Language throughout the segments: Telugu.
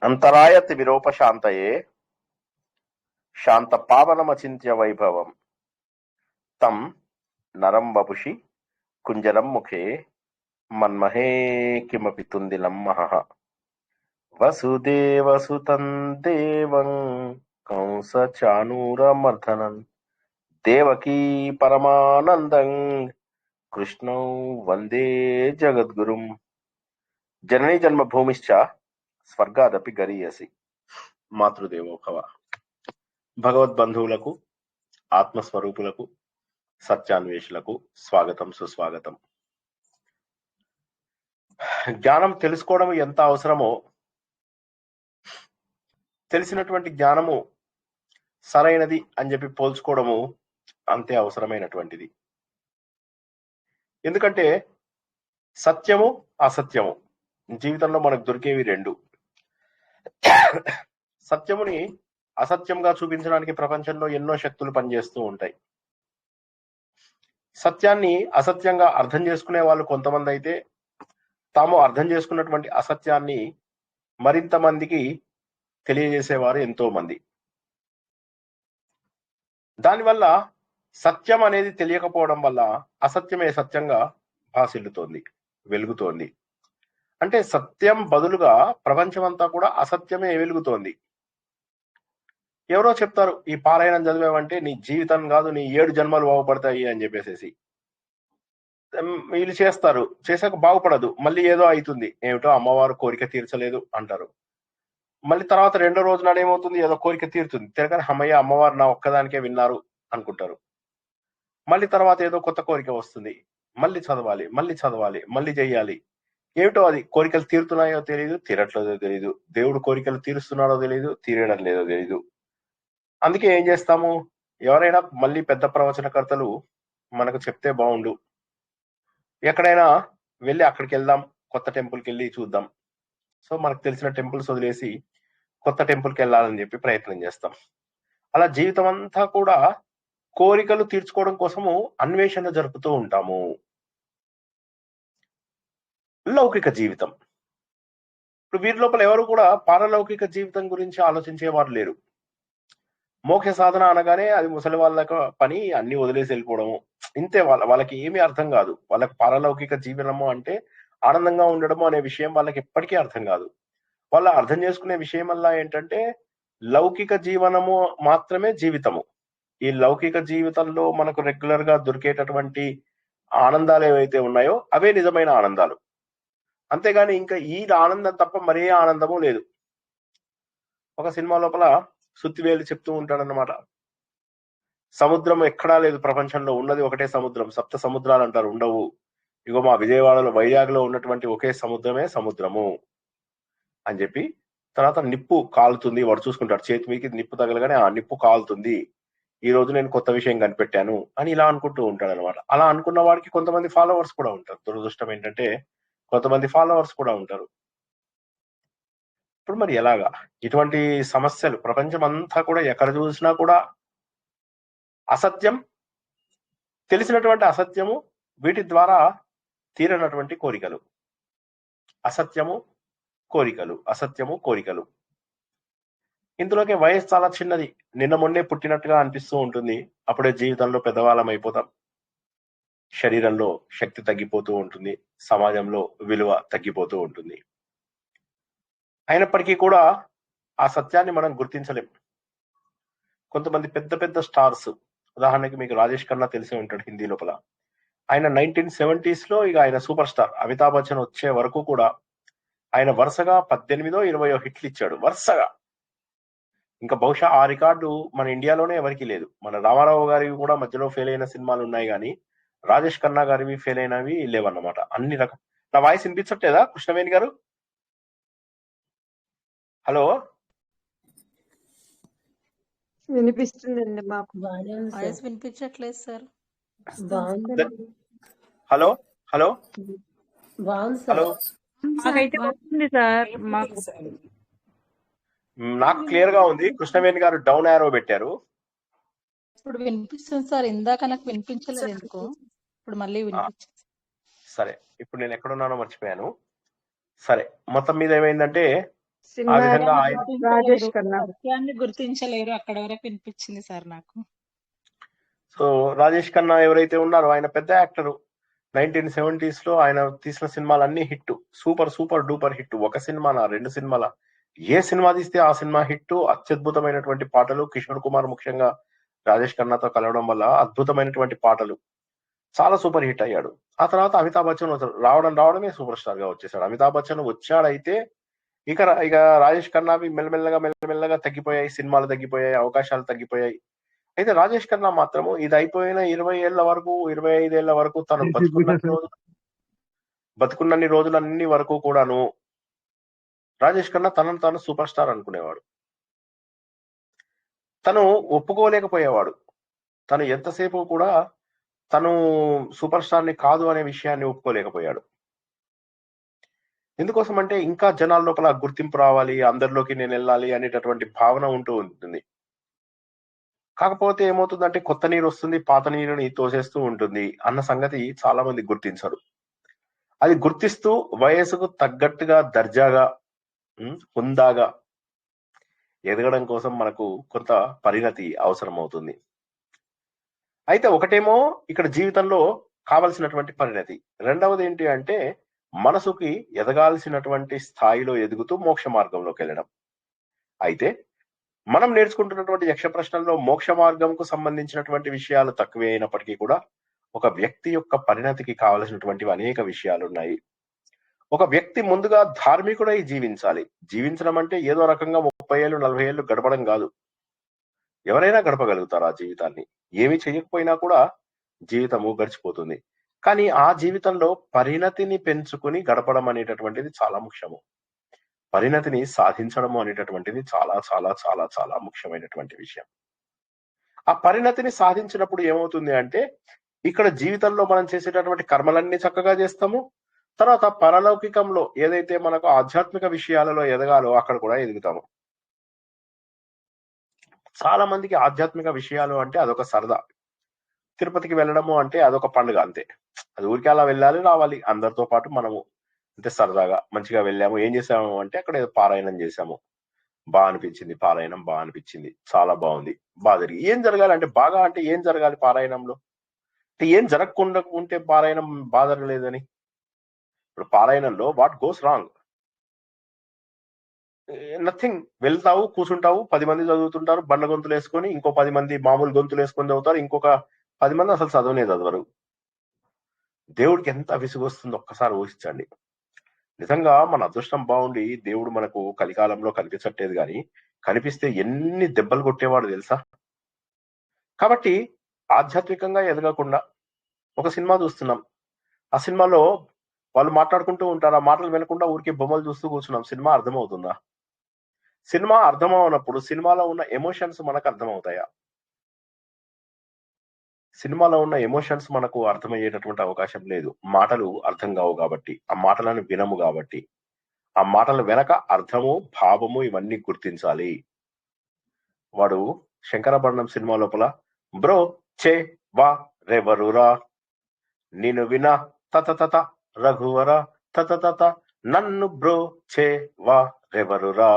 అంతరాయతి విరూపశాంతయే శాంత పావనమచింత్య వైభవం తం నరం వపుషి కుంజరం ముఖే మన్మహే కిమపి తుందిలం మహః వసుదేవసుతం దేవం కంసచానూరమర్దనం దేవకీ పరమానందం కృష్ణౌ వందే జగద్గురుం. జననీ జన్మభూమిశ్చ స్వర్గాదపి గరీయసి. మాతృదేవో భవ. భగవద్బంధువులకు, ఆత్మస్వరూపులకు, సత్యాన్వేషులకు స్వాగతం, సుస్వాగతం. జ్ఞానం తెలుసుకోవడం ఎంత అవసరమో, తెలిసినటువంటి జ్ఞానము సరైనది అని చెప్పి పోల్చుకోవడము అంతే అవసరమైనటువంటిది. ఎందుకంటే సత్యము, అసత్యము జీవితంలో మనకు దొరికేవి రెండు. సత్యముని అసత్యంగా చూపించడానికి ప్రపంచంలో ఎన్నో శక్తులు పనిచేస్తూ ఉంటాయి. సత్యాన్ని అసత్యంగా అర్థం చేసుకునే వాళ్ళు కొంతమంది అయితే, తాము అర్థం చేసుకున్నటువంటి అసత్యాన్ని మరింత మందికి తెలియజేసేవారు ఎంతో మంది. దానివల్ల సత్యం అనేది తెలియకపోవడం వల్ల అసత్యమే సత్యంగా భాసిల్లుతోంది, వెలుగుతోంది. అంటే సత్యం బదులుగా ప్రపంచమంతా కూడా అసత్యమే వెలుగుతోంది. ఎవరో చెప్తారు, ఈ పారాయణం చదివామంటే నీ జీవితం కాదు, నీ 7 జన్మలు బాగుపడతాయి అని చెప్పేసి వీళ్ళు చేస్తారు. చేశాక బాగుపడదు, మళ్ళీ ఏదో అవుతుంది. ఏమిటో అమ్మవారు కోరిక తీర్చలేదు అంటారు. మళ్ళీ తర్వాత 2వ రోజు నాడు ఏమవుతుంది, ఏదో కోరిక తీరుతుంది. తిరగని అమ్మయ్య అమ్మవారు నా ఒక్కదానికే విన్నారు అనుకుంటారు. మళ్ళీ తర్వాత ఏదో కొత్త కోరిక వస్తుంది, మళ్ళీ చదవాలి, మళ్ళీ చెయ్యాలి. ఏమిటో అది కోరికలు తీరుతున్నాయో తెలియదు, తీరట్లేదో తెలియదు. దేవుడు కోరికలు తీరుస్తున్నాడో తెలియదు, తీరడం లేదో తెలియదు. అందుకే ఏం చేస్తాము, ఎవరైనా మళ్ళీ పెద్ద ప్రవచనకర్తలు మనకు చెప్తే బాగుండు, ఎక్కడైనా వెళ్ళి అక్కడికి వెళ్దాం, కొత్త టెంపుల్కి వెళ్ళి చూద్దాం. సో మనకు తెలిసిన టెంపుల్స్ వదిలేసి కొత్త టెంపుల్కి వెళ్ళాలని చెప్పి ప్రయత్నం చేస్తాం. అలా జీవితం అంతా కూడా కోరికలు తీర్చుకోవడం కోసము అన్వేషణ జరుపుతూ ఉంటాము. లౌకిక జీవితం. ఇప్పుడు వీరి లోపల ఎవరు కూడా పారలౌకిక జీవితం గురించి ఆలోచించేవారు లేరు. మోక్ష సాధన అనగానే అది ముసలి వాళ్ళకు పని, అన్ని వదిలేసి వెళ్ళిపోవడము, ఇంతే. వాళ్ళకి ఏమీ అర్థం కాదు. వాళ్ళకి పారలౌకిక జీవనము అంటే ఆనందంగా ఉండడము అనే విషయం వాళ్ళకి ఎప్పటికీ అర్థం కాదు. వాళ్ళు అర్థం చేసుకునే విషయం వల్ల ఏంటంటే లౌకిక జీవనము మాత్రమే జీవితము. ఈ లౌకిక జీవితంలో మనకు రెగ్యులర్ గా దొరికేటటువంటి ఆనందాలు ఏవైతే ఉన్నాయో అవే నిజమైన ఆనందాలు. అంతేగాని ఇంకా ఈ ఆనందం తప్ప మరే ఆనందము లేదు. ఒక సినిమా లోపల సుత్తివేలు చెప్తూ ఉంటాడన్నమాట, సముద్రం ఎక్కడా లేదు ప్రపంచంలో, ఉన్నది ఒకటే సముద్రం, 7 సముద్రాలు అంటారు, ఉండవు. ఇగో మా విజయవాడలో వైజాగ్ లో ఉన్నటువంటి ఒకే సముద్రమే సముద్రము అని చెప్పి, తర్వాత నిప్పు కాలుతుంది, వాడు చూసుకుంటాడు, చేతి మీదకి నిప్పు తగలగానే ఆ నిప్పు కాలుతుంది, ఈ రోజు నేను కొత్త విషయం కనిపెట్టాను అని ఇలా అనుకుంటూ ఉంటాడు అనమాట. అలా అనుకున్న వాడికి కొంతమంది ఫాలోవర్స్ కూడా ఉంటారు. దురదృష్టం ఏంటంటే కొంతమంది ఫాలోవర్స్ కూడా ఉంటారు. ఇప్పుడు మరి ఎలాగా ఇటువంటి సమస్యలు ప్రపంచం అంతా కూడా ఎక్కడ చూసినా కూడా అసత్యం, తెలిసినటువంటి అసత్యము, వీటి ద్వారా తీరనటువంటి కోరికలు. అసత్యము కోరికలు, అసత్యము కోరికలు. ఇందులోకి వయసు చాలా చిన్నది, నిన్న మొన్నే పుట్టినట్టుగా అనిపిస్తూ ఉంటుంది. అప్పుడే జీవితంలో పెద్దవాళ్ళం అయిపోతాం. శరీరంలో శక్తి తగ్గిపోతూ ఉంటుంది, సమాజంలో విలువ తగ్గిపోతూ ఉంటుంది. అయినప్పటికీ కూడా ఆ సత్యాన్ని మనం గుర్తించలేం. కొంతమంది పెద్ద పెద్ద స్టార్స్, ఉదాహరణకి మీకు రాజేష్ ఖన్నా తెలిసే ఉంటాడు హిందీ లోపల. ఆయన 1970s లో ఇక ఆయన సూపర్ స్టార్. అమితాబ్ బచ్చన్ వచ్చే వరకు కూడా ఆయన వరుసగా 18-20 హిట్లు ఇచ్చాడు వరుసగా. ఇంకా బహుశా ఆ రికార్డు మన ఇండియాలోనే ఎవరికి లేదు. మన రామారావు గారివి కూడా మధ్యలో ఫెయిల్ అయిన సినిమాలు ఉన్నాయి, కానీ రాజేష్ ఖన్నా గారివి ఫెయిల్ అయినవి లేవన్నమాట. అన్ని రకం. నా వాయిస్ వినిపించట్లేదా కృష్ణవేణి గారు? హలో, వినిపిస్తుందండి. మాకు వాయిస్ వినిపించట్లేదు సార్. బాగుందండి. హలో హలో బాగుంది హలో, మాకైతే వస్తుంది సార్. మాకు నాకు క్లియర్ గా ఉంది. కృష్ణవేణి గారు డౌన్ యారో పెట్టారు. ఇప్పుడు వినిపిస్తుంది సార్. ఇందాక నాకు వినిపించలేదు ఎందుకు, ఇప్పుడు మళ్ళీ వినిపించింది. సరే, ఇప్పుడు నేను ఎక్కడున్నానో మర్చిపోయాను. సరే, మొత్తం మీద ఏమైందంటే ఆ సినిమా విధంగా సత్యాన్ని ఆయన రాజేష్ గుర్తించలేరు ఖన్నా. సత్యాన్ని గుర్తించలేరు అక్కడ వరకు వినిపించింది సార్ నాకు. సో రాజేష్ ఖన్నా ఎవరైతే ఉన్నారో ఆయన పెద్ద యాక్టర్. 1970s లో ఆయన తీసిన సినిమాలన్నీ hit, super super duper hit. ఒక సినిమానా, 2 సినిమాల, ఏ సినిమా తీస్తే ఆ సినిమా హిట్. అత్యద్భుతమైనటువంటి పాటలు. కిషోర్ కుమార్ ముఖ్యంగా రాజేష్ ఖన్నాతో కలవడం వల్ల అద్భుతమైనటువంటి పాటలు. చాలా సూపర్ హిట్ అయ్యాడు. ఆ తర్వాత అమితాబ్ బచ్చన్ రావడమే సూపర్ స్టార్ గా వచ్చేసాడు. అమితాబ్ బచ్చన్ వచ్చాడైతే ఇక రాజేష్ ఖన్నావి మెల్లమెల్లగా తగ్గిపోయాయి, సినిమాలు తగ్గిపోయాయి, అవకాశాలు తగ్గిపోయాయి. అయితే రాజేష్ ఖన్నా మాత్రము ఇది అయిపోయిన 20 ఏళ్ల వరకు, 25 ఏళ్ల వరకు తను బతుకున్నన్ని రోజులన్నీ వరకు కూడాను రాజేష్ ఖన్నా తనను తాను సూపర్ స్టార్ అనుకునేవాడు. తను ఒప్పుకోలేకపోయేవాడు. తను ఎంతసేపు కూడా తను సూపర్ స్టార్ ని కాదు అనే విషయాన్ని ఒప్పుకోలేకపోయాడు. ఎందుకోసం అంటే ఇంకా జనాల లోపల గుర్తింపు రావాలి, అందరిలోకి నేను వెళ్ళాలి అనేటటువంటి భావన ఉంటూ ఉంటుంది. కాకపోతే ఏమవుతుందంటే కొత్త నీరు వస్తుంది, పాత నీరుని తోసేస్తూ ఉంటుంది అన్న సంగతి చాలా మంది గుర్తించరు. అది గుర్తిస్తూ వయసుకు తగ్గట్టుగా దర్జాగా హుందాగా ఎదగడం కోసం మనకు కొంత పరిణతి అవసరం అవుతుంది. అయితే ఒకటేమో ఇక్కడ జీవితంలో కావలసినటువంటి పరిణతి, రెండవది ఏంటి అంటే మనసుకి ఎదగాల్సినటువంటి స్థాయిలో ఎదుగుతూ మోక్ష మార్గంలోకి వెళ్ళడం. అయితే మనం నేర్చుకుంటున్నటువంటి యక్ష ప్రశ్నల్లో మోక్ష మార్గంకు సంబంధించినటువంటి విషయాలు తక్కువే అయినప్పటికీ కూడా ఒక వ్యక్తి యొక్క పరిణతికి కావలసినటువంటివి అనేక విషయాలు ఉన్నాయి. ఒక వ్యక్తి ముందుగా ధార్మికుడై జీవించాలి. జీవించడం అంటే ఏదో రకంగా 30 ఏళ్ళు 40 ఏళ్ళు గడపడం కాదు. ఎవరైనా గడపగలుగుతారు ఆ జీవితాన్ని. ఏమి చేయకపోయినా కూడా జీవితము గడిచిపోతుంది. కానీ ఆ జీవితంలో పరిణతిని పెంచుకుని గడపడం అనేటటువంటిది చాలా ముఖ్యము. పరిణతిని సాధించడము అనేటటువంటిది చాలా చాలా చాలా చాలా ముఖ్యమైనటువంటి విషయం. ఆ పరిణతిని సాధించినప్పుడు ఏమవుతుంది అంటే ఇక్కడ జీవితంలో మనం చేసేటటువంటి కర్మలన్నీ చక్కగా చేస్తాము. తర్వాత పరలౌకికంలో ఏదైతే మనకు ఆధ్యాత్మిక విషయాలలో ఎదగాలో అక్కడ కూడా ఎదుగుతాము. చాలా మందికి ఆధ్యాత్మిక విషయాలు అంటే అదొక సరదా. తిరుపతికి వెళ్ళడము అంటే అదొక పండుగ అంతే. అది ఊరికే అలా వెళ్ళాలి, రావాలి అందరితో పాటు మనము. అంటే సరదాగా మంచిగా వెళ్ళాము. ఏం చేసాము అంటే అక్కడ ఏదో పారాయణం చేసాము. అనిపించింది పారాయణం, అనిపించింది. చాలా బాగుంది. జరిగి ఏం జరగాలి అంటే బాగా అంటే ఏం జరగాలి పారాయణంలో? అంటే ఏం జరగకుండా ఉంటే పారాయణం జరగలేదని. ఇప్పుడు పారాయణంలో వాట్ గోస్ రాంగ్? నథింగ్. వెళ్తావు, కూర్చుంటావు, 10 మంది చదువుతుంటారు బండ గొంతులు వేసుకొని, ఇంకో 10 మంది మామూలు గొంతులు వేసుకొని చదువుతారు, ఇంకొక 10 మంది అసలు చదవనే చదవరు. దేవుడికి ఎంత విసుగొస్తుందో ఒక్కసారి ఊహించండి. నిజంగా మన అదృష్టం బాగుండి దేవుడు మనకు కలికాలంలో కనిపించట్లేదు గాని కనిపిస్తే ఎన్ని దెబ్బలు కొట్టేవాడు తెలుసా. కాబట్టి ఆధ్యాత్మికంగా ఎదగకుండా ఒక సినిమా చూస్తున్నాం, ఆ సినిమాలో వాళ్ళు మాట్లాడుకుంటూ ఉంటారు, ఆ మాటలు వినకుండా ఊరికే బొమ్మలు చూస్తూ కూర్చున్నాం. సినిమా అర్థమవుతుందా? సినిమా అర్థమవునప్పుడు సినిమాలో ఉన్న ఎమోషన్స్ మనకు అర్థమవుతాయా? సినిమాలో ఉన్న ఎమోషన్స్ మనకు అర్థమయ్యేటటువంటి అవకాశం లేదు. మాటలు అర్థం కావు కాబట్టి, ఆ మాటలను వినము కాబట్టి. ఆ మాటల వెనక అర్థము, భావము ఇవన్నీ గుర్తించాలి. వాడు శంకరాభరణం సినిమా లోపల బ్రో చే వా రెవరురా నిన్ను వినా తత రఘువర తత నన్ను బ్రో చే వా రెవరురా.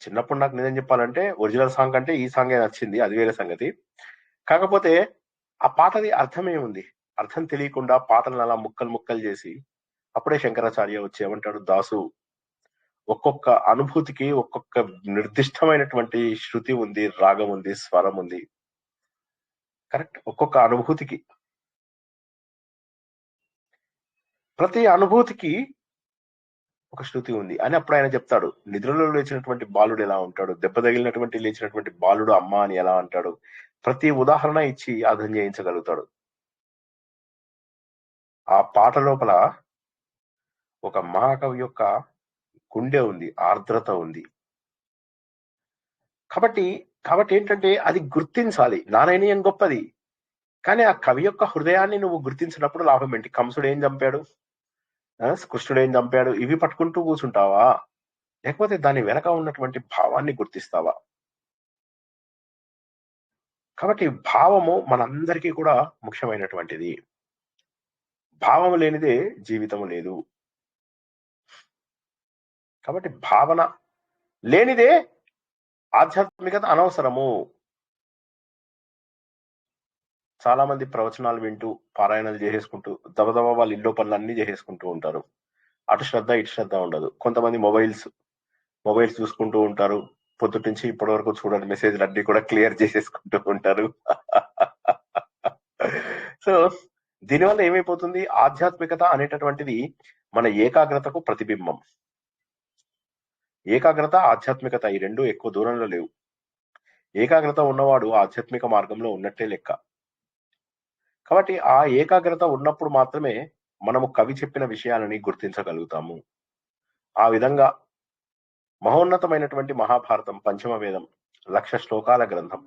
చిన్నప్పుడు నాకు నిజం చెప్పాలంటే ఒరిజినల్ సాంగ్ అంటే ఈ సాంగే నచ్చింది, అది వేరే సంగతి. కాకపోతే ఆ పాటది అర్థమే ఉంది. అర్థం తెలియకుండా పాటలను అలా ముక్కలు చేసి అప్పుడే శంకరాచార్య వచ్చి ఏమంటాడు, దాసు ఒక్కొక్క అనుభూతికి ఒక్కొక్క నిర్దిష్టమైనటువంటి శృతి ఉంది, రాగం ఉంది, స్వరం ఉంది. కరెక్ట్. ఒక్కొక్క అనుభూతికి, ప్రతి అనుభూతికి ఒక శృతి ఉంది అని అప్పుడు ఆయన చెప్తాడు. నిద్రలో లేచినటువంటి బాలుడు ఎలా ఉంటాడు, దెబ్బ తగిలినటువంటి లేచినటువంటి బాలుడు అమ్మ అని ఎలా అంటాడు, ప్రతి ఉదాహరణ ఇచ్చి అర్థం చేయించగలుగుతాడు. ఆ పాట లోపల ఒక మహాకవి యొక్క గుండె ఉంది, ఆర్ద్రత ఉంది. కాబట్టి ఏంటంటే అది గుర్తించాలి. నారాయణీయం గొప్పది, కానీ ఆ కవి యొక్క హృదయాన్ని నువ్వు గుర్తించినప్పుడు లాభం ఏంటి? కంసుడు ఏం చంపాడు, కృష్ణుడు ఏం చంపాడు, ఇవి పట్టుకుంటూ కూర్చుంటావా? లేకపోతే దాని వెనక ఉన్నటువంటి భావాన్ని గుర్తిస్తావా? కాబట్టి భావము మనందరికీ కూడా ముఖ్యమైనటువంటిది. భావము లేనిదే జీవితము లేదు. కాబట్టి భావన లేనిదే ఆధ్యాత్మికత అనవసరము. చాలా మంది ప్రవచనాలు వింటూ పారాయణాలు చేసేసుకుంటూ దబదబా వాళ్ళ ఇల్లు పనులన్నీ చేసేసుకుంటూ ఉంటారు. అటు శ్రద్ధ ఇటు శ్రద్ధ ఉండదు. కొంతమంది మొబైల్స్ చూసుకుంటూ ఉంటారు. పొద్దుటి నుంచి ఇప్పటి వరకు చూడండి మెసేజ్లు అన్ని కూడా క్లియర్ చేసేసుకుంటూ ఉంటారు. సో దీనివల్ల ఏమైపోతుంది, ఆధ్యాత్మికత అనేటటువంటిది మన ఏకాగ్రతకు ప్రతిబింబం. ఏకాగ్రత ఆధ్యాత్మికత ఈ రెండు ఎక్కువ దూరంలో లేవు. ఏకాగ్రత ఉన్నవాడు ఆధ్యాత్మిక మార్గంలో ఉన్నట్టే లెక్క. కాబట్టి ఆ ఏకాగ్రత ఉన్నప్పుడు మాత్రమే మనము కవి చెప్పిన విషయాలని గుర్తించగలుగుతాము. ఆ విధంగా మహోన్నతమైనటువంటి మహాభారతం పంచమ వేదం 1,00,000 శ్లోకాల గ్రంథం,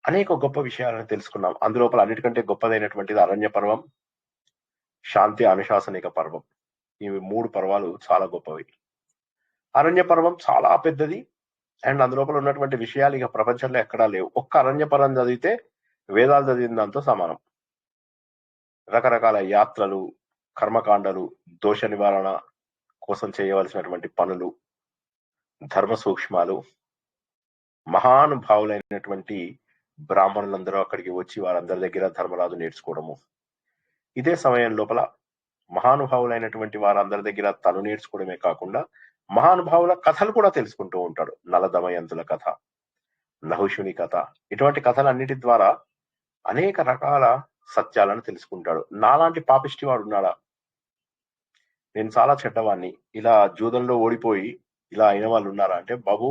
అనేక గొప్ప విషయాలను తెలుసుకున్నాం. అందులోపల అన్నిటికంటే గొప్పదైనటువంటిది అరణ్య పర్వం, శాంతి అనుశాసనిక పర్వం. ఇవి 3 పర్వాలు చాలా గొప్పవి. అరణ్య పర్వం చాలా పెద్దది అండ్ అందులోపల ఉన్నటువంటి విషయాలు ఇక ప్రపంచంలో ఎక్కడా లేవు. ఒక్క అరణ్య పర్వం చదివితే వేదాలు చదివిన దాంతో సమానం. రకరకాల యాత్రలు, కర్మకాండలు, దోష నివారణ కోసం చేయవలసినటువంటి పనులు, ధర్మ సూక్ష్మాలు, మహానుభావులైనటువంటి బ్రాహ్మణులందరూ అక్కడికి వచ్చి వారందరి దగ్గర ధర్మరాజు నేర్చుకోవడము. ఇదే సమయం లోపల మహానుభావులైనటువంటి వారందరి దగ్గర తను నేర్చుకోవడమే కాకుండా మహానుభావుల కథలు కూడా తెలుసుకుంటూ ఉంటాడు. నల దమయంతుల కథ, నహుషుని కథ, ఇటువంటి కథలన్నిటి ద్వారా అనేక రకాల సత్యాలను తెలుసుకుంటాడు. నాలాంటి పాపిష్టి వాడు ఉన్నాడా, నేను చాలా చెడ్డవాణ్ణి, ఇలా జూదంలో ఓడిపోయి ఇలా అయిన వాళ్ళు ఉన్నారా అంటే, బాబు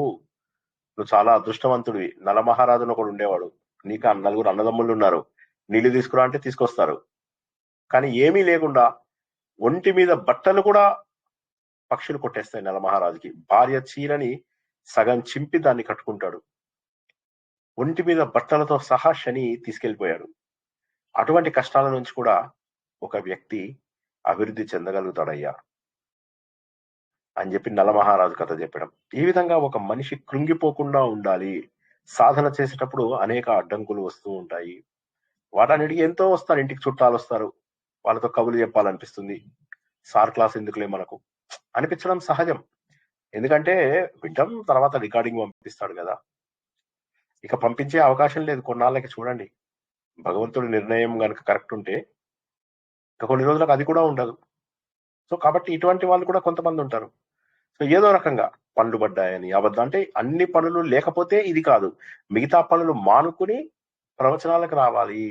నువ్వు చాలా అదృష్టవంతుడివి. నలమహారాజును ఒకడు ఉండేవాడు, నీకు 4 అన్నదమ్ముళ్ళు ఉన్నారు, నీళ్లు తీసుకురా అంటే తీసుకొస్తారు. కానీ ఏమీ లేకుండా ఒంటి మీద బట్టలు కూడా పక్షులు కొట్టేస్తాయి నలమహారాజుకి. భార్య చీరని సగం చింపి దాన్ని కట్టుకుంటాడు. ఒంటి మీద బట్టలతో సహా శని తీసుకెళ్లిపోయాడు. అటువంటి కష్టాల నుంచి కూడా ఒక వ్యక్తి అభివృద్ధి చెందగలుగుతాడయ్యా అని చెప్పి నలమహారాజు కథ చెప్పడం. ఈ విధంగా ఒక మనిషి కృంగిపోకుండా ఉండాలి. సాధన చేసేటప్పుడు అనేక అడ్డంకులు వస్తూ ఉంటాయి. వాటన్నిటికీ ఎంతో వస్తారు. ఇంటికి చుట్టాలు వస్తారు, వాళ్ళతో కబులు చెప్పాలనిపిస్తుంది. సార్ క్లాస్ ఎందుకులే మనకు అనిపించడం సహజం. ఎందుకంటే వింటాం, తర్వాత రికార్డింగ్ పంపిస్తాడు కదా, ఇక పంపించే అవకాశం లేదు కొన్నాళ్ళకి. చూడండి, భగవంతుడి నిర్ణయం కనుక కరెక్ట్ ఉంటే ఇక కొన్ని రోజులకు అది కూడా ఉండదు. సో కాబట్టి ఇటువంటి వాళ్ళు కూడా కొంతమంది ఉంటారు. సో ఏదో రకంగా పనులు పడ్డాయని అబద్ధం అంటే, అన్ని పనులు లేకపోతే ఇది కాదు, మిగతా పనులు మానుకుని ప్రవచనాలకు రావాలి.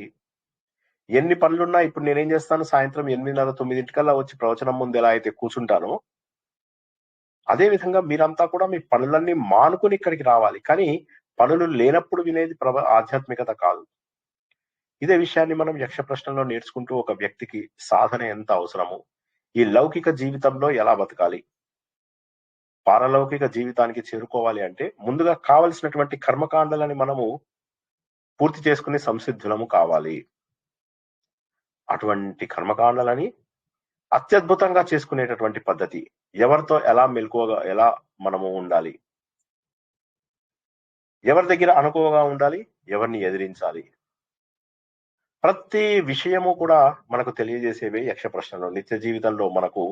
ఎన్ని పనులున్నా ఇప్పుడు నేనేం చేస్తాను, సాయంత్రం 8:30, 9 వచ్చి ప్రవచనం ముందు ఎలా అయితే కూర్చుంటానో అదే విధంగా మీరంతా కూడా మీ పనులన్నీ మానుకుని ఇక్కడికి రావాలి. కానీ పనులు లేనప్పుడు వినేది ఆధ్యాత్మికత కాదు. ఇదే విషయాన్ని మనం యక్ష ప్రశ్నలో నేర్చుకుంటూ ఒక వ్యక్తికి సాధన ఎంత అవసరము, ఈ లౌకిక జీవితంలో ఎలా బతకాలి, పారలౌకిక జీవితానికి చేరుకోవాలి అంటే ముందుగా కావలసినటువంటి కర్మకాండలని మనము పూర్తి చేసుకుని సంసిద్ధులము కావాలి. అటువంటి కర్మకాండలని అత్యద్భుతంగా చేసుకునేటటువంటి పద్ధతి, ఎవరితో ఎలా మెలకువగా ఎలా మనము ఉండాలి, ఎవరి దగ్గర అనుకువగా ఉండాలి, ఎవరిని ఎదిరించాలి, ప్రతి విషయము కూడా మనకు తెలియజేసేవే యక్ష ప్రశ్నలు. నిత్య జీవితంలో మనకు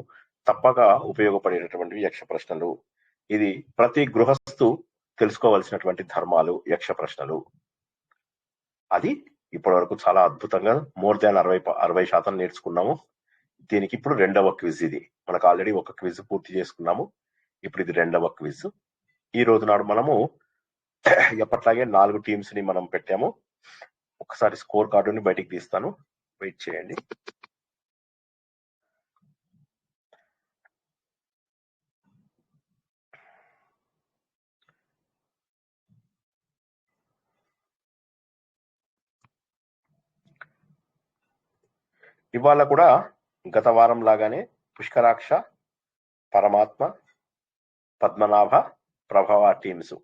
తప్పక ఉపయోగపడేటటువంటివి యక్ష ప్రశ్నలు. ఇది ప్రతి గృహస్థు తెలుసుకోవలసినటువంటి ధర్మాలు యక్ష ప్రశ్నలు. అది ఇప్పటి వరకు చాలా అద్భుతంగా మోర్ దాన్ 60% నేర్చుకున్నాము. దీనికి ఇప్పుడు 2వ క్విజ్. ఇది మనకు ఆల్రెడీ ఒక క్విజ్ పూర్తి చేసుకున్నాము, ఇప్పుడు ఇది 2వ క్విజ్. ఈ రోజు నాడు మనము ఎప్పట్లాగే 4 టీమ్స్ ని మనం పెట్టాము. ఒకసారి స్కోర్ కార్డుని బయటికి తీస్తాను, వెయిట్ చేయండి. ఇవాళ కూడా గత వారం లాగానే పుష్కరాక్ష, పరమాత్మ, పద్మనాభ, ప్రభావ టీమ్స్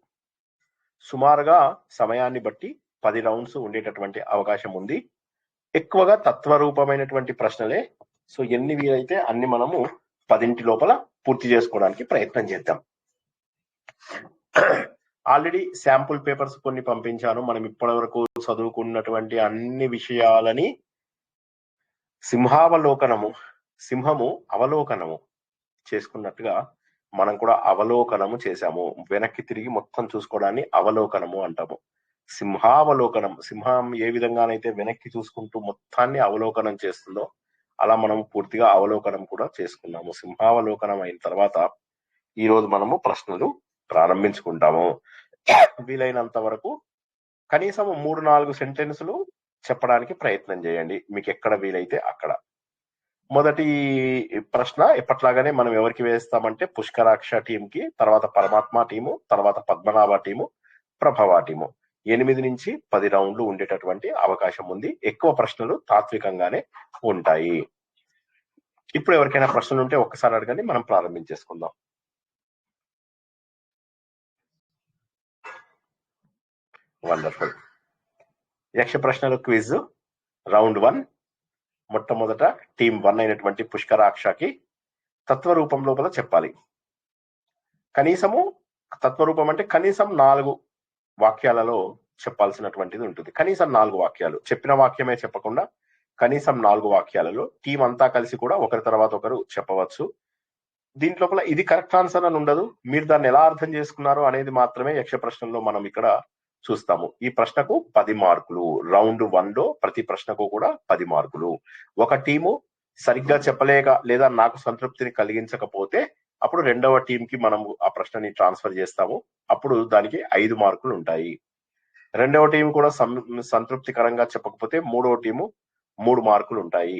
సుమారుగా సమయాన్ని బట్టి 10 రౌండ్స్ ఉండేటటువంటి అవకాశం ఉంది. ఎక్కువగా తత్వరూపమైనటువంటి ప్రశ్నలే. సో ఎన్ని వీలైతే అన్ని మనము 10 లోపల పూర్తి చేసుకోవడానికి ప్రయత్నం చేద్దాం. ఆల్రెడీ శాంపుల్ పేపర్స్ కొన్ని పంపించాను. మనం ఇప్పటి వరకు చదువుకున్నటువంటి అన్ని విషయాలని సింహము అవలోకనము చేసుకున్నట్టుగా మనం కూడా అవలోకనము చేశాము. వెనక్కి తిరిగి మొత్తం చూసుకోవడాన్ని అవలోకనము అంటాము. సింహావలోకనం, సింహం ఏ విధంగానైతే వెనక్కి చూసుకుంటూ మొత్తాన్ని అవలోకనం చేస్తుందో అలా మనం పూర్తిగా అవలోకనం కూడా చేసుకున్నాము. సింహావలోకనం అయిన తర్వాత ఈ రోజు మనము ప్రశ్నలు ప్రారంభించుకుంటాము. వీలైనంత వరకు కనీసం 3-4 సెంటెన్సులు చెప్పడానికి ప్రయత్నం చేయండి, మీకు ఎక్కడ వీలైతే అక్కడ. మొదటి ప్రశ్న ఎప్పట్లాగానే మనం ఎవరికి వేస్తామంటే పుష్కరాక్ష టీంకి, తర్వాత పరమాత్మ టీము, తర్వాత పద్మనాభ టీము, ప్రభవ టీము. 8 నుంచి 10 రౌండ్లు ఉండేటటువంటి అవకాశం ఉంది. ఎక్కువ ప్రశ్నలు తాత్వికంగానే ఉంటాయి. ఇప్పుడు ఎవరికైనా ప్రశ్నలు ఉంటే ఒక్కసారి అడగండి, మనం ప్రారంభించేసుకుందాం. వండర్ఫుల్. యక్ష ప్రశ్నలు క్విజ్ రౌండ్ 1. మొట్టమొదట టీం 1 అయినటువంటి పుష్కరాక్షకి తత్వరూపం లోపల చెప్పాలి. కనీసము తత్వరూపం అంటే కనీసం 4 వాక్యాలలో చెప్పాల్సినటువంటిది ఉంటుంది. కనీసం 4 వాక్యాలు, చెప్పిన వాక్యమే చెప్పకుండా కనీసం 4 వాక్యాలలో టీం అంతా కలిసి కూడా ఒకరి తర్వాత ఒకరు చెప్పవచ్చు. దీంట్లోపల ఇది కరెక్ట్ ఆన్సర్ అని ఉండదు, మీరు దాన్ని ఎలా అర్థం చేసుకున్నారు అనేది మాత్రమే యక్ష ప్రశ్నలో మనం ఇక్కడ చూస్తాము. ఈ ప్రశ్నకు 10 మార్కులు. రౌండ్ 1లో ప్రతి ప్రశ్నకు కూడా 10 మార్కులు. ఒక టీము సరిగ్గా చెప్పలేక లేదా నాకు సంతృప్తిని కలిగించకపోతే అప్పుడు రెండవ టీంకి మనము ఆ ప్రశ్నని ట్రాన్స్ఫర్ చేస్తాము. అప్పుడు దానికి 5 మార్కులు ఉంటాయి. రెండవ టీం కూడా సంతృప్తికరంగా చెప్పకపోతే మూడవ టీము 3 మార్కులు ఉంటాయి.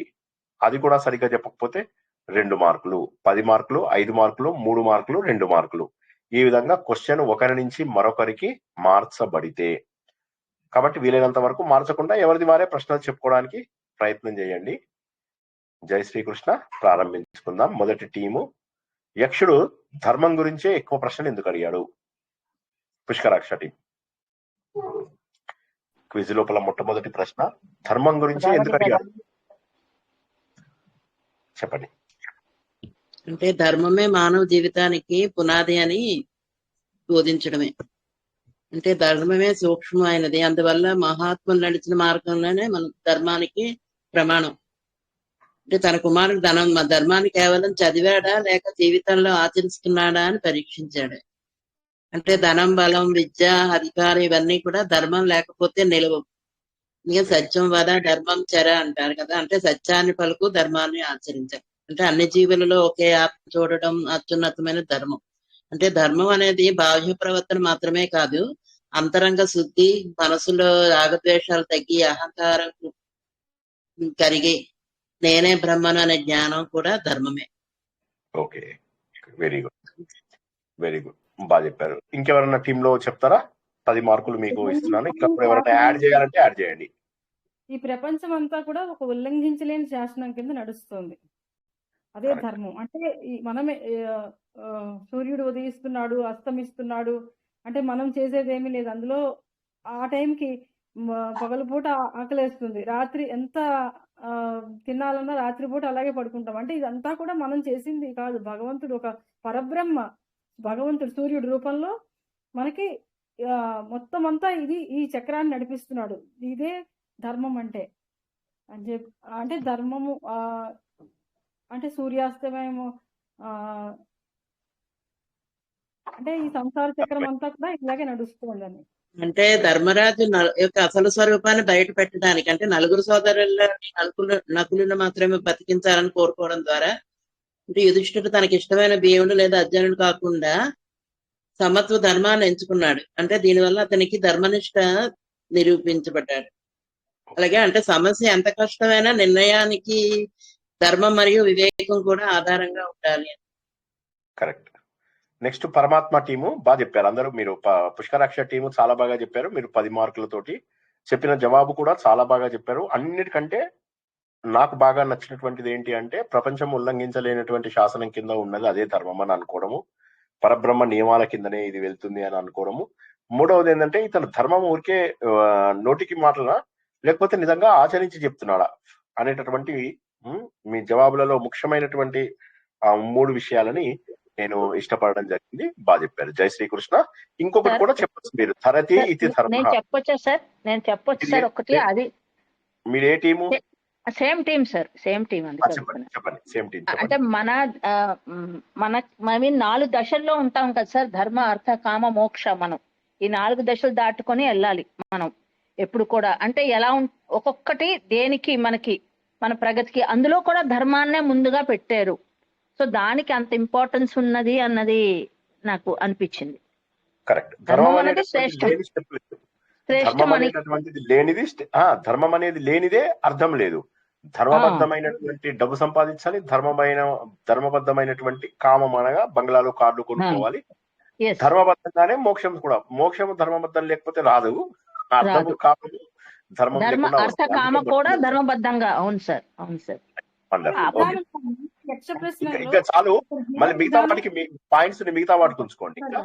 అది కూడా సరిగ్గా చెప్పకపోతే 2 మార్కులు. 10 మార్కులు, 5 మార్కులు, 3 మార్కులు, 2 మార్కులు. ఈ విధంగా క్వశ్చన్ ఒకరి నుంచి మరొకరికి మార్చబడితే, కాబట్టి వీలైనంత వరకు మార్చకుండా ఎవరిది వారే ప్రశ్నలు చెప్పుకోవడానికి ప్రయత్నం చేయండి. జై శ్రీకృష్ణ. ప్రారంభించుకుందాం. మొదటి టీము యక్షుడు ధర్మం గురించే ఎక్కువ ప్రశ్నలు ఎందుకు అడిగాడు? పుష్కరాక్ష టీం క్విజ్ లోపల మొట్టమొదటి ప్రశ్న ధర్మం గురించి ఎందుకు అడిగాడు? చెప్పండి. అంటే ధర్మమే మానవ జీవితానికి పునాది అని బోధించడమే. అంటే ధర్మమే సూక్ష్మమైనది, అందువల్ల మహాత్ములు నడిచిన మార్గంలోనే మన ధర్మానికి ప్రమాణం. అంటే తన కుమారుడు ధర్మాన్ని కేవలం చదివాడా లేక జీవితంలో ఆచరిస్తున్నాడా అని పరీక్షించాడు. అంటే ధనం, బలం, విద్య, అధికారం ఇవన్నీ కూడా ధర్మం లేకపోతే నిలవు. ఇంకా సత్యం వద ధర్మం చర అంటారు కదా, అంటే సత్యాన్ని పలుకు ధర్మాన్ని ఆచరించాలి. అంటే అన్ని జీవులలో ఒకే ఆత్మ చూడడం అత్యున్నతమైన ధర్మం. అంటే ధర్మం అనేది బాహ్య ప్రవర్తన మాత్రమే కాదు, అంతరంగ శుద్ధి, మనసులో రాగద్వేషాలు తగ్గి అహంకారం కరిగి నేనే బ్రహ్మను అనే జ్ఞానం కూడా ధర్మమే. Okay, very good, very good, బాగా చెప్పారు. ఇంకెవరన్నా టీమ్ లో చెప్తారా? 10 మార్కులు మీకు ఇస్తున్నాను. ఇంకా ఎవరైనా యాడ్ చేయాలంటే యాడ్ చేయండి. ఈ ప్రపంచం అంతా కూడా ఒక ఉల్లంఘించలేని శాసనం కింద నడుస్తుంది, అదే ధర్మం. అంటే మనమే సూర్యుడు ఉదయిస్తున్నాడు, అస్తమిస్తున్నాడు, అంటే మనం చేసేది ఏమీ లేదు. అందులో ఆ టైంకి పగలపూట ఆకలేస్తుంది, రాత్రి ఎంత తినాలన్నా రాత్రిపూట అలాగే పడుకుంటాం. అంటే ఇదంతా కూడా మనం చేసింది కాదు, భగవంతుడు ఒక పరబ్రహ్మ, భగవంతుడు సూర్యుడు రూపంలో మనకి మొత్తం అంతా ఈ చక్రాన్ని నడిపిస్తున్నాడు. ఇదే ధర్మం అంటే అంటే ధర్మము అంటే సూర్యాస్తమయము అంటే ఈ సంసార చక్రం అంతా కూడా ఇలాగే నడుస్తుందని. అంటే ధర్మరాజు యొక్క అసలు స్వరూపాన్ని బయట పెట్టడానికి, అంటే నలుగురు సోదరుల్లో నకులను మాత్రమే బతికించాలని కోరుకోవడం ద్వారా, అంటే యుధిష్ఠిరుడు తనకి ఇష్టమైన భీముడు లేదా అర్జునుడు కాకుండా సమత్వ ధర్మాన్ని ఎంచుకున్నాడు. అంటే దీనివల్ల అతనికి ధర్మనిష్ట నిరూపించబడ్డాడు. అలాగే అంటే సమస్య ఎంత కష్టమైనా నిర్ణయానికి ధర్మం మరియు వివేకం కూడా ఆధారంగా ఉండాలి. కరెక్ట్. నెక్స్ట్ పరమాత్మ టీము బాగా చెప్పారు అందరూ. మీరు పుష్కరాక్ష టీము చాలా బాగా చెప్పారు. మీరు 10 మార్కులతోటి చెప్పిన జవాబు కూడా చాలా బాగా చెప్పారు. అన్నిటికంటే నాకు బాగా నచ్చినటువంటిది ఏంటి అంటే ప్రపంచం ఉల్లంఘించలేనటువంటి శాసనం కింద ఉన్నది అదే ధర్మం అని అనుకోవడము, పరబ్రహ్మ నియమాల కిందనే ఇది వెళ్తుంది అని అనుకోవడము. మూడవది ఏంటంటే ఇతను ధర్మం ఊరికే నోటికి మాటలా లేకపోతే నిజంగా ఆచరించి చెప్తున్నాడా అనేటటువంటి మీ జవాబులలో ముఖ్యమైనటువంటి 3 విషయాలని నేను ఇష్టపడడం జరిగింది. బాగా చెప్పారు. జై శ్రీకృష్ణ. ఇంకొకటి కూడా చెప్పచ్చు మీరు, ధరతి ఇది ధర్మ. నేను చెప్పొచ్చా సార్? ఒకటి అది. మీరు ఏ team? Same team sir, same team అందుకే చెప్పండి అడుగుతున్నా. చెప్పండి సేమ్ టీం అంటే చెప్పండి. మన 4 దశల్లో ఉంటాం కదా సార్, ధర్మ అర్థ కామ మోక్ష. మనం ఈ 4 దశలు దాటుకొని వెళ్ళాలి మనం ఎప్పుడు కూడా. అంటే ఎలా ఒక్కొక్కటి దేనికి మనకి మన ప్రగతికి, అందులో కూడా ధర్మాన్నే ముందుగా పెట్టారు. సో దానికి అంత ఇంపార్టెన్స్ ఉన్నది అన్నది నాకు అనిపించింది. కరెక్ట్. ధర్మం ధర్మం అనేది అనేటటువంటి శ్రేష్టం, లేని స్టెప్ లేదు. ధర్మం శ్రేష్టం అని. అనేటటువంటిది లేనిది ధర్మం అనేది లేనిదే అర్థం లేదు. ధర్మబద్ధమైనటువంటి డబ్బు సంపాదించాలి, ధర్మబద్ధమైనటువంటి కామం అనగా బంగ్లాలు కార్లు కొనుక్కోవాలి. Yes, ధర్మబద్ధంగానే మోక్షం కూడా. మోక్షము ధర్మబద్ధం లేకపోతే రాదు. అర్థము రాదు. కామము ధర్మం ధర్మ లేకుండా అర్థ వస్తుంది. కామ కూడా ధర్మబద్ధంగా. అవును సార్, అవును సార్. వండర్ఫుల్. ఓకే, యక్ష ప్రశ్నలో ఇంకా చాలు. మళ్ళీ మిగతా విధానం వాటికి పాయింట్స్ మిగతా వాటికి ఉంచుకోండి. ఇంకా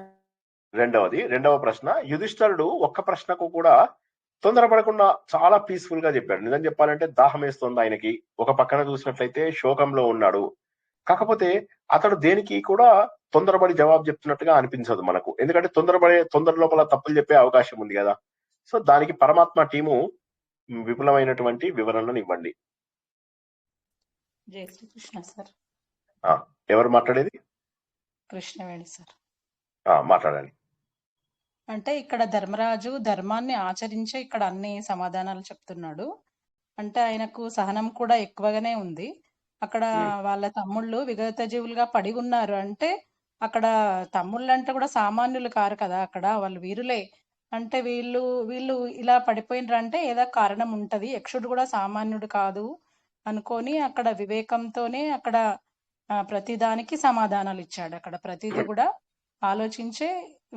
రెండవ ప్రశ్న, యుధిష్ఠరుడు ఒక్క ప్రశ్నకు కూడా తొందరపడకుండా చాలా పీస్ఫుల్ గా చెప్పాడు. నిజం చెప్పాలంటే దాహం వేస్తుంది ఆయనకి. ఒక పక్కన చూసినట్లయితే శోకంలో ఉన్నాడు. కాకపోతే అతడు దేనికి కూడా తొందరపడి జవాబు చెప్తున్నట్టుగా అనిపించదు మనకు. ఎందుకంటే తొందర లోపల తప్పులు చెప్పే అవకాశం ఉంది కదా. సో దానికి పరమాత్మ టీము విపులమైనటువంటి వివరణను ఇవ్వండి. జై శ్రీకృష్ణ సార్. ఎవరు మాట్లాడేది? కృష్ణవేణి సార్. మాట్లాడండి. అంటే ఇక్కడ ధర్మరాజు ధర్మాన్ని ఆచరించే ఇక్కడ అన్ని సమాధానాలు చెప్తున్నాడు. అంటే ఆయనకు సహనం కూడా ఎక్కువగానే ఉంది. అక్కడ వాళ్ళ తమ్ముళ్ళు విగత జీవులుగా పడి ఉన్నారు. అంటే అక్కడ తమ్ముళ్ళు అంటే కూడా సామాన్యులు కారు కదా, అక్కడ వాళ్ళు వీరులే. అంటే వీళ్ళు ఇలా పడిపోయినరు అంటే ఏదో కారణం ఉంటది. యక్షుడు కూడా సామాన్యుడు కాదు అనుకొని అక్కడ వివేకంతోనే అక్కడ ప్రతిదానికి సమాధానాలు ఇచ్చాడు. అక్కడ ప్రతిదీ కూడా ఆలోచించే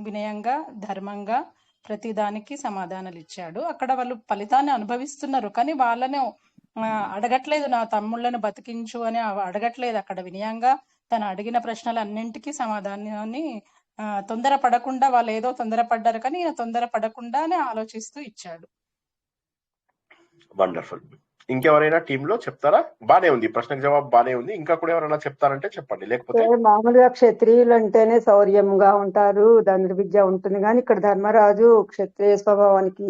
వినయంగా ధర్మంగా ప్రతిదానికి సమాధానాలు ఇచ్చాడు. అక్కడ వాళ్ళు ఫలితాన్ని అనుభవిస్తున్నారు, కానీ వాళ్ళని అడగట్లేదు నా తమ్ముళ్ళను బతికించు అని అడగట్లేదు. అక్కడ వినయంగా తను అడిగిన ప్రశ్నలు అన్నింటికీ సమాధానాన్ని తొందర పడకుండా, వాళ్ళు ఏదో తొందరపడ్డారు కానీ ఈయన తొందర పడకుండానే ఆలోచిస్తూ ఇచ్చాడు. వండర్ఫుల్. ఇంకెవరైనా టీంలో చెప్తారా? బానే ఉంది, ప్రశ్నకు జవాబు బానే ఉంది. ఇంకా కూడా ఎవరైనా చెప్తారంటే చెప్పండి, లేకపోతే మామూలుగా క్షత్రియులు అంటేనే శౌర్యంగా ఉంటారు, ధనుర్విద్య ఉంటుంది. కానీ ఇక్కడ ధర్మరాజు క్షత్రియ స్వభావానికి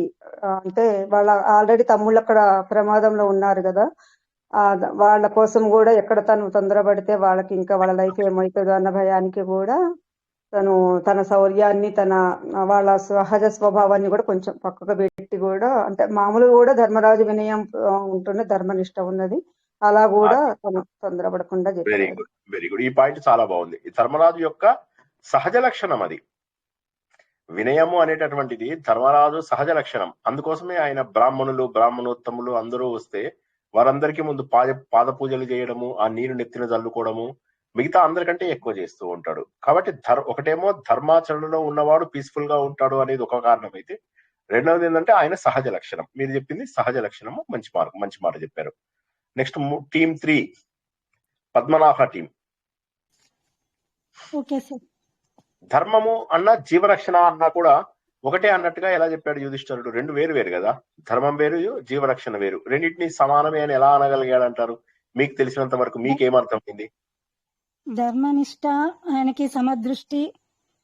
అంటే వాళ్ళ ఆల్రెడీ తమ్ముళ్ళు అక్కడ ప్రమాదంలో ఉన్నారు కదా, వాళ్ళ కోసం కూడా ఎక్కడ తను తొందరపడితే వాళ్ళకి ఇంకా వాళ్ళ లైఫ్ ఏమవుతుందో అన్న భయానికి కూడా తను తన శౌర్యాన్ని వాళ్ళ సహజ స్వభావాన్ని కూడా కొంచెం పక్కకు పెట్టి కూడా, అంటే మామూలుగా కూడా ధర్మరాజు వినయం ఉంటుంది, ధర్మనిష్ట ఉన్నది. అలా కూడా తను తొందరపడకుండా వెరీ చెప్పాడు. Good, very good. ఈ పాయింట్ చాలా బాగుంది. ఈ ధర్మరాజు యొక్క సహజ లక్షణం అది. వినయము అనేటటువంటిది ధర్మరాజు సహజ లక్షణం. అందుకోసమే ఆయన బ్రాహ్మణోత్తములు అందరూ వస్తే వారందరికీ ముందు పాద పూజలు చేయడము, ఆ నీరు నెత్తిన జల్లుకోవడము, మిగతా అందరికంటే ఎక్కువ చేస్తూ ఉంటాడు. కాబట్టి ఒకటేమో ధర్మాచరణలో ఉన్నవాడు పీస్ఫుల్ గా ఉంటాడు అనేది ఒక కారణం అయితే, రెండవది ఏంటంటే ఆయన సహజ లక్షణం. మీరు చెప్పింది సహజ లక్షణము, మంచి మాట చెప్పారు. Next team 3 Padmanabha team. Okay sir. ధర్మము అన్న జీవరక్షణ అన్నా కూడా ఒకటే అన్నట్టుగా ఎలా చెప్పాడు యుధిష్ఠరుడు? రెండు వేరు కదా. ధర్మం వేరు, జీవరక్షణ వేరు. రెండింటిని సమానమే అని ఎలా అనగలిగాడు అంటారు? మీకు తెలిసినంత వరకు మీకేమర్థమైంది? ధర్మనిష్ట, ఆయనకి సమదృష్టి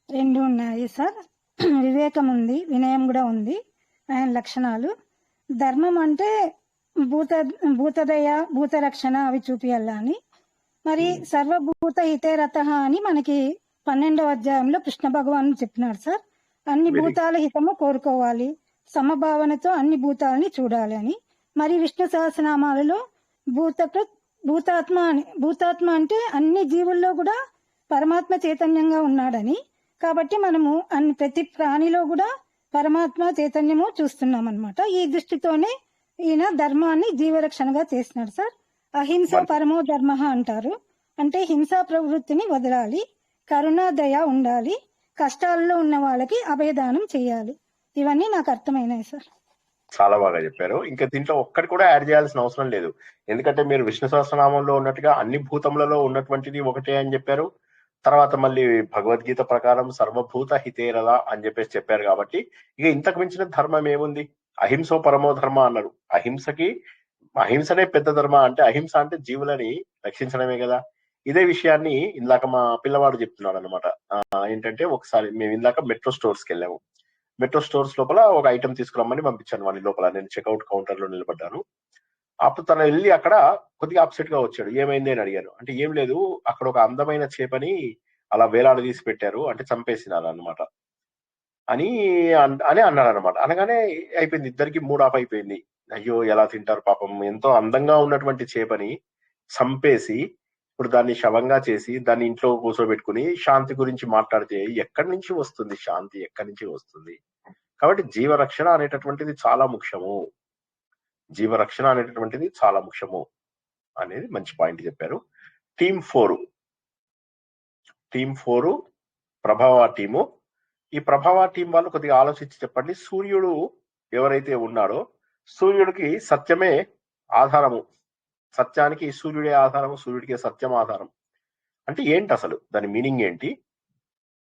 రెండు ఉన్నాయి సార్. వివేకం ఉంది, వినయం కూడా ఉంది ఆయన లక్షణాలు. ధర్మం అంటే భూతదయ భూతరక్షణ అవి చూపియాలా అని. మరి సర్వభూత హితేరత అని మనకి 12వ అధ్యాయంలో కృష్ణ భగవాన్ చెప్పినాడు సార్. అన్ని భూతాల హితము కోరుకోవాలి, సమభావనతో అన్ని భూతాలని చూడాలి అని. మరి విష్ణు సహస్రనామాలలో భూతాత్మ అంటే అన్ని జీవుల్లో కూడా పరమాత్మ చైతన్యంగా ఉన్నాడని. కాబట్టి మనము ప్రతి ప్రాణిలో కూడా పరమాత్మ చైతన్యము చూస్తున్నాం అన్నమాట. ఈ దృష్టితోనే ఈయన ధర్మాన్ని జీవరక్షణగా చేసినాడు సార్. అహింస పరమో ధర్మ అంటారు. అంటే హింసా ప్రవృత్తిని వదలాలి, కరుణ దయ ఉండాలి, కష్టాల్లో ఉన్న వాళ్ళకి అభయదానం చేయాలి. ఇవన్నీ నాకు అర్థమైనాయి సార్. చాలా బాగా చెప్పారు. ఇంకా దీంట్లో ఒక్కటి కూడా యాడ్ చేయాల్సిన అవసరం లేదు. ఎందుకంటే మీరు విష్ణు సహస్రనామంలో ఉన్నట్టుగా అన్ని భూతములలో ఉన్నటువంటిది ఒకటే అని చెప్పారు. తర్వాత మళ్ళీ భగవద్గీత ప్రకారం సర్వభూత హితేరద అని చెప్పేసి చెప్పారు. కాబట్టి ఇక ఇంతకు మించిన ధర్మం ఏముంది? అహింసో పరమో ధర్మ అన్నారు. అహింసనే పెద్ద ధర్మ. అంటే అహింస అంటే జీవులని రక్షించడమే కదా. ఇదే విషయాన్ని ఇందాక మా పిల్లవాడు చెప్తున్నాడు అనమాట. ఏంటంటే ఒకసారి మేము ఇందాక మెట్రో స్టోర్స్కి వెళ్ళాము. మెట్రో స్టోర్స్ లోపల ఒక ఐటమ్ తీసుకురమ్మని పంపించాను వాడి లోపల. నేను చెక్అవుట్ కౌంటర్ లో నిలబడ్డాను. అప్పుడు తను వెళ్ళి అక్కడ కొద్దిగా అప్సెట్ గా వచ్చాడు. ఏమైంది అని అడిగాను. అంటే ఏం లేదు, అక్కడ ఒక అందమైన చేపని అలా వేలాడదీసి పెట్టారు, అంటే చంపేసినారు అన్నమాట అని అని అన్నాడు అనమాట. అనగానే అయిపోయింది, ఇద్దరికి మూడ్ ఆఫ్ అయిపోయింది. అయ్యో ఎలా తింటారు పాపం, ఎంతో అందంగా ఉన్నటువంటి చేపని చంపేసి ఇప్పుడు దాన్ని శవంగా చేసి దాన్ని ఇంట్లో కూర్చోబెట్టుకుని శాంతి గురించి మాట్లాడితే ఎక్కడి నుంచి వస్తుంది శాంతి, ఎక్కడి నుంచి వస్తుంది? కాబట్టి జీవరక్షణ అనేటటువంటిది చాలా ముఖ్యము, జీవరక్షణ అనేటటువంటిది చాలా ముఖ్యము అనేది మంచి పాయింట్ చెప్పారు. టీమ్ 4 ప్రభావ టీము. ఈ ప్రభావ టీం వాళ్ళు కొద్దిగా ఆలోచించి చెప్పండి. సూర్యుడు ఎవరైతే ఉన్నాడో సూర్యుడికి సత్యమే ఆధారము, సత్యానికి సూర్యుడే ఆధారము, సూర్యుడికి సత్యం ఆధారం. అంటే ఏంటి అసలు దాని మీనింగ్ ఏంటి?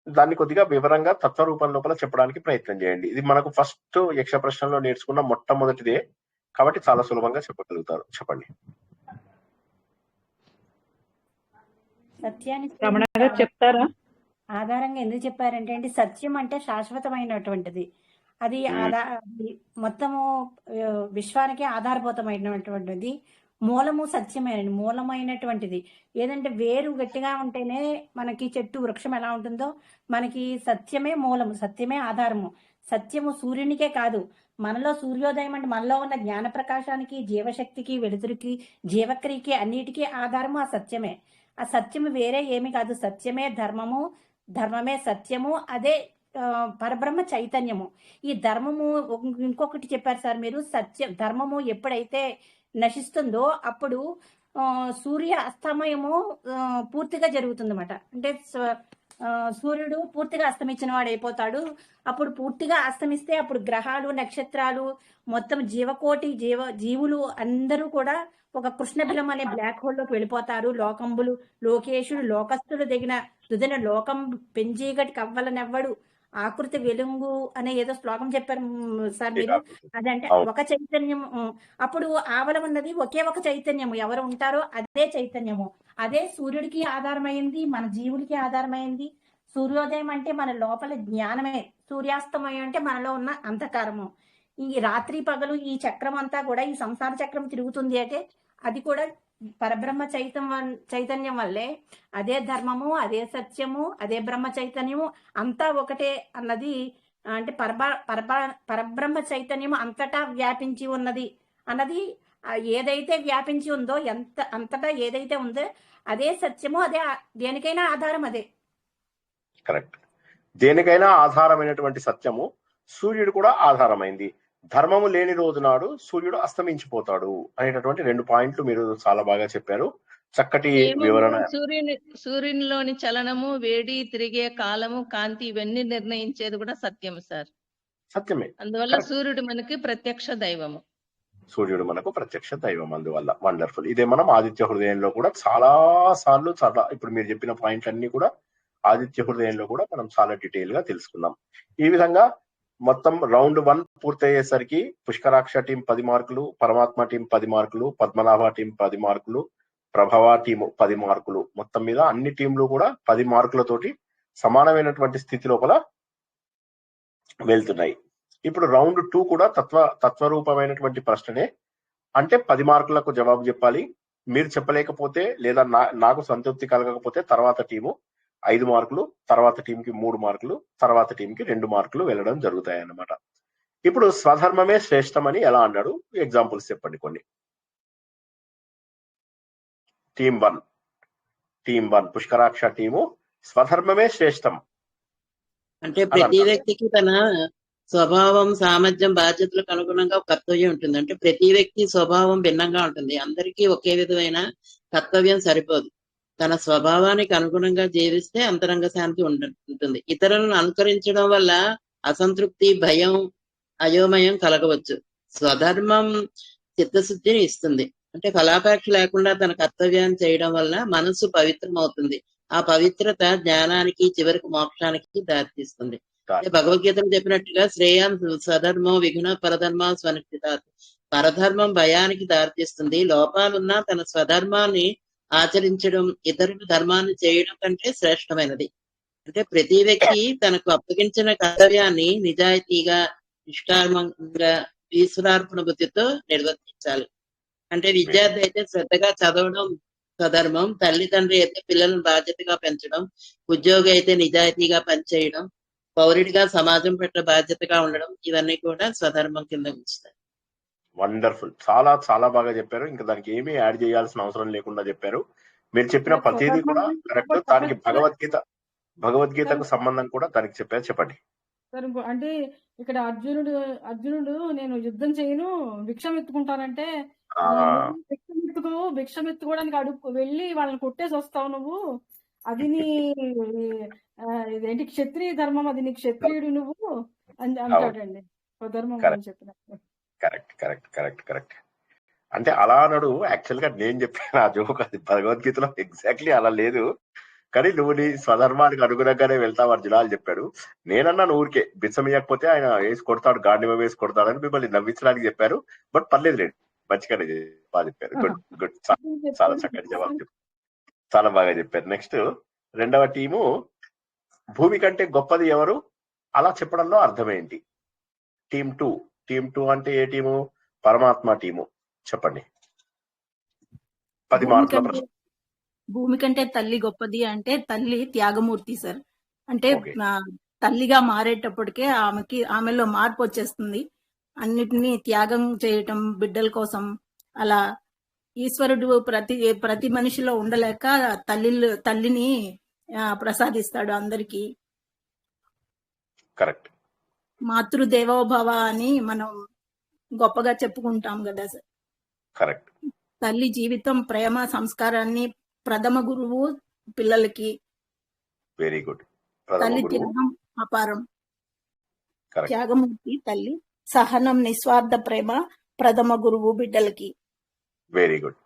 దాన్ని కొద్దిగా వివరంగా తత్వరూపం లోపల చెప్పడానికి ప్రయత్నం చేయండి. ఇది మనకు ఫస్ట్ యక్ష ప్రశ్నలో నేర్చుకున్న మొట్టమొదటిదే కాబట్టి చాలా సులభంగా చెప్పగలుగుతారు. చెప్పండి. సత్యాన్ని రమణ గారు చెప్తారా? ఆధారంగా ఎందుకు చెప్పారంటే అండి, సత్యం అంటే శాశ్వతమైనటువంటిది. అది అది మొత్తము విశ్వానికి ఆధారభూతమైనటువంటిది. మూలము సత్యమేనండి, మూలమైనటువంటిది. ఏదంటే వేరు గట్టిగా ఉంటేనే మనకి చెట్టు వృక్షం ఎలా ఉంటుందో మనకి సత్యమే మూలము, సత్యమే ఆధారము. సత్యము సూర్యునికే కాదు, మనలో సూర్యోదయం అంటే మనలో ఉన్న జ్ఞాన ప్రకాశానికి, జీవశక్తికి, వెలుతురికి, జీవక్రియకి అన్నిటికీ ఆధారము ఆ సత్యమే. ఆ సత్యము వేరే ఏమి కాదు, సత్యమే ధర్మము, ధర్మమే సత్యము, అదే పరబ్రహ్మ చైతన్యము. ఈ ధర్మము ఇంకొకటి చెప్పారు సార్ మీరు, ధర్మము ఎప్పుడైతే నశిస్తుందో అప్పుడు సూర్య అస్తమయము పూర్తిగా జరుగుతుందన్నమాట. అంటే సూర్యుడు పూర్తిగా అస్తమించిన వాడు అయిపోతాడు. అప్పుడు పూర్తిగా అస్తమిస్తే అప్పుడు గ్రహాలు, నక్షత్రాలు, మొత్తం జీవకోటి, జీవులు అందరూ కూడా ఒక కృష్ణబిలం అనే బ్లాక్ హోల్ లోకి వెళ్ళిపోతారు. లోకంబులు, లోకేశుడు, లోకస్తుడు దిగిన దుదిన లోకం పెంజీగటి కవ్వలనెవ్వడు ఆకృతి వెలుంగు అనే ఏదో శ్లోకం చెప్పారు సార్ మీరు. అదంటే ఒక చైతన్యం. అప్పుడు ఆవలం ఉన్నది ఒకే ఒక చైతన్యము, ఎవరు ఉంటారో అదే చైతన్యము. అదే సూర్యుడికి ఆధారమైంది, మన జీవులకి ఆధారమైంది. సూర్యోదయం అంటే మన లోపల జ్ఞానమే, సూర్యాస్తమయం అంటే మనలో ఉన్న అంధకారము. ఈ రాత్రి పగలు ఈ చక్రం అంతా కూడా, ఈ సంసార చక్రం తిరుగుతుంది అంటే అది కూడా పరబ్రహ్మ చైతన్యం వల్లే. అదే ధర్మము, అదే సత్యము, అదే బ్రహ్మ చైతన్యము అంతా ఒకటే అన్నది. అంటే పరబ్రహ్మ చైతన్యము అంతటా వ్యాపించి ఉన్నది అన్నది. ఏదైతే వ్యాపించి ఉందో, అంతటా ఏదైతే ఉందో అదే సత్యము, అదే దేనికైనా ఆధారం. అదే కరెక్ట్. దేనికైనా ఆధారమైనటువంటి సత్యము సూర్యుడు కూడా ఆధారమైంది. ధర్మము లేని రోజు నాడు సూర్యుడు అస్తమించిపోతాడు అనేటటువంటి 2 పాయింట్లు మీరు చాలా బాగా చెప్పారు. చక్కటి వివరణ. సూర్యునిలోని చలనము, వేడి, తిరిగే కాలము, కాంతి ఇవన్నీ నిర్ణయించేది కూడా సత్యం సార్. సత్యమే. అందువల్ల సూర్యుడు మనకి ప్రత్యక్ష దైవము. సూర్యుడు మనకు ప్రత్యక్ష దైవం. అందువల్ల వండర్ఫుల్. ఇదే మనం ఆదిత్య హృదయంలో కూడా చాలా సార్లు ఇప్పుడు మీరు చెప్పిన పాయింట్లన్నీ కూడా ఆదిత్య హృదయంలో కూడా మనం చాలా డీటెయిల్ గా తెలుసుకున్నాం. ఈ విధంగా మొత్తం రౌండ్ 1 పూర్తయ్యేసరికి పుష్కరాక్ష టీం 10 మార్కులు, పరమాత్మ టీం 10 మార్కులు, పద్మనాభ టీం 10 మార్కులు, ప్రభావ టీము 10 మార్కులు, మొత్తం మీద అన్ని టీంలు కూడా 10 మార్కులతోటి సమానమైనటువంటి స్థితి లోపల వెళ్తున్నాయి. ఇప్పుడు రౌండ్ 2 కూడా తత్వరూపమైనటువంటి ప్రశ్ననే. అంటే 10 మార్కులకు జవాబు చెప్పాలి. మీరు చెప్పలేకపోతే లేదా నాకు సంతృప్తి కలగకపోతే తర్వాత టీము 5 మార్కులు, తర్వాత టీంకి 3 మార్కులు, తర్వాత టీంకి 2 మార్కులు వెళ్ళడం జరుగుతాయి అన్నమాట. ఇప్పుడు స్వధర్మమే శ్రేష్టమని ఎలా అన్నాడు? ఎగ్జాంపుల్స్ చెప్పండి కొన్ని. టీం 1 పుష్కరాక్ష టీము స్వధర్మమే శ్రేష్టం. అంటే ప్రతి వ్యక్తికి తన స్వభావం, సామర్థ్యం, బాధ్యతలకు అనుగుణంగా ఒక కర్తవ్యం ఉంటుంది. అంటే ప్రతి వ్యక్తి స్వభావం భిన్నంగా ఉంటుంది. అందరికీ ఒకే విధమైన కర్తవ్యం సరిపోదు. తన స్వభావానికి అనుగుణంగా జీవిస్తే అంతరంగ శాంతి ఉంటుంది. ఇతరులను అనుకరించడం వల్ల అసంతృప్తి, భయం, అయోమయం కలగవచ్చు. స్వధర్మం చిత్తశుద్ధిని ఇస్తుంది. అంటే ఫలాపేక్ష లేకుండా తన కర్తవ్యాన్ని చేయడం వల్ల మనస్సు పవిత్రం అవుతుంది. ఆ పవిత్రత జ్ఞానానికి, చివరికి మోక్షానికి దారితీస్తుంది. భగవద్గీతలో చెప్పినట్టుగా శ్రేయాన్ స్వధర్మం విఘ్న పరధర్మ స్వనిష్ఠితాత్. పరధర్మం భయానికి దారితీస్తుంది. లోపాలున్నా తన స్వధర్మాన్ని ఆచరించడం ఇతరుల ధర్మాన్ని చేయడం కంటే శ్రేష్టమైనది. అంటే ప్రతి వ్యక్తి తనకు అప్పగించిన కర్తవ్యాన్ని నిజాయితీగా, నిష్కామంగా, ఈశ్వరార్పణ బుద్ధితో నిర్వర్తించాలి. అంటే విద్యార్థి అయితే శ్రద్ధగా చదవడం స్వధర్మం, తల్లిదండ్రి అయితే పిల్లలను బాధ్యతగా పెంచడం, ఉద్యోగి అయితే నిజాయితీగా పనిచేయడం, పౌరుడిగా సమాజం పట్ల బాధ్యతగా ఉండడం, ఇవన్నీ కూడా స్వధర్మం కింద ఉంచుతాయి. వండర్ఫుల్. చాలా చాలా బాగా చెప్పారు. ఇంకా దానికి ఏమీ యాడ్ చేయాల్సిన అవసరం లేకుండా చెప్పారు. మీరు చెప్పిన సార్ ప్రతిదీ స్వధర్మం కూడా గురించి కరెక్ట్. ఇంకోటి దానికి చెప్పచ్చు సార్. భగవద్గీతకు సంబంధం కూడా దానికి చెప్పారు. చెప్పండి. సార్ అంటే ఇక్కడ అర్జునుడు నేను యుద్ధం చేయను భిక్షం ఎత్తుకుంటానంటే ఆ, నువ్వు భిక్షం ఎత్తుకోవడానికి వెళ్ళి వాళ్ళని కొట్టేసి వస్తావు నువ్వు, అది నీ ఇదేంటి క్షత్రియ ధర్మం, అది నీ క్షత్రియుడు నువ్వు అని అవును. అంటాడండి స్వధర్మం కరెక్ట్ గురించి చెప్పినప్పుడు. Correct correct correct correct. అంటే అలా అన్నాడు. యాక్చువల్ గా నేను చెప్పాను ఆ జోక్, అది భగవద్గీతలో ఎగ్జాక్ట్లీ అలా లేదు. కానీ నువ్వు నీ స్వధర్మానికి అనుగుణంగానే వెళ్తావు అర్జున అని చెప్పాడు. నేనన్నాను ఊరికే బిచ్చం ఇవ్వకపోతే ఆయన వేసి కొడతాడు, గాడిమ వేసి కొడతాడని మిమ్మల్ని నవ్వించడానికి చెప్పారు. బట్ పర్లేదు రండి, మంచిగానే బాగా చెప్పారు. గుడ్ గుడ్, చాలా చక్కటి జవాబు చెప్పారు, చాలా బాగా చెప్పారు. నెక్స్ట్ రెండవ టీము, భూమి కంటే గొప్పది ఎవరు అలా చెప్పడంలో అర్థం ఏంటి? టీమ్ 2 అంటే ఏ టీము? పరమాత్మ టీము. చెప్పండి. 10 భూమి మార్కుల కంటే ప్రశ్న. భూమి కంటే తల్లి గొప్పది అంటే తల్లి త్యాగమూర్తి సార్. అంటే ఓకే, తల్లిగా మారేటప్పటికే ఆమెలో మార్పు వచ్చేస్తుంది. అన్నిటినీ త్యాగం చేయటం బిడ్డల కోసం. అలా ఈశ్వరుడు ప్రతి మనిషిలో ఉండలేక తల్లిని ప్రసాదిస్తాడు అందరికీ. కరెక్ట్. మాతృదేవోభవ అని మనం గొప్పగా చెప్పుకుంటాం కదా సార్. కరెక్ట్. తల్లి జీవితం, ప్రేమ, సంస్కారాన్ని ప్రథమ గురువు పిల్లలకి. Very good. ప్రథమ తల్లి గురువు. త్యాగం అపారం. కరెక్ట్. త్యాగమూర్తి తల్లి. సహనం, నిస్వార్థ ప్రేమ ప్రథమ గురువు బిడ్డలకి. Very good.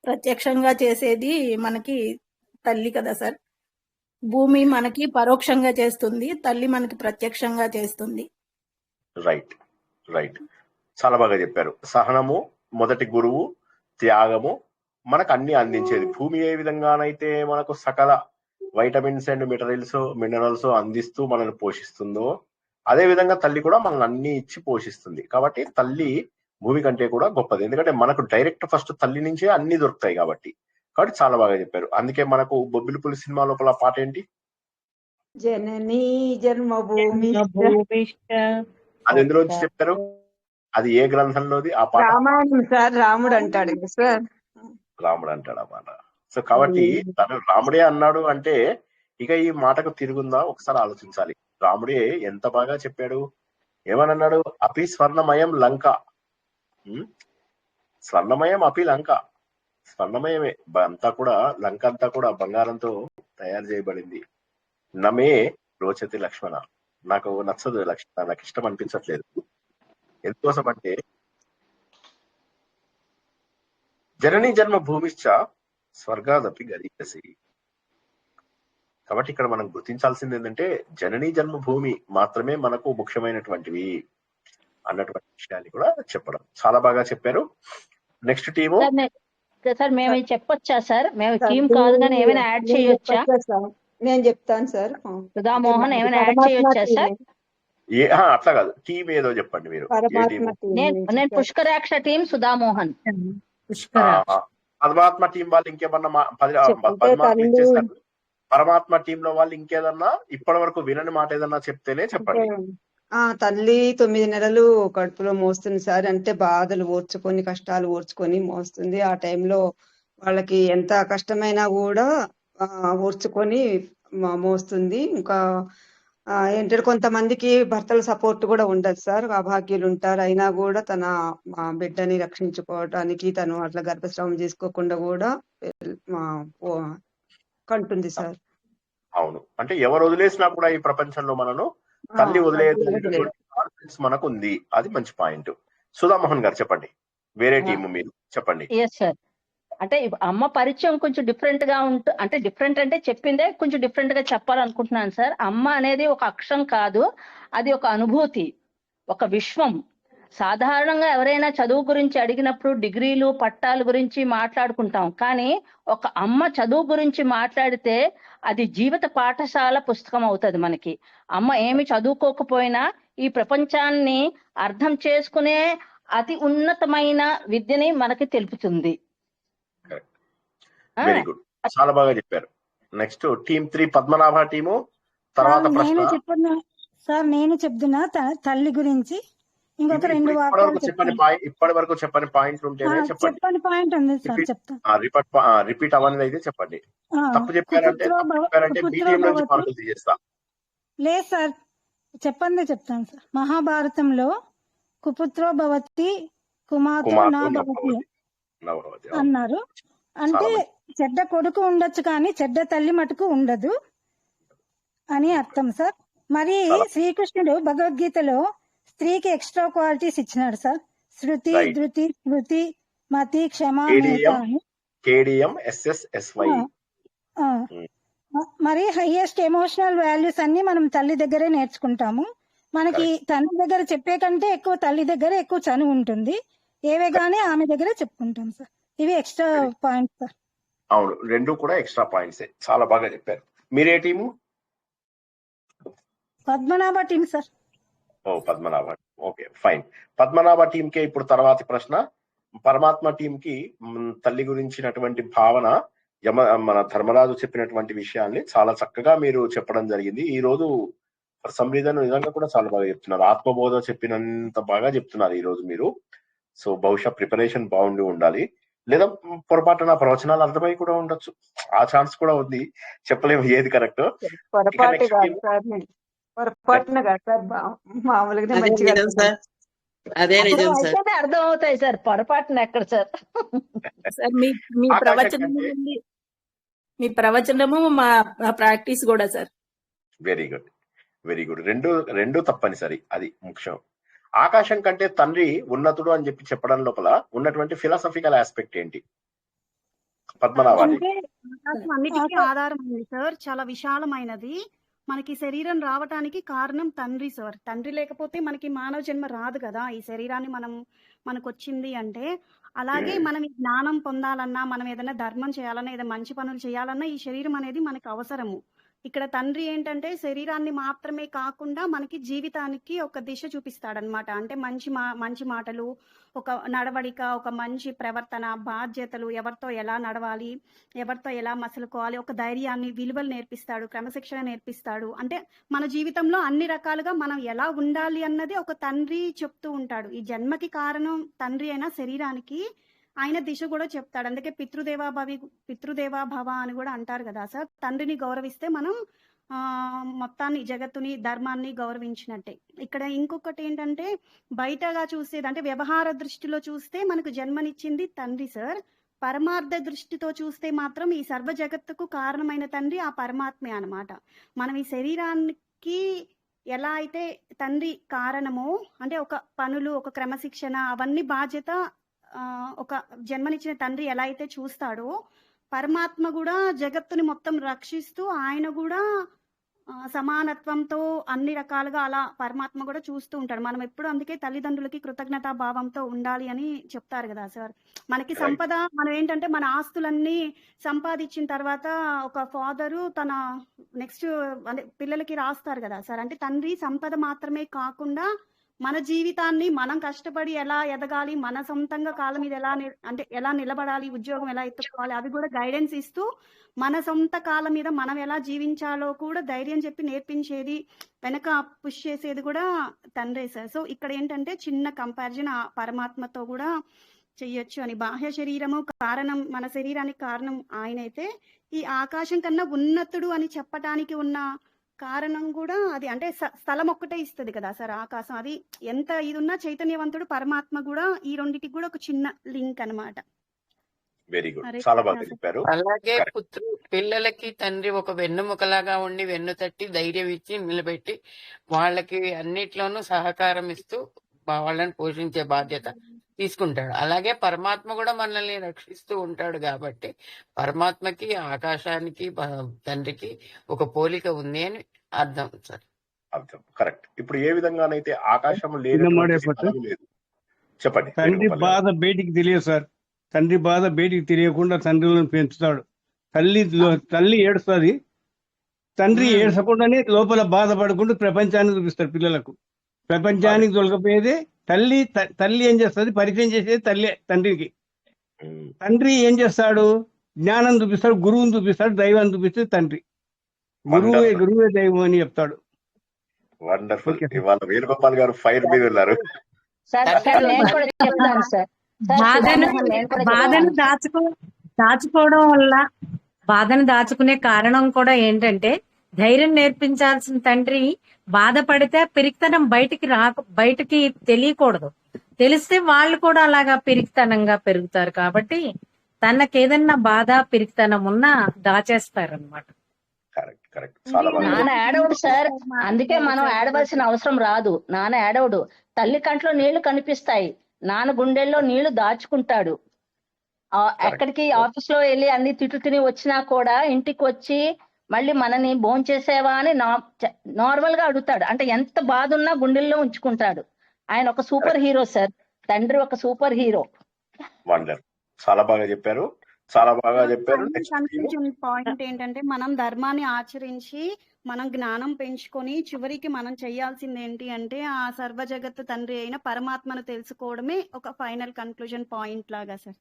ప్రత్యక్షంగా చేసేది మనకి తల్లి కదా సార్. భూమి మనకి పరోక్షంగా చేస్తుంది, తల్లి మనకి ప్రత్యక్షంగా చేస్తుంది. రైట్ రైట్, చాలా బాగా చెప్పారు. సహనము మొదటి గురువు, త్యాగము మనకు అన్ని అందించేది. భూమి ఏ విధంగానైతే మనకు సకల వైటమిన్స్ అండ్ మినరల్స్ అందిస్తూ మనల్ని పోషిస్తుందో, అదే విధంగా తల్లి కూడా మనల్ని అన్ని ఇచ్చి పోషిస్తుంది. కాబట్టి తల్లి భూమి కంటే కూడా గొప్పది. ఎందుకంటే మనకు డైరెక్ట్ ఫస్ట్ తల్లి నుంచే అన్ని దొరుకుతాయి కాబట్టి. చాలా బాగా చెప్పారు. అందుకే మనకు బొబ్బిలిపులి సినిమా లోపల పాట ఏంటి? జననీ జన్మభూమి. అది ఎందులో నుంచి చెప్తారు? అది ఏ గ్రంథంలోది ఆ పాట? రామాయణం సార్. రాముడు అంటాడు కదా సార్. రాముడు అంటాడు ఆ మాట. సో కాబట్టి తను రాముడే అన్నాడు అంటే ఇక ఈ మాటకు తిరుగుందా ఒకసారి ఆలోచించాలి. రాముడే ఎంత బాగా చెప్పాడు. ఏమనన్నాడు? అపి స్వర్ణమయం లంక. స్వర్ణమయం అపి లంక. స్వర్ణమయమే అంతా కూడా, లంక అంతా కూడా బంగారంతో తయారు చేయబడింది. నమే రోచతి లక్ష్మణ. నాకు నచ్చదు లక్ష్మణ, నాకు ఇష్టం అనిపించట్లేదు. ఎందుకోసం అంటే జననీ జన్మ భూమిశ్చ స్వర్గాదపి గరీయసి. కాబట్టి ఇక్కడ మనం గుర్తించాల్సింది ఏంటంటే జననీ జన్మ భూమి మాత్రమే మనకు ముఖ్యమైనటువంటివి అన్నటువంటి విషయాన్ని కూడా చెప్పడం చాలా బాగా చెప్పారు. నెక్స్ట్ టీము సార్, మేము చెప్పొచ్చా సార్? మేము టీం కాదు కానీ ఏమైనా యాడ్ చేయొచ్చా? నేను చెప్తాను సార్. సుధామోహన్ ఏమైనా యాడ్ చేయొచ్చా సార్? అట్లా కాదు, టీం ఏదో చెప్పండి మీరు. నేను పుష్కరాక్ష టీం సుధామోహన్. పరమాత్మ టీం వాళ్ళు ఇంకేమన్నా 10 మార్కులు ఇచ్చేసారు. పరమాత్మ టీం లో వాళ్ళు ఇంకేదన్నా ఇప్పటి వరకు వినని మాట ఏదన్నా చెప్తేనే చెప్పండి. తల్లి 9 నెలలు కడుపులో మోస్తుంది సార్. అంటే బాధలు ఓర్చుకొని, కష్టాలు ఓర్చుకొని మోస్తుంది. ఆ టైంలో వాళ్ళకి ఎంత కష్టమైనా కూడా ఓర్చుకొని మోస్తుంది. ఇంకా ఏంటంటే కొంతమందికి భర్తల సపోర్ట్ కూడా ఉండదు సార్. అభాగ్యులు ఉంటారు. అయినా కూడా తన బిడ్డని రక్షించుకోవడానికి తను అట్లా గర్భస్రావం చేసుకోకుండా కూడా కంటుంది సార్. అవును, అంటే ఎవరు వదిలేసినా కూడా ఈ ప్రపంచంలో మనను తల్లి వదిలేటువంటి కాన్ఫిడెన్స్ మనకు ఉంది. అది మంచి పాయింట్. సుధామోహన్ గారు చెప్పండి, వేరే టీము మీరు చెప్పండి. సార్, అంటే అమ్మ పరిచయం కొంచెం డిఫరెంట్ గా అంటే డిఫరెంట్ అంటే చెప్పిందే కొంచెం డిఫరెంట్ గా చెప్పాలనుకుంటున్నాను సార్. అమ్మ అనేది ఒక అక్షరం కాదు, అది ఒక అనుభూతి, ఒక విశ్వం. సాధారణంగా ఎవరైనా చదువు గురించి అడిగినప్పుడు డిగ్రీలు పట్టాల గురించి మాట్లాడుకుంటాం, కానీ ఒక అమ్మ చదువు గురించి మాట్లాడితే అది జీవిత పాఠశాల పుస్తకం అవుతుంది మనకి. అమ్మ ఏమి చదువుకోకపోయినా ఈ ప్రపంచాన్ని అర్థం చేసుకునే అతి ఉన్నతమైన విద్యని మనకి తెలుపుతుంది. వెరీ గుడ్, చాలా బాగా చెప్పారు. Next team 3 Padmanabha team. తర్వాత ప్రశ్న నేను చెప్తున్నా తల్లి గురించి ఇంకొక 2 వాక్యాలు ఇప్పటి వరకు చెప్పని పాయింట్లు ఉంటేనే చెప్పండి. చెప్పని పాయింట్ ఉంది సార్, చెప్తా. రిపీట్ అవన్నీ అయితే చెప్పండి. తప్పు చెప్పారంటే మీ టీం నుంచి మార్కులు తీసేస్తా. లేదు సార్, చెప్తాను సార్. మహాభారతంలో కుపుత్రో భవతి కుమార్తె నా భవతి అన్నారు. అంటే చెడ్డ కొడుకు ఉండొచ్చు కానీ చెడ్డ తల్లి మటుకు ఉండదు అని అర్థం సార్. మరి శ్రీకృష్ణుడు భగవద్గీతలో స్త్రీకి ఎక్స్ట్రా క్వాలిటీస్ ఇచ్చినాడు సార్. శృతి, ధృతి, స్మృతి, మతి, క్షమ, మరి హైయెస్ట్ ఎమోషనల్ వాల్యూస్ అన్ని మనం తల్లి దగ్గరే నేర్చుకుంటాము. మనకి తండ్రి దగ్గర చెప్పే కంటే ఎక్కువ తల్లి దగ్గర ఎక్కువ చనువు ఉంటుంది. ఏవే గానీ ఆమె దగ్గర చెప్పుకుంటాం సార్. ఇవి ఎక్స్ట్రా పాయింట్స్ సార్. అవును, రెండు కూడా ఎక్స్ట్రా పాయింట్స్. చాలా బాగా చెప్పారు. మీరే టీము? Padmanabha team sir. ఓ, Padmanabha. Okay, fine. Padmanabha team కే ఇప్పుడు తర్వాతి ప్రశ్న. పరమాత్మ టీం కి తల్లి గురించినటువంటి భావన, మన ధర్మరాజు చెప్పినటువంటి విషయాల్ని చాలా చక్కగా మీరు చెప్పడం జరిగింది. ఈ రోజు ఫర్ సమ్ రీజన్ నిజంగా కూడా చాలా బాగా చెప్తున్నారు. ఆత్మబోధ చెప్పినంత బాగా చెప్తున్నారు ఈ రోజు మీరు. సో బహుశా ప్రిపరేషన్ బాగుండి ఉండాలి, లేదా పొరపాటున ప్రవచనాలు అర్థమై కూడా ఉండొచ్చు. ఆ ఛాన్స్ కూడా ఉంది, చెప్పలేము ఏది కరెక్ట్. పొరపాటున కాదు సార్, మామూలుగానే మంచిగా అర్థం అవుతాయి సార్. పొరపాటున ఎక్కడ సార్? సార్ మీ ప్రవచనము మా ప్రాక్టీస్ కూడా sir. Very good, very good. రెండు తప్పనిసరి, అది ముఖ్యం. ఆకాశం కంటే తండ్రి ఉన్నతుడు అని చెప్పడం లోపల ఉన్నటువంటి ఫిలాసఫికల్ ఆస్పెక్ట్ ఏంటి పద్మనాభాని? అన్నిటికీ ఆధారం ఉంది సార్, చాలా విశాలమైనది. మనకి శరీరం రావటానికి కారణం తండ్రి సార్. తండ్రి లేకపోతే మనకి మానవ జన్మ రాదు కదా. ఈ శరీరాన్ని మనకు వచ్చింది అంటే, అలాగే మనం ఈ జ్ఞానం పొందాలన్నా, మనం ఏదైనా ధర్మం చేయాలన్నా, ఏదైనా మంచి పనులు చేయాలన్నా ఈ శరీరం అనేది మనకు అవసరము. ఇక్కడ తండ్రి ఏంటంటే శరీరాన్ని మాత్రమే కాకుండా మనకి జీవితానికి ఒక దిశ చూపిస్తాడనమాట. అంటే మంచి మాటలు, ఒక నడవడిక, ఒక మంచి ప్రవర్తన, బాధ్యతలు, ఎవరితో ఎలా నడవాలి, ఎవరితో ఎలా మసలుకోవాలి, ఒక ధైర్యాన్ని, విలువలు నేర్పిస్తాడు, క్రమశిక్షణ నేర్పిస్తాడు. అంటే మన జీవితంలో అన్ని రకాలుగా మనం ఎలా ఉండాలి అన్నది ఒక తండ్రి చెప్తూ ఉంటాడు. ఈ జన్మకి కారణం తండ్రి అయినా శరీరానికి ఆయన దిశ కూడా చెప్తాడు. అందుకే పితృదేవా భవ అని కూడా అంటారు కదా సార్. తండ్రిని గౌరవిస్తే మనం మొత్తాన్ని, జగత్తుని, ధర్మాన్ని గౌరవించినట్టే. ఇక్కడ ఇంకొకటి ఏంటంటే, బయటగా చూసేది అంటే వ్యవహార దృష్టిలో చూస్తే మనకు జన్మనిచ్చింది తండ్రి సార్. పరమార్థ దృష్టితో చూస్తే మాత్రం ఈ సర్వ జగత్తుకు కారణమైన తండ్రి ఆ పరమాత్మే అన్నమాట. మనం ఈ శరీరానికి ఎలా అయితే తండ్రి కారణమో, అంటే ఒక పనులు, ఒక క్రమశిక్షణ, అవన్నీ బాధ్యత ఒక జన్మనిచ్చిన తండ్రి ఎలా అయితే చూస్తాడో, పరమాత్మ కూడా జగత్తుని మొత్తం రక్షిస్తూ ఆయన కూడా సమానత్వంతో అన్ని రకాలుగా అలా పరమాత్మ కూడా చూస్తూ ఉంటాడు. మనం ఎప్పుడు అందుకే తల్లిదండ్రులకి కృతజ్ఞతా భావంతో ఉండాలి అని చెప్తారు కదా సార్. మనకి సంపద, మనం ఏంటంటే మన ఆస్తులన్నీ సంపాదించిన తర్వాత ఒక ఫాదరు తన నెక్స్ట్ అంటే పిల్లలకి రాస్తారు కదా సార్. అంటే తండ్రి సంపద మాత్రమే కాకుండా మన జీవితాన్ని మనం కష్టపడి ఎలా ఎదగాలి, మన సొంతంగా కాళ్ళ మీద ఎలా నిలబడాలి, ఉద్యోగం ఎలా ఎత్తుకోవాలి, అవి కూడా గైడెన్స్ ఇస్తూ మన సొంత కాళ్ళ మీద మనం ఎలా జీవించాలో కూడా ధైర్యం చెప్పి నేర్పించేది, వెనక పుష్ చేసేది కూడా తండ్రే సార్. సో ఇక్కడ ఏంటంటే చిన్న కంపారిజన్ ఆ పరమాత్మతో కూడా చెయ్యొచ్చు అని. బాహ్య శరీరము కారణం, మన శరీరానికి కారణం ఆయనైతే, ఈ ఆకాశం కన్నా ఉన్నతుడు అని చెప్పటానికి ఉన్న కారణం కూడా అది. అంటే స్థలం ఒక్కటే ఇస్తుంది కదా సార్ ఆకాశం. అది ఎంత ఇది ఉన్నా చైతన్యవంతుడు పరమాత్మ కూడా, ఈ రెండింటికి కూడా ఒక చిన్న లింక్ అన్నమాట. వెరీ గుడ్, చాలా బాగా చెప్పారు. అలాగే పిల్లలకి తండ్రి ఒక వెన్నుముకలాగా ఉండి వెన్ను తట్టి ధైర్యం ఇచ్చి నిలబెట్టి వాళ్ళకి అన్నిట్లోనూ సహకారం ఇస్తూ వాళ్ళని పోషించే బాధ్యత తీసుకుంటాడు. అలాగే పరమాత్మ కూడా మనల్ని రక్షిస్తూ ఉంటాడు. కాబట్టి పరమాత్మకి, ఆకాశానికి, తండ్రికి ఒక పోలిక ఉంది అని అర్థం సార్. అర్థం కరెక్ట్. ఇప్పుడు ఏ విధంగానైతే ఆకాశం లేదు, చెప్పండి. తండ్రి బాధ బయటికి తెలియదు సార్. తండ్రి బాధ బయటికి తెలియకుండా తండ్రిని పెంచుతాడు. తల్లి ఏడుస్తుంది, తండ్రి ఏడ్చకుండానే లోపల బాధపడకుండా ప్రపంచాన్ని చూపిస్తాడు పిల్లలకు. ప్రపంచానికి తొలకపోయేదే తల్లి ఏం చేస్తుంది? పరిచయం చేసేది తల్లి తండ్రికి. తండ్రి ఏం చేస్తాడు? జ్ఞానం చూపిస్తాడు, గురువుని చూపిస్తాడు, దైవాన్ని చూపిస్తాడు తండ్రి. గురువే దైవం అని చెప్తాడు. వండర్ఫుల్. ఇవాళ వేణుగోపాల్ గారు ఫైర్ మీద ఉన్నారు. బాధను దాచుకునే కారణం కూడా ఏంటంటే, ధైర్యం నేర్పించాల్సిన తండ్రి బాధపడితే పిరికితనం బయటికి తెలియకూడదు. తెలిస్తే వాళ్ళు కూడా అలాగా పిరికితనంగా పెరుగుతారు. కాబట్టి తనకేదన్నా బాధ పిరికితనం ఉన్నా దాచేస్తారు అనమాట. నాన్న ఏడవడు సార్, అందుకే మనం ఏడవలసిన అవసరం రాదు. నాన్న ఏడవడు, తల్లి కంట్లో నీళ్లు కనిపిస్తాయి, నాన్న గుండెల్లో నీళ్లు దాచుకుంటాడు. ఎక్కడికి ఆఫీస్ లో వెళ్ళి అన్ని తిట్టు తిని వచ్చినా కూడా ఇంటికి వచ్చి మళ్ళీ మనని భోంచేసేవా అని నార్మల్ గా అడుగుతాడు. అంటే ఎంత బాధ ఉన్నా గుండెల్లో ఉంచుకుంటాడు. ఆయన ఒక సూపర్ హీరో సార్, తండ్రి ఒక సూపర్ హీరో. వండర్, చాలా బాగా చెప్పారు, చాలా బాగా చెప్పారు. కన్క్లూజన్ పాయింట్ ఏంటంటే, మనం ధర్మాన్ని ఆచరించి మనం జ్ఞానం పెంచుకొని చివరికి మనం చేయాల్సింది ఏంటి అంటే, ఆ సర్వ జగత్తు తండ్రి అయిన పరమాత్మను తెలుసుకోవడమే ఒక ఫైనల్ కన్క్లూజన్ పాయింట్ లాగా సార్.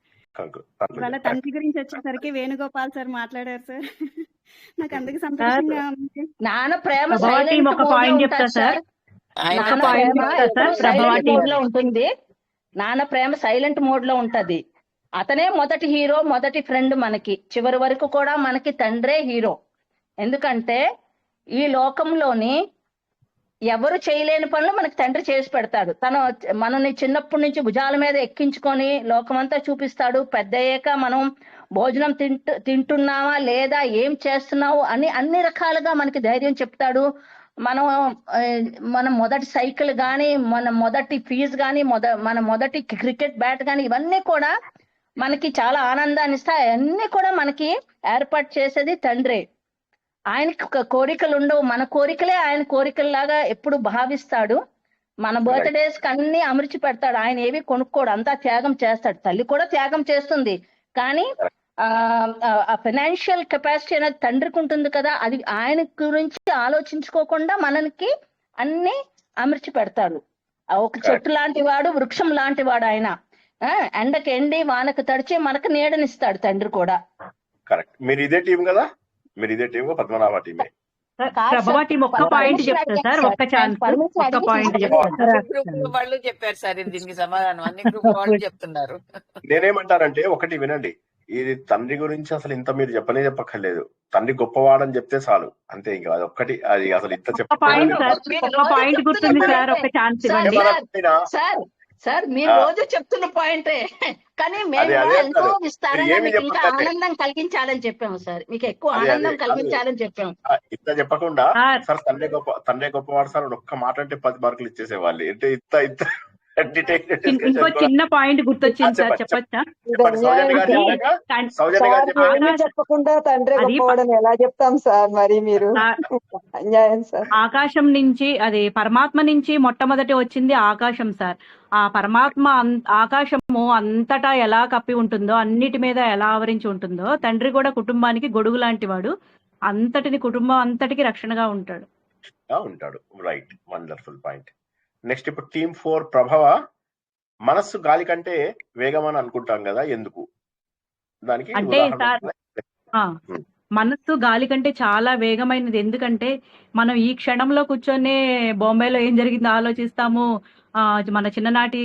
ఇవాళ తండ్రి గురించి వచ్చేసరికి వేణుగోపాల్ సార్ మాట్లాడారు సార్. నాకు అందుకు సంతోషంగా ఉంది. నాన్న ప్రేమ ఒక పాయింట్ చెప్తా సార్. ఉంటుంది. నాన్న ప్రేమ సైలెంట్ మోడ్ లో ఉంటది. అతనే మొదటి హీరో, మొదటి ఫ్రెండ్ మనకి. చివరి వరకు కూడా మనకి తండ్రే హీరో. ఎందుకంటే ఈ లోకంలోని ఎవరు చేయలేని పనులు మనకి తండ్రి చేసి పెడతాడు. మనల్ని చిన్నప్పటి నుంచి భుజాల మీద ఎక్కించుకొని లోకమంతా చూపిస్తాడు. పెద్ద అయ్యాక మనం భోజనం తింటున్నావా లేదా, ఏం చేస్తున్నావు అని అన్ని రకాలుగా మనకి ధైర్యం చెప్తాడు. మన మొదటి సైకిల్ గాని, మన మొదటి ఫీజు గాని, మన మొదటి క్రికెట్ బ్యాట్ గాని, ఇవన్నీ కూడా మనకి చాలా ఆనందాన్ని ఇస్తాయి. అన్ని కూడా మనకి ఏర్పాటు చేసేది తండ్రే. ఆయనకి కోరికలు ఉండవు, మన కోరికలే ఆయన కోరికల్లాగా ఎప్పుడు భావిస్తాడు. మన బర్త్డేస్ కి అన్ని అమర్చి పెడతాడు. ఆయన ఏవి కొనుక్కోడు, అంతా త్యాగం చేస్తాడు. తల్లి కూడా త్యాగం చేస్తుంది, కానీ ఆ ఫైనాన్షియల్ కెపాసిటీ అనేది తండ్రికి ఉంటుంది కదా, అది ఆయన గురించి ఆలోచించుకోకుండా మనకి అన్ని అమర్చి పెడతాడు. ఒక చెట్టు లాంటి వాడు, వృక్షం లాంటి వాడు ఆయన. ఎండకి ఎండి వానకు తడిచి మనకు నీడనిస్తాడు తండ్రి కూడా. కరెక్ట్. మీరు ఇదే టీం కదా? మీరు ఇదే టీం? పద్మనాభ టీమే. ఒక్క పాయింట్ చెప్తారు సార్, ఒక్క ఛాన్స్, ఒక్క పాయింట్ చెప్తారు. వాళ్ళు చెప్పారు సార్ దీనికి సమాధానం, అన్ని గ్రూప్ వాళ్ళు చెప్తున్నారు. నేనేమంటానంటే, ఒకటి వినండి, ఇది తండ్రి గురించి అసలు ఇంత మీరు చెప్పక్కర్లేదు. తండ్రి గొప్పవాడని చెప్తే చాలు, అంతే. ఇంకా అది ఒక్కటి, అది అసలు ఇంత పాయింట్ గుర్తుంది సార్, ఒక్క ఛాన్స్ సార్. మీరు రోజు చెప్తున్న పాయింటే, కానీ మేము ఎంతో విస్తారంగా మీకు ఇంకా ఆనందం కలిగించాలని చెప్పాము సార్. మీకు ఎక్కువ ఆనందం కలిగించాలని చెప్పాము. ఇంత చెప్పకుండా సార్ తండ్రి గొప్పవాడు సార్ ఒక్క మాట అంటే 10 మార్కులు ఇచ్చేసేవాళ్ళు. అంటే ఇంత ఇంకో చిన్న పాయింట్ గుర్తొచ్చింది సార్, చెప్పచ్చా? చెప్పకుండా తండ్రి గొప్పవాడని ఎలా చెప్తాం సార్? మరి మీరు అన్యాయం సార్. ఆకాశం నుంచి, అది పరమాత్మ నుంచి మొట్టమొదటి వచ్చింది ఆకాశం సార్. ఆ పరమాత్మ ఆకాశము అంతటా ఎలా కప్పి ఉంటుందో, అన్నిటి మీద ఎలా ఆవరించి ఉంటుందో, తండ్రి కూడా కుటుంబానికి గొడుగు లాంటి వాడు. అంతటిని, కుటుంబం అంతటికి రక్షణగా ఉంటాడు. Right, wonderful point. నెక్స్ట్, ఇప్పుడు టీమ్ 4 ప్రభవ. మనస్సు గాలి కంటే వేగం అని అనుకుంటాం కదా, ఎందుకు? దానికి అంటే సార్, మనస్సు గాలి కంటే చాలా వేగమైనది. ఎందుకంటే మనం ఈ క్షణంలో కూర్చొని బాంబేలో ఏం జరిగిందో ఆలోచిస్తాము, మన చిన్ననాటి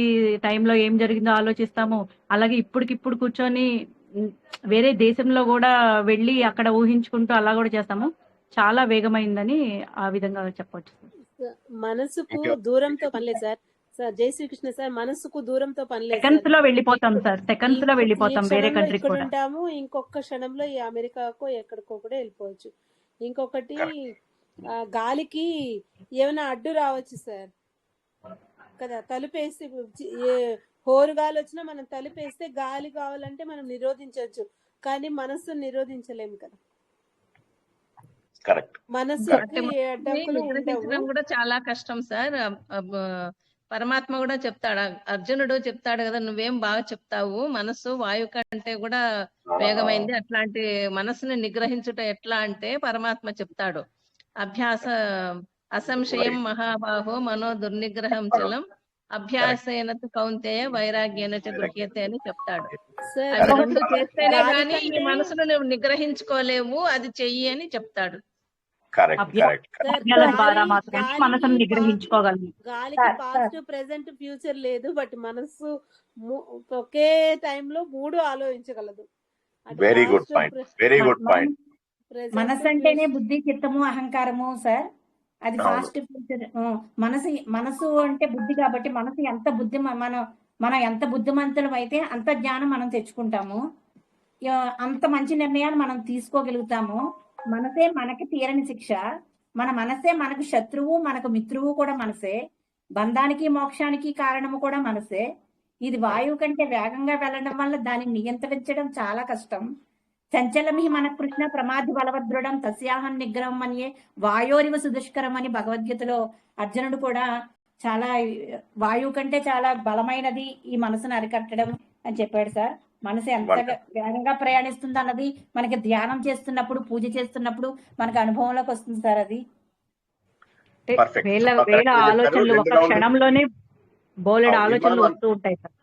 టైంలో ఏం జరిగిందో ఆలోచిస్తాము. అలాగే ఇప్పటికిప్పుడు కూర్చొని వేరే దేశంలో కూడా వెళ్ళి అక్కడ ఊహించుకుంటూ అలా కూడా చేస్తాము. చాలా వేగమైందని ఆ విధంగా చెప్పవచ్చు. మనసుకు దూరంతో పనిలేదు సార్. జై శ్రీకృష్ణ సార్. మనసుకు దూరంతో పనిలేదు, సెకండ్స్ లో వెళ్ళిపోతాం సార్, సెకండ్స్ లో వెళ్ళిపోతాం వేరే కంట్రీకి కూడా. ఉంటాము, ఇంకొక క్షణంలో ఈ అమెరికాకో ఎక్కడికో కూడా వెళ్ళిపోవచ్చు. ఇంకొకటి, గాలికి ఏమైనా అడ్డు రావచ్చు సార్ కదా. తలుపేసి హోరు గాలి వచ్చినా మనం తలుపేస్తే గాలి కావాలంటే మనం నిరోధించవచ్చు, కానీ మనస్సు నిరోధించలేము కదా. నిగ్రహించడం కూడా చాలా కష్టం సార్. పరమాత్మ కూడా చెప్తాడు, అర్జునుడు చెప్తాడు కదా, నువ్వేం బాగా చెప్తావు, మనస్సు వాయు కంటే కూడా వేగమైంది, అట్లాంటి మనస్సుని నిగ్రహించుట ఎట్లా అంటే పరమాత్మ చెప్తాడు. అభ్యాస అసంశయం మహాబాహో మనో దుర్నిగ్రహం చలం అభ్యాసేన తు కౌంతేయ వైరాగ్యేన చ గృహ్యతే అని చెప్తాడు. సార్ అవి రెండు చేస్తేనే గాలి గాని ఈ కంటే మనసును నువ్వు నిగ్రహించుకోలేవు, అది చెయ్యి అని చెప్తాడు. కరెక్ట్ కరెక్ట్ సార్ అభ్యాసాల ద్వారా గాలి మాత్రమే మనసును గాలికి నిగ్రహించుకోగలం. గాలికి పాస్ట్ ప్రెసెంట్ ఫ్యూచర్ లేదు, బట్ మనస్సు ఒకే టైంలో మూడు ఆలోచించగలదు. అంటే very good past point, very good point. Present మనసు అంటేనే బుద్ధి, చిత్తము, అహంకారము సార్. అది అవును ఫాస్ట్ ఫ్యూచర్. మనసు అంటే బుద్ధి కాబట్టి మనసు ఎంత బుద్ధి మనం ఎంత బుద్ధిమంతులం అయితే అంత జ్ఞానం మనం తెచ్చుకుంటాము, అంత మంచి నిర్ణయాలు మనం తీసుకోగలుగుతాము. మనసే మనకి తీరని శిక్ష. మన మనసే మనకు శత్రువు, మనకు మిత్రువు కూడా మనసే. బంధానికి మోక్షానికి కారణము కూడా మనసే. ఇది వాయువు కంటే వేగంగా వెళ్ళడం వల్ల దాన్ని నియంత్రించడం చాలా కష్టం. చంచలమి మన కృష్ణ ప్రమాది బలవదృఢం తస్యాహం నిగ్రహం అనియే వాయోరివ సుదుష్కరం అని భగవద్గీతలో అర్జునుడు కూడా చాలా వాయువు కంటే చాలా బలమైనది ఈ మనసును అరికట్టడం అని చెప్పాడు సార్. మనసు ఎంత వేగంగా ప్రయాణిస్తుంది అన్నది మనకి ధ్యానం చేస్తున్నప్పుడు, పూజ చేస్తున్నప్పుడు మనకి అనుభవంలోకి వస్తుంది సార్. అది వేల వేల ఆలోచనలు ఒక క్షణంలోనే బోలెడు ఆలోచనలు వస్తూ ఉంటాయి సార్.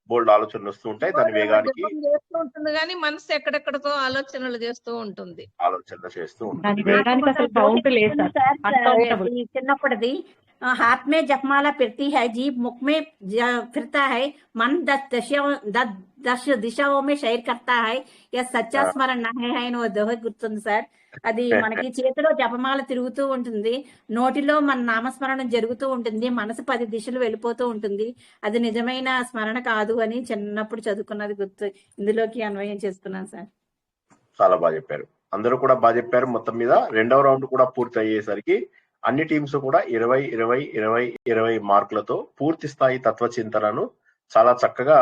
బోల్డ్ ఆలోచనలు వస్తూ ఉంటాయి. దాని వేగానికి చేస్తూ ఉంటుంది కానీ మనసు ఎక్కడెక్కడికో ఆలోచనలు చేస్తూ ఉంటుంది. ఆలోచనలు చేస్తూ ఉంటుంది. దాని వేగానికి అసలు కౌంట్ లేదు సార్. అన్కౌంటబుల్. చిన్నప్పటిది हाथ में जपमाला फिरती है, जीभ मुख में फिरता है, मन 10 दिशाओं में शैर करता है, यह सच्चा स्मरण नहीं है అని దోహ గుర్తుంది సార్. అది మనకి చేతిలో జపమాల తిరుగుతూ ఉంటుంది, నోటిలో మన నామస్మరణం జరుగుతూ ఉంటుంది, మనసు 10 దిశలు వెళ్ళిపోతూ ఉంటుంది. అది నిజమైన స్మరణ కాదు అని చిన్నప్పుడు చదువుకున్నది గుర్తు, ఇందులోకి అన్వయం చేస్తున్నాను సార్. చాలా బాగా చెప్పారు, అందరూ కూడా బాగా చెప్పారు. మొత్తం మీద రెండవ రౌండ్ కూడా పూర్తి అయ్యేసరికి అన్ని టీమ్స్ కూడా 20-20-20-20 మార్కులతో పూర్తి స్థాయి తత్వచింతనను చాలా చక్కగా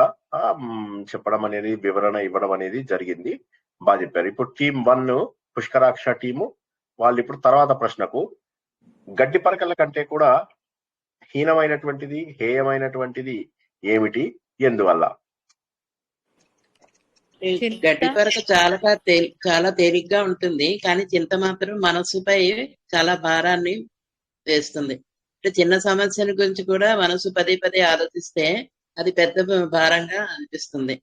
చెప్పడం అనేది, వివరణ ఇవ్వడం అనేది జరిగింది. బాగా చెప్పారు. ఇప్పుడు టీం 1 పుష్కరాక్ష టీము వాళ్ళు ఇప్పుడు తర్వాత ప్రశ్నకు, గడ్డి పరకల కంటే కూడా హీనమైనటువంటిది, హేయమైనటువంటిది ఏమిటి, ఎందువల్ల? గడ్డి పరక చాలా తేలిగ్గా ఉంటుంది, కానీ చింత మాత్రం మనసుపై చాలా భారాన్ని వేస్తుంది. అంటే చిన్న సమస్యల గురించి కూడా మనసు పదే ఆలోచిస్తే అది పెద్ద భారంగా అనిపిస్తుంది.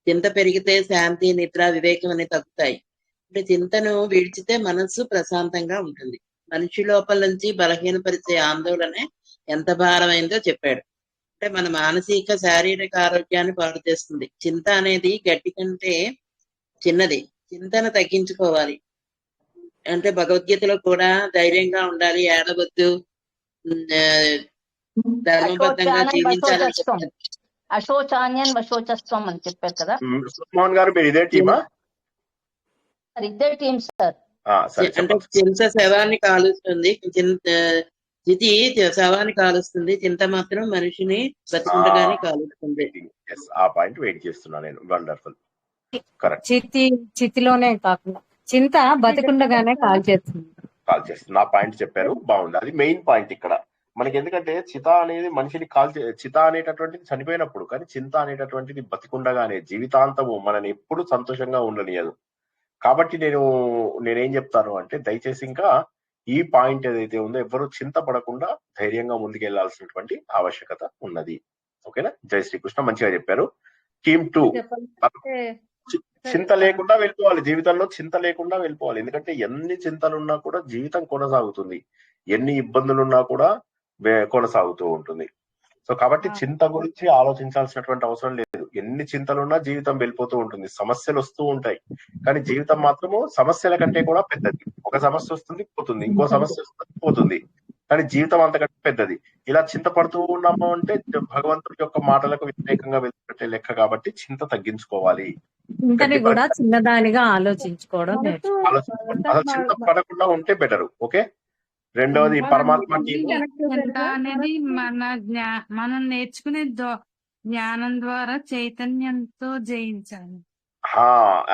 చింత పెరిగితే శాంతి, నిద్ర, వివేకం అని తగ్గుతాయి. అంటే చింతను విడిచితే మనస్సు ప్రశాంతంగా ఉంటుంది. మనిషి లోపల నుంచి బలహీనపరిచే ఆందోళనే ఎంత భారమైందో చెప్పాడు. అంటే మన మానసిక, శారీరక ఆరోగ్యాన్ని పాడు చేస్తుంది. చింత అనేది గడ్డి కంటే చిన్నది. చింతను తగ్గించుకోవాలి. అంటే భగవద్గీతలో కూడా ధైర్యంగా ఉండాలి, ఏడవద్దు, ధర్మబద్ధంగా జీవించాలని చెప్తారు. అశోచాన్యన్ వశోచస్వం అని చెప్పారు కదా. మోహన్ గారు మీరు ఇదే టీమా? ఇద్దరు టీమ్ సార్. అంటే చింత శవాన్ని కాలుస్తుంది, ఇది శవాన్ని కాలుస్తుంది, చింత మాత్రం మనిషిని బతికుండగానే కాలుస్తుంది. ఆ పాయింట్ వెయిట్ చేస్తున్నా నేను. Wonderful, correct. చితిలోనే కాకుండా చింత బతికుండగానే కాల్ చేస్తుంది. నా పాయింట్ చెప్పారు, బాగుంది. అది మెయిన్ పాయింట్ ఇక్కడ మనకి. ఎందుకంటే చిత అనేది మనిషిని చిత అనేటటువంటిది చనిపోయినప్పుడు, కానీ చింత అనేటటువంటిది బతికుండగానే జీవితాంతము మనని ఎప్పుడు సంతోషంగా ఉండనియదు. కాబట్టి నేనేం చెప్తాను అంటే, దయచేసి ఇంకా ఈ పాయింట్ ఏదైతే ఉందో ఎవరు చింతపడకుండా ధైర్యంగా ముందుకెళ్లాల్సినటువంటి ఆవశ్యకత ఉన్నది. ఓకేనా? జై శ్రీకృష్ణ, మంచిగా చెప్పారు. టీమ్ 2 చింత లేకుండా వెళ్ళిపోవాలి, జీవితంలో చింత లేకుండా వెళ్ళిపోవాలి. ఎందుకంటే ఎన్ని చింతలున్నా కూడా జీవితం కొనసాగుతుంది, ఎన్ని ఇబ్బందులున్నా కూడా కొనసాగుతూ ఉంటుంది. సో కాబట్టి చింత గురించి ఆలోచించాల్సినటువంటి అవసరం లేదు. ఎన్ని చింతలున్నా జీవితం వెళ్ళిపోతూ ఉంటుంది, సమస్యలు వస్తూ ఉంటాయి, కానీ జీవితం మాత్రము సమస్యల కంటే కూడా పెద్దది. ఒక సమస్య వస్తుంది, పోతుంది, ఇంకో సమస్య వస్తుంది, పోతుంది, కానీ జీవితం అంతకంటే పెద్దది. ఇలా చింతపడుతూ ఉన్నాము అంటే భగవంతుడి యొక్క మాటలకు వ్యతిరేకంగా వెళ్తున్నట్టే లెక్క. కాబట్టి చింత తగ్గించుకోవాలి, చింతని కూడా చిన్నదానిగా ఆలోచించుకోవడం. అసలు చింత పడకుండా ఉంటే బెటరు. ఓకే. రెండవది పరమాత్మ టీము అనేది మనం నేర్చుకునే జ్ఞానం ద్వారా చైతన్యంతో జయించాలి.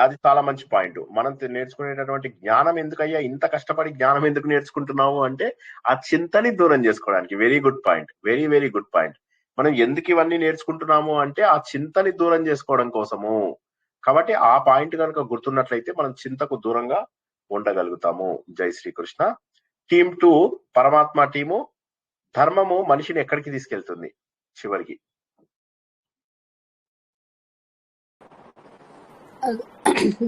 అది చాలా మంచి పాయింట్. మనం నేర్చుకునేటటువంటి జ్ఞానం ఎందుకయ్యా ఇంత కష్టపడి జ్ఞానం ఎందుకు నేర్చుకుంటున్నాము అంటే ఆ చింతని దూరం చేసుకోవడానికి. Very good point, very good point. మనం ఎందుకు ఇవన్నీ నేర్చుకుంటున్నాము అంటే ఆ చింతని దూరం చేసుకోవడం కోసము. కాబట్టి ఆ పాయింట్ కనుక గుర్తున్నట్లయితే మనం చింతకు దూరంగా ఉండగలుగుతాము. జై శ్రీకృష్ణ. టీమ్ 2 పరమాత్మ టీము, ధర్మము మనిషిని ఎక్కడికి తీసుకెళ్తుంది? చివరికి?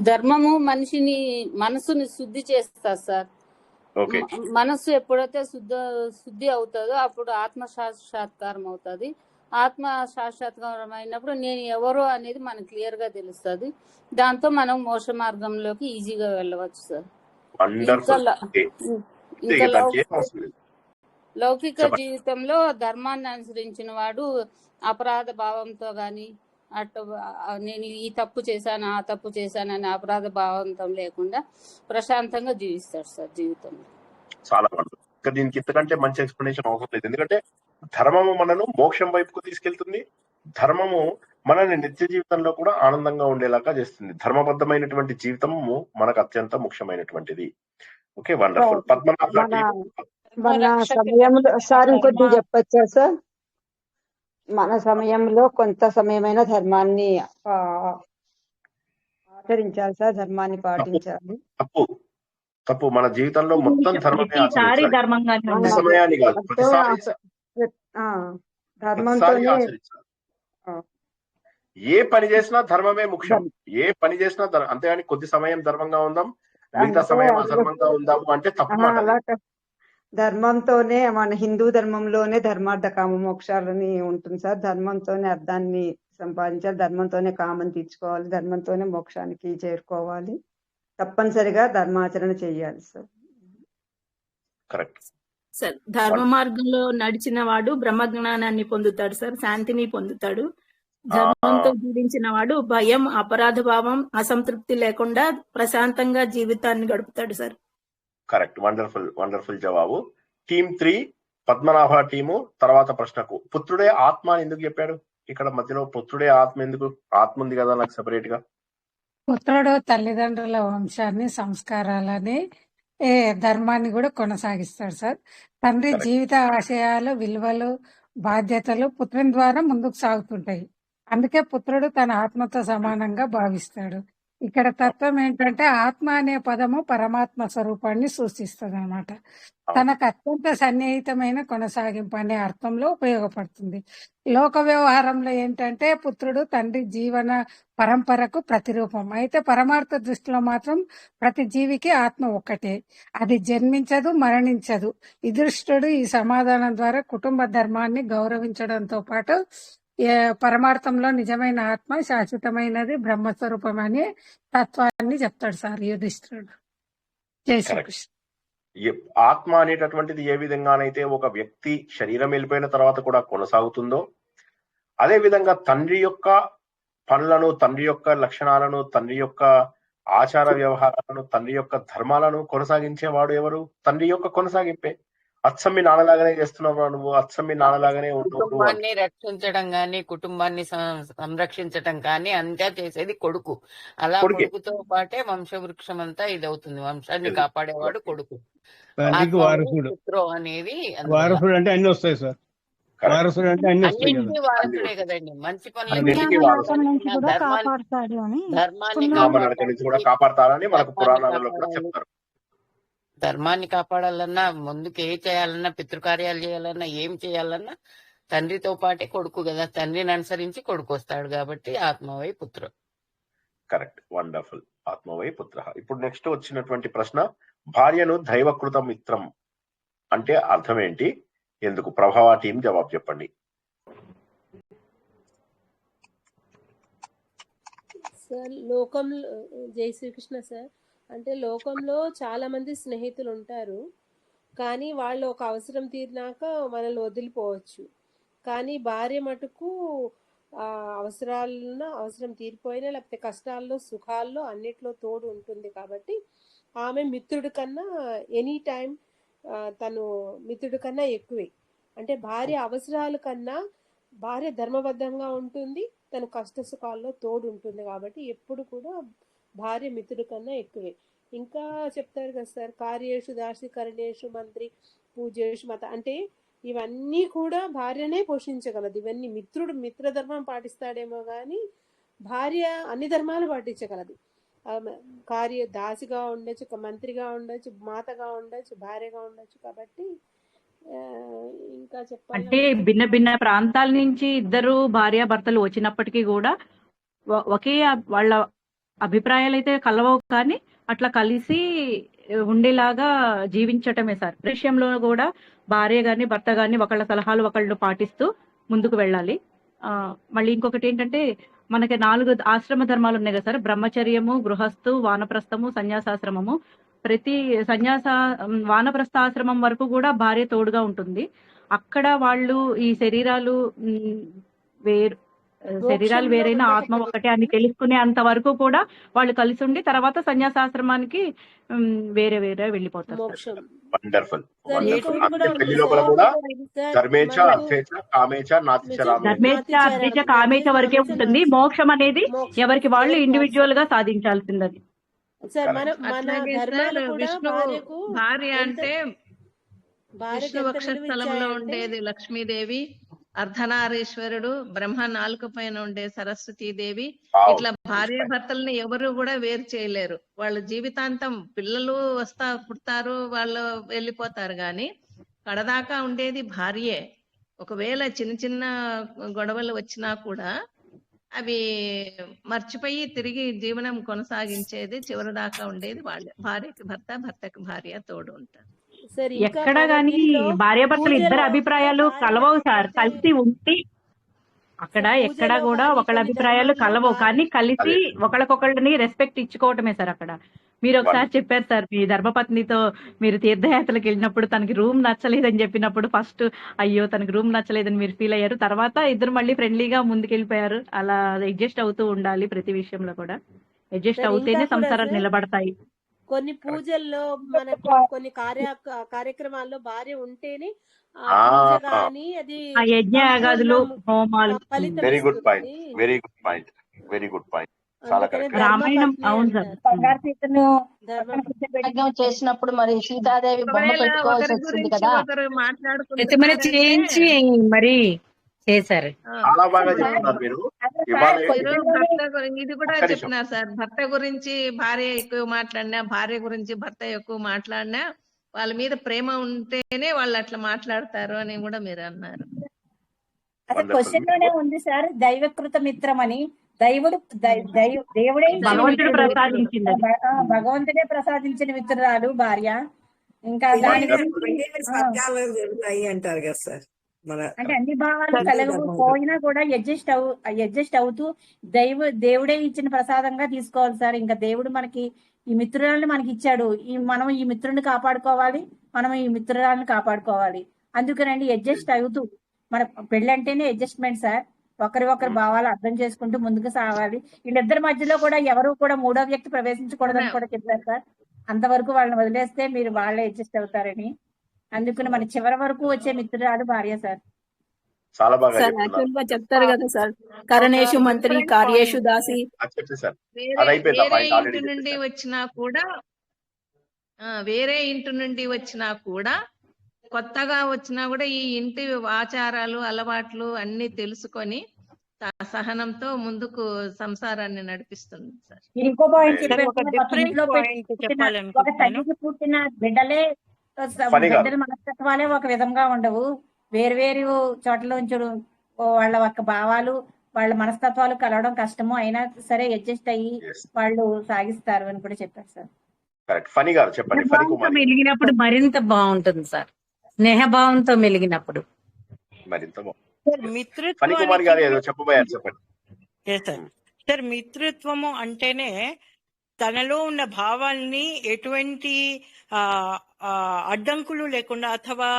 ధర్మము మనిషిని మనసుని శుద్ధి చేస్తారు సార్. ఓకే. మనస్సు ఎప్పుడైతే శుద్ధి అవుతుందో అప్పుడు ఆత్మ సాక్షాత్కారం అవుతుంది. ఆత్మ సాక్షాత్కారం అయినప్పుడు నేను ఎవరో అనేది మనకు క్లియర్ గా తెలుస్తుంది. దాంతో మనం మోక్ష మార్గంలోకి ఈజీగా వెళ్ళవచ్చు సార్. ఇంకా లౌకిక జీవితంలో ధర్మాన్ని అనుసరించిన వాడు అపరాధ భావంతో గాని అటు నేను ఈ తప్పు చేశాను ఆ తప్పు చేశాను అనే అపరాధ భావంతో లేకుండా ప్రశాంతంగా జీవిస్తాడు సార్ జీవితంలో. చాలా బాగుంది. ఇంకా దీనికి ఇంతకంటే మంచి ఎక్స్ప్లెనేషన్ అవసరం లేదు. ఎందుకంటే ధర్మము మనను మోక్షం వైపుకు తీసుకెళ్తుంది. ధర్మము మనల్ని నిత్య జీవితంలో కూడా ఆనందంగా ఉండేలాగా చేస్తుంది. ధర్మబద్ధమైనటువంటి జీవితము మనకు అత్యంత ముఖ్యమైనటువంటిది. Okay, wonderful. పద్మనాభ మన సమయంలో సార్ ఇంకొద్ది చెప్పచ్చా సార్? మన సమయంలో కొంత సమయమైన ధర్మాన్ని ఆచరించాలి సార్, ధర్మాన్ని పాటించాలి. తప్పు మన జీవితంలో మొత్తం ధర్మమే ఆచరించాలి. సమయాన్ని కాదు, ధర్మంతోనే ఏ పని చేసినా ధర్మమే ముఖ్యం. ఏ పని చేసినా అంతేగాని కొద్ది సమయం ధర్మంగా ఉందాం, మిగతా సమయం అధర్మంగా ఉందాము అంటే తప్పు. ధర్మంతోనే మన హిందూ ధర్మంలోనే ధర్మార్థ కామ మోక్షాలని ఉంటుంది సార్. ధర్మంతోనే అర్థాన్ని సంపాదించాలి, ధర్మంతోనే కామం తీర్చుకోవాలి, ధర్మంతోనే మోక్షానికి చేరుకోవాలి. తప్పనిసరిగా ధర్మాచరణ చేయాలి సార్. Correct sir. ధర్మ మార్గంలో నడిచిన వాడు బ్రహ్మజ్ఞానాన్ని పొందుతాడు సార్, శాంతిని పొందుతాడు. ధర్మంతో జీవించిన వాడు భయం, అపరాధ భావం, అసంతృప్తి లేకుండా ప్రశాంతంగా జీవితాన్ని గడుపుతాడు సార్. కరెక్ట్, వండర్ఫుల్ వండర్ఫుల్ జవాబు. Team 3 Padmanabha team. తర్వాత ప్రశ్నకు పుత్రుడే ఆత్మ అని ఎందుకు చెప్పాడు? ఇక్కడ మధ్యలో పుత్రుడే ఆత్మ ఎందుకు? ఆత్మ ఉంది కదా నాకు సెపరేట్ గా. పుత్రుడు తల్లిదండ్రుల వంశాన్ని, సంస్కారాలని, ధర్మాన్ని కూడా కొనసాగిస్తాడు సార్. తండ్రి జీవిత ఆశయాలు, విలువలు, బాధ్యతలు పుత్రుని ద్వారా ముందుకు సాగుతుంటాయి. అందుకే పుత్రుడు తన ఆత్మతో సమానంగా భావిస్తాడు. ఇక్కడ తత్వం ఏంటంటే ఆత్మ అనే పదము పరమాత్మ స్వరూపాన్ని సూచిస్తుంది అన్నమాట. తనకు అత్యంత సన్నిహితమైన కొనసాగింపు అనే అర్థంలో ఉపయోగపడుతుంది. లోక వ్యవహారంలో ఏంటంటే పుత్రుడు తండ్రి జీవన పరంపరకు ప్రతిరూపం. అయితే పరమార్థ దృష్టిలో మాత్రం ప్రతి జీవికి ఆత్మ ఒక్కటే, అది జన్మించదు, మరణించదు. ఈ దృష్టుడు ఈ సమాధానం ద్వారా కుటుంబ ధర్మాన్ని గౌరవించడంతో పాటు పరమార్థంలో నిజమైన ఆత్మ శాశ్వతమైనది, బ్రహ్మస్వరూపం అనే తత్వాన్ని చెప్తాడు సార్ యుధిష్ఠిరుడు. జై శ్రీకృష్ణ. ఆత్మ అనేటటువంటిది ఏ విధంగానైతే ఒక వ్యక్తి శరీరం వెళ్ళిపోయిన తర్వాత కూడా కొనసాగుతుందో, అదే విధంగా తండ్రి యొక్క పనులను, తండ్రి యొక్క లక్షణాలను, తండ్రి యొక్క ఆచార వ్యవహారాలను, తండ్రి యొక్క ధర్మాలను కొనసాగించేవాడు ఎవరు? తండ్రి యొక్క కొనసాగింపే. అచ్చమ్మి నాన్నలాగానే చేస్తున్నావు నువ్వు, అచ్చమ్మి నాన్నలాగానే ఉంటున్నావు. కుటుంబాన్ని రక్షించడం గాని, కుటుంబాన్ని సంరక్షించడం కానీ అంతా చేసేది కొడుకు. అలా కొడుకుతో పాటే వంశవృక్షం అంతా ఇదవుతుంది. వంశాన్ని కాపాడేవాడు కొడుకు. పుత్రో అనేది వారసుడు అంటే అన్ని వస్తాయి సార్. వారసుడు అంటే అన్ని వస్తాయి. అన్నింటినీ వారసుడే కదండి. మంచి పనులు ధర్మాన్ని కూడా కాపాడతారని మనకు పురాణాలలో కూడా చెప్తారు. ధర్మాన్ని కాపాడాలన్నా, ముందుకు ఏ చేయాలన్నా, పితృకార్యాలు చేయాలన్నా, ఏం చేయాలన్నా తండ్రితో పాటే కొడుకు కదా. తండ్రిని అనుసరించి కొడుకు వస్తాడు కాబట్టి ఆత్మవై పుత్ర. Correct, wonderful. ఆత్మవై పుత్ర. ఇప్పుడు నెక్స్ట్ వచ్చినటువంటి ప్రశ్న, భార్యను దైవకృత మిత్రం అంటే అర్థం ఏంటి, ఎందుకు? ప్రభావ టీం జవాబు చెప్పండి. సార్ లోకంలో, జై శ్రీకృష్ణ సార్, అంటే లోకంలో చాలా మంది స్నేహితులు ఉంటారు, కానీ వాళ్ళు ఒక అవసరం తీరినాక మనల్ని వదిలిపోవచ్చు. కానీ భార్య మటుకు అవసరం తీరిపోయినా లేకపోతే కష్టాల్లో, సుఖాల్లో అన్నిట్లో తోడు ఉంటుంది. కాబట్టి ఆమె మిత్రుడి కన్నా ఎనీ టైం తను మిత్రుడి కన్నా ఎక్కువే. అంటే భార్య అవసరాల కన్నా భార్య ధర్మబద్ధంగా ఉంటుంది, తను కష్ట సుఖాల్లో తోడు ఉంటుంది. కాబట్టి ఎప్పుడు కూడా భార్య మిత్రుడి కన్నా ఎక్కువే. ఇంకా చెప్తారు కదా సార్, కార్యేషు దాసి కరణేషు మంత్రి పూజేషు మత, అంటే ఇవన్నీ కూడా భార్యనే పోషించగలదు. ఇవన్నీ మిత్రధర్మం పాటిస్తాడేమో కానీ భార్య అన్ని ధర్మాలు పాటించగలదు. దాసిగా ఉండొచ్చు, మంత్రిగా ఉండొచ్చు, మాతగా ఉండొచ్చు, భార్యగా ఉండొచ్చు. కాబట్టి ఇంకా అంటే చెప్పాలంటే భిన్న భిన్న ప్రాంతాల నుంచి ఇద్దరు భార్యాభర్తలు వచ్చినప్పటికీ కూడా ఒకే వాళ్ళ అభిప్రాయాలు అయితే కలవవు, కానీ అట్లా కలిసి ఉండేలాగా జీవించటమే సార్. విషయంలో కూడా భార్య గాని భర్త గాని ఒకళ్ళ సలహాలు ఒకళ్ళు పాటిస్తూ ముందుకు వెళ్ళాలి. మళ్ళీ ఇంకొకటి ఏంటంటే మనకి 4 ఆశ్రమ ధర్మాలు ఉన్నాయి కదా సార్, బ్రహ్మచర్యము, గృహస్థు, వానప్రస్థము, సన్యాసాశ్రమము. ప్రతి వానప్రస్థాశ్రమం వరకు కూడా భార్య తోడుగా ఉంటుంది. అక్కడ వాళ్ళు ఈ శరీరాలు వేరు, శరీరాలు మోక్షంలో వేరైనా ఆత్మ ఉండేటప్పుడు ఒకటే అని తెలుసుకునే అంత వరకు కూడా వాళ్ళు కలిసి ఉండి తర్వాత సన్యాసాశ్రమానికి వేరే వేరే వెళ్ళిపోతారు సార్. మోక్షం వండర్ఫుల్ సార్ వండర్ఫుల్. ఇంకోటి కూడా అంటే ఉంది పెళ్లి లోపల సార్. కూడా సార్ ధర్మేచ మనకు అర్థేచ కామేచ నాతిచ రామేచ. ధర్మేచ్ఛ అర్థేచ కామేచ వరకే ఉంటుంది. మోక్షం అనేది మోక్షం ఎవరికి వాళ్ళు ఎవరికి వాళ్ళు ఇండివిజువల్ సార్. గా సాధించాల్సింది. సార్ మన అట్లాగే సార్ ధర్మాలు కూడా విష్ణు భార్యకు భార్య ఎంత అంటే భార్యకు విష్ణు ఎంత విలువ వక్షస్థలంలో ఇచ్చాయంటే ఉండేది లక్ష్మీదేవి, అర్ధనారీశ్వరుడు, బ్రహ్మ నాలుక పైన ఉండే సరస్వతీదేవి. ఇట్లా భార్య భర్తల్ని ఎవరు కూడా వేరు చేయలేరు. వాళ్ళ జీవితాంతం పిల్లలు పుడతారు, వాళ్ళు వెళ్ళిపోతారు, గాని కడదాకా ఉండేది భార్యే. ఒకవేళ చిన్న చిన్న గొడవలు వచ్చినా కూడా అవి మర్చిపోయి తిరిగి జీవనం కొనసాగించేది చివరి దాకా ఉండేది వాళ్ళే. భార్యకి భర్త, భర్తకి భార్య తోడు ఉంటారు. సార్ ఇంకా ఎక్కడ మన గాని దీనిలో భార్యాభర్తలు ఇద్దరు పూజలో అభిప్రాయాలు భార్య కలవవు భర్త సార్. అంటే కలిసి ఉండి అక్కడ సార్ ఎక్కడ పూజలో కూడా కానీ ఒకళ్ళ కొన్ని అభిప్రాయాలు ధర్మాల్లో కలవవు, కానీ కలిసి అదే ఒకళ్ళకొకళ్ళని రెస్పెక్ట్ ఇచ్చుకోవటమే సార్ అక్కడ. మీరు ఒకసారి చెప్పారు సార్, మీ ధర్మపత్నితో మీరు తీర్థయాత్రలకు వెళ్ళినప్పుడు తనకి రూమ్ నచ్చలేదని చెప్పినప్పుడు ఫస్ట్ అయ్యో తనకి రూమ్ నచ్చలేదని మీరు ఫీల్ అయ్యారు. తర్వాత ఇద్దరు మళ్ళీ ఫ్రెండ్లీగా ముందుకెళ్ళిపోయారు. అలా అడ్జస్ట్ అవుతూ ఉండాలి ప్రతి విషయంలో కూడా. అడ్జస్ట్ సార్ ఇంకా అవుతేనే కూడా సంసారాలు సార్ నిలబడతాయి. కొన్ని పూజల్లో మనకు కొన్ని కార్యక్రమాల్లో భార్య ఉంటేనే ఆ ఆ పూజ కానీ అది ఆ యజ్ఞయాగాదులు, సంపూర్ణం హోమాలు. ఫలితం వెరీ గుడ్ పాయింట్, ఇస్తుంది. Very good point, very good point. చాలా అందుకనే కరెక్ట్. రామాయణం ధర్మపత్ని అవును సార్. అంటారు. బంగారు సీతను ధర్మ యజ్ఞం చేసినప్పుడు మరి సీతాదేవి బొమ్మ ఒకవేళ పెట్టుకోవాల్సి ఒకరి వచ్చింది గురించి కదా, ఒకరు ప్రతిమని మాట్లాడుకుంటున్నారంటే చేయించి మరి చేశారు. చాలా బాగా సార్ చెప్తున్నారు మీరు. అదే ఇవాళ సార్ మీరు పొద్దున్నే భర్త ఇది కూడా ఒక్క నిమిషం. చెప్పినారు సార్. భర్త గురించి భార్య ఎక్కువ మాట్లాడినా, భార్య గురించి భర్త ఎక్కువ మాట్లాడినా వాళ్ళ మీద ప్రేమ ఉంటేనే వాళ్ళు అట్లా మాట్లాడతారు అని కూడా మీరు అన్నారు. అసలు వండర్ఫుల్. క్వశ్చన్ లోనే ఉంది సార్, దైవకృత మిత్రం అని. దేవుడే ఇచ్చిన భగవంతుడు మిత్రుడు, ప్రసాదించింది అది. భగవంతుడే ప్రసాదించిన మిత్రురాలు భార్య. ఇంకా దాని వండర్ఫుల్. గురించి స్వర్గాలు జరుగుతాయి అంటారు కదా సార్. మన అంటే అన్ని భావాలు తండ్రి కలగవు ధర్మం పోయినా కూడా అడ్జస్ట్ అవుతూ దేవుడే ఇచ్చిన ప్రసాదంగా తీసుకోవాలి సార్. ఇంకా దేవుడు మనకి ఈ మిత్రురాలని మనకి ఇచ్చాడు, మనం ఈ మిత్రుడిని కాపాడుకోవాలి, మనం ఈ మిత్రురాలని కాపాడుకోవాలి. అందుకనండి అడ్జస్ట్ అవుతూ, మన పెళ్ళంటేనే అడ్జస్ట్మెంట్ సార్. ఒకరి భావాలు అర్థం చేసుకుంటూ ముందుకు సాగాలి. వీళ్ళిద్దరి మధ్యలో కూడా ఎవరు కూడా మూడో వ్యక్తి ప్రవేశించకూడదని కూడా చెప్పారు సార్. అంతవరకు వాళ్ళని వదిలేస్తే మీరు వాళ్ళే అడ్జస్ట్ అవుతారని. అందుకని మన చివరి వరకు వచ్చే మిత్రురాలు భార్య సార్. చాలా బాగా సార్ చెప్తున్నారు. యాక్చువల్ గా చెప్తారు కదా సార్, కరణేషు మంత్రి డిఫరెంట్ కార్యేషు పాయింట్. దాసి. చెప్పి సార్, వేరే అది అయిపోయింది. ఆ వేరే పాయింట్ ఆల్రెడీ ఇంటి నుండి చెప్పేసారు. వచ్చినా కూడా వేరే ఇంటి నుండి వచ్చినా కూడా కొత్తగా వచ్చినా కూడా ఈ ఇంటి ఆచారాలు, అలవాట్లు అన్ని తెలుసుకొని సహనంతో ముందుకు సంసారాన్ని నడిపిస్తుంది సార్. ఇంకో పాయింట్ సార్ చెప్పారు ఒక సార్, ఒక డిఫరెంట్ ఇంట్లో పాయింట్ ఒక చెప్పాలనుకుంటున్నాను. తల్లికి పుట్టిన బిడ్డలే ఫనీ గారు బిడ్డల మనస్తత్వాలే ఒక విధంగా ఉండవు. వేరు చోట్ల వాళ్ళ యొక్క భావాలు, వాళ్ళ మనస్తత్వాలు కలవడం కష్టము, అయినా సరే అడ్జస్ట్ అయ్యి వాళ్ళు సాగిస్తారు అని కూడా చెప్పారు సార్. కరెక్ట్. ఫనీ గారు చెప్పండి. ఫనీ స్నేహభావంతో కుమారి మెలిగినప్పుడు మరింత బాగుంటుంది సార్. స్నేహభావంతో మెలిగినప్పుడు మరింత బాగుంది. సార్ ఫనీ మిత్రత్వానికి కుమారి గారు ఏదో చెప్పబోయారు, చెప్పండి. సార్ సార్ మిత్రత్వము అంటేనే తనలో ఉన్న భావాల్ని ఎటువంటి ఆ ఆ, అడ్డంకులు లేకుండా అథవా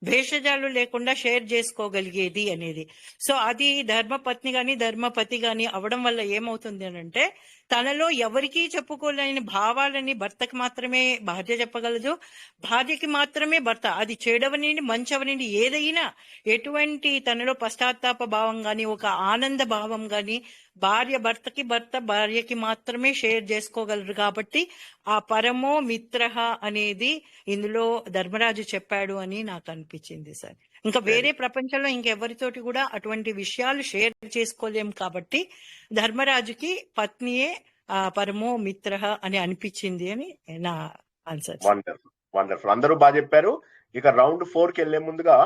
భేషజాలు లేకుండా షేర్ చేసుకోగలిగేది అనేది. సో అది ధర్మపత్ని గాని ధర్మపతి గాని అవడం వల్ల ఏమవుతుంది అని అంటే, తనలో ఎవరికీ చెప్పుకోలేని భావాలని భర్తకి మాత్రమే భార్య చెప్పగలదు, భార్యకి మాత్రమే భర్త. అది చెడవనిండి మంచవనిండి ఏదైనా ఎటువంటి తనలో పశ్చాత్తాప భావం గాని ఒక ఆనంద భావం గాని భర్తకి భర్త భార్యకి మాత్రమే షేర్ చేసుకోగలరు. కాబట్టి ఆ పరమో మిత్రః అనేది ఇందులో ధర్మరాజు చెప్పాడు అని నాకు అనిపించింది సార్. ఇంకా వేరే ప్రపంచంలో ఇంకెవరితోటి కూడా అటువంటి విషయాలు షేర్ చేసుకోలేం. కాబట్టి ధర్మరాజుకి పత్నియే పరమో మిత్రః అని అనిపించింది అని నా ఆన్సర్. వండర్ఫుల్, వండర్ఫుల్, అందరూ బాగా చెప్పారు. ఇక రౌండ్ 4కి వెళ్లే ముందుగా